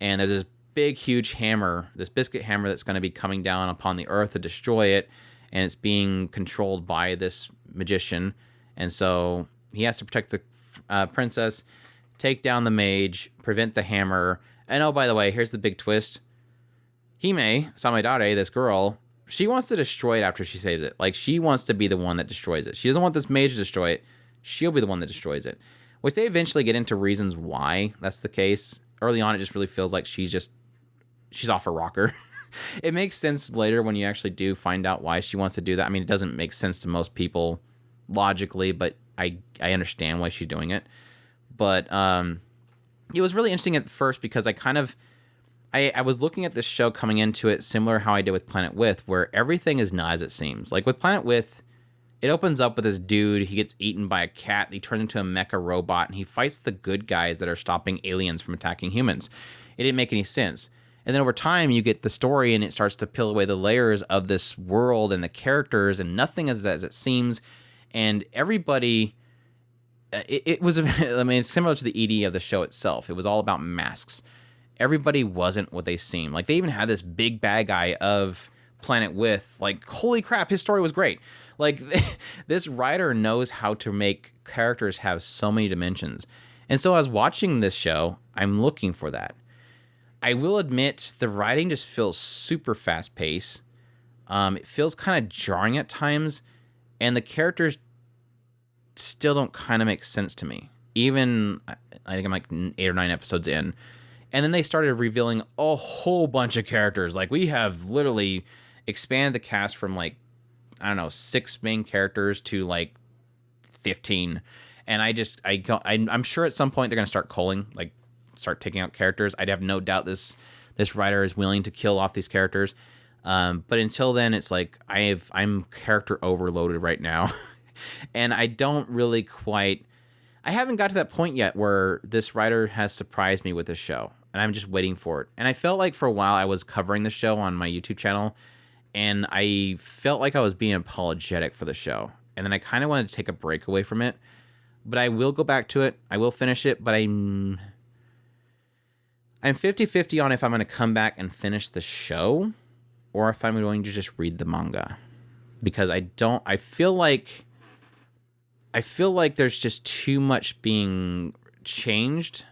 And there's this big, huge hammer, this biscuit hammer that's going to be coming down upon the earth to destroy it, and it's being controlled by this magician. And so he has to protect the princess, take down the mage, prevent the hammer. And oh, by the way, here's the big twist. Hime, Samidare, this girl, she wants to destroy it after she saves it. Like, she wants to be the one that destroys it. She doesn't want this mage to destroy it. She'll be the one that destroys it. Which they eventually get into reasons why that's the case. Early on, it just really feels like she's off her rocker. It makes sense later when you actually do find out why she wants to do that. I mean, it doesn't make sense to most people logically, but I understand why she's doing it. But it was really interesting at first because I was looking at this show coming into it similar how I did with Planet With, where everything is not as it seems. Like with Planet With, it opens up with this dude, he gets eaten by a cat, he turns into a mecha robot, and he fights the good guys that are stopping aliens from attacking humans. It didn't make any sense. And then over time, you get the story, and it starts to peel away the layers of this world and the characters, and nothing is as it seems. And everybody, it was, I mean, it's similar to the ED of the show itself. It was all about masks. Everybody wasn't what they seemed. Like, they even had this big bad guy of Planet With, like, holy crap, his story was great. Like, this writer knows how to make characters have so many dimensions. And so as watching this show, I'm looking for that. I will admit the writing just feels super fast paced. It feels kind of jarring at times, and the characters still don't kind of make sense to me. Even, I think I'm like 8 or 9 episodes in. And then they started revealing a whole bunch of characters. Like, we have literally expanded the cast from, like, I don't know, 6 main characters to, like, 15. And I'm sure at some point they're going to start culling, like, start taking out characters. I'd have no doubt this writer is willing to kill off these characters. But until then, it's like, I'm character overloaded right now. And I don't really I haven't got to that point yet where this writer has surprised me with this show. And I'm just waiting for it. And I felt like for a while I was covering the show on my YouTube channel, and I felt like I was being apologetic for the show. And then I kind of wanted to take a break away from it. But I will go back to it. I will finish it, but I'm 50-50 on if I'm going to come back and finish the show or if I'm going to just read the manga. Because I feel like there's just too much being changed.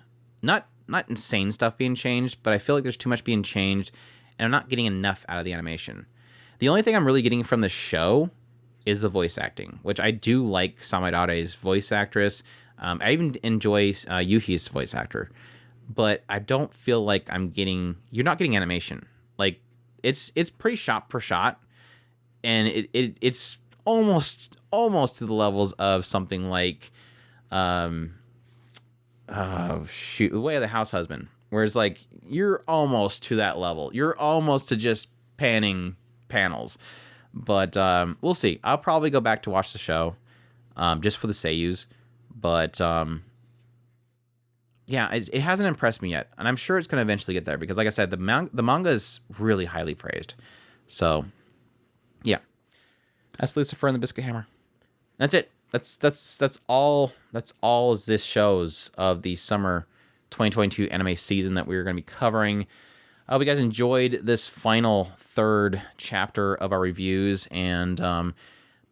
Not insane stuff being changed, but I feel like there's too much being changed, and I'm not getting enough out of the animation. The only thing I'm really getting from the show is the voice acting, which I do like Samidare's voice actress. I even enjoy Yuhi's voice actor, but I don't feel like you're not getting animation. Like, it's pretty shot per shot, and it's almost to the levels of something like The Way of the House Husband, Whereas like you're almost to that level. You're almost to just panning panels. But we'll see. I'll probably go back to watch the show just for the seiyus. But yeah, it hasn't impressed me yet. And I'm sure it's going to eventually get there because, like I said, the manga is really highly praised. So yeah, that's Lucifer and the Biscuit Hammer. That's it. That's all this shows of the summer 2022 anime season that we're going to be covering. I hope you guys enjoyed this final third chapter of our reviews, and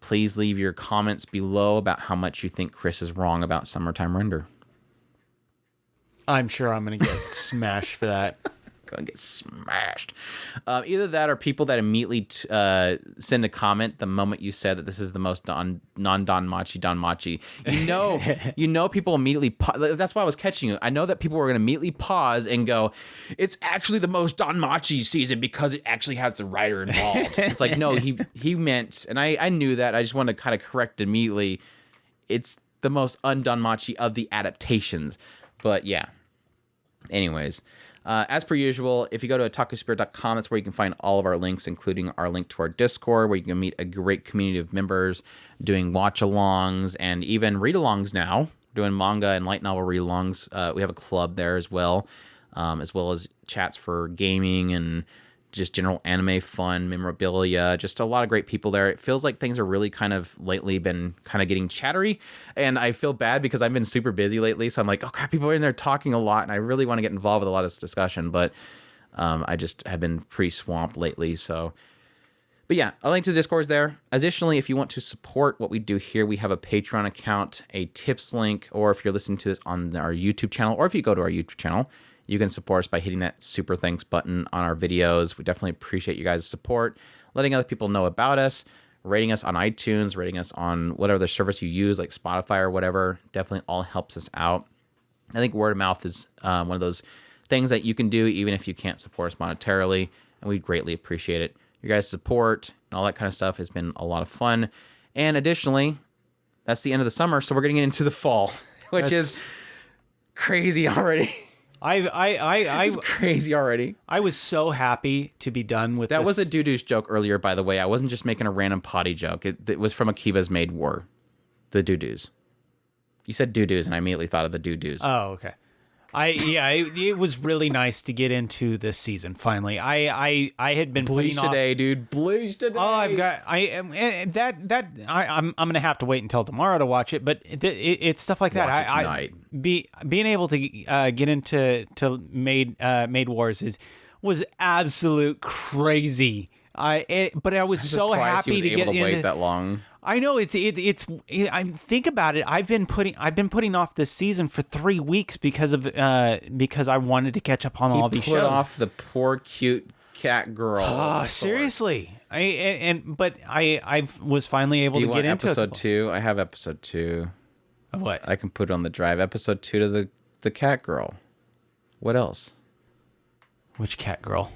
please leave your comments below about how much you think Chris is wrong about Summertime Render. I'm sure I'm going to get smashed for that. Gonna get smashed. Either that or people that immediately send a comment the moment you said that this is the most non-Danmachi. You know people immediately that's why I was catching you. I know that people were going to immediately pause and go, it's actually the most Danmachi season because it actually has the writer involved. It's like, no, he meant, and I knew that. I just wanted to kind of correct immediately. It's the most un-Danmachi of the adaptations. But yeah. Anyways. As per usual, if you go to otakuspirit.com, that's where you can find all of our links, including our link to our Discord, where you can meet a great community of members doing watch-alongs and even read-alongs now, doing manga and light novel read-alongs. We have a club there as well as chats for gaming and just general anime fun, memorabilia, just a lot of great people there. It feels like things are really kind of lately been kind of getting chattery, and I feel bad because I've been super busy lately, so I'm like, oh crap, people are in there talking a lot, and I really want to get involved with a lot of this discussion, but I just have been pretty swamped lately, so... But yeah, a link to the Discord's there. Additionally, if you want to support what we do here, we have a Patreon account, a tips link, or if you're listening to this on our YouTube channel, or if you go to our YouTube channel, you can support us by hitting that super thanks button on our videos. We definitely appreciate you guys' support, letting other people know about us, rating us on iTunes, rating us on whatever the service you use, like Spotify or whatever. Definitely all helps us out. I think word of mouth is one of those things that you can do even if you can't support us monetarily, and we greatly appreciate it. Your guys' support and all that kind of stuff has been a lot of fun. And additionally, that's the end of the summer, so we're getting into the fall, which is crazy already. It's crazy already. I was so happy to be done with that. This. Was a doo-doo's joke earlier, by the way. I wasn't just making a random potty joke. It was from Akiba's Maid War. The doo-doos. You said doo-doos, and I immediately thought of the doo-doos. Oh, okay. It was really nice to get into this season finally. I had been Bleach putting today, dude. Bleach today. Oh, I'm gonna have to wait until tomorrow to watch it. But it's stuff like that. Watch it tonight. Being able to get into Maid Wars was absolute crazy. But I was so happy to get wait that long. I know it's I think about it. I've been putting off this season for 3 weeks because I wanted to catch up on all these shows. Put off the poor cute cat girl. Oh, seriously. But I was finally able to get into episode 2. I have episode 2. Of what? I can put it on the drive. Episode 2 to the cat girl. What else? Which cat girl?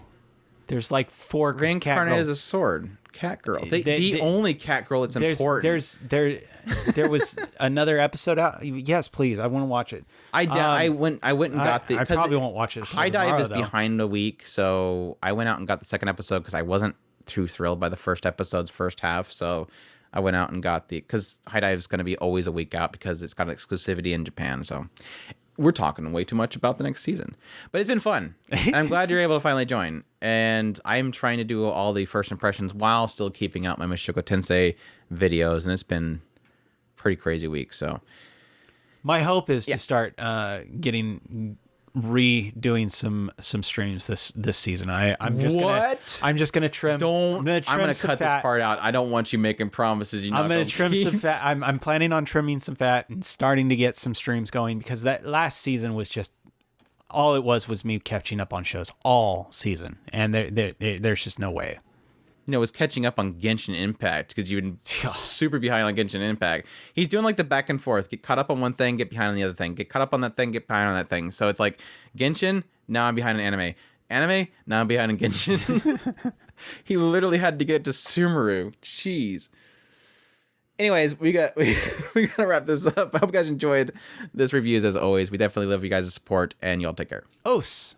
There's like 4 reincarnated as a sword. Cat girl. The only cat girl that's important. There was another episode out. Yes, please. I want to watch it. I went and got the. I probably won't watch it. High Dive is behind a week, so I went out and got the second episode because I wasn't too thrilled by the first episode's first half. So I went out and got because High Dive is going to be always a week out because it's got an exclusivity in Japan. So we're talking way too much about the next season, but it's been fun. I'm glad you're able to finally join. And I'm trying to do all the first impressions while still keeping out my Mushoku Tensei videos, and it's been a pretty crazy week. So my hope is to start redoing some streams this season. I'm just gonna trim. I'm gonna cut this part out. I don't want you making promises. I'm gonna trim some fat. I'm planning on trimming some fat and starting to get some streams going because that last season was just all it was me catching up on shows all season, and there's just no way. It was catching up on Genshin Impact because you've been super behind on Genshin Impact. He's doing like the back and forth. Get caught up on one thing, get behind on the other thing. Get caught up on that thing, get behind on that thing. So it's like Genshin, now I'm behind on anime. Anime, now I'm behind on Genshin. He literally had to get to Sumeru. Jeez. Anyways, we gotta wrap this up. I hope you guys enjoyed this reviews as always. We definitely love you guys' support, and y'all take care. Os.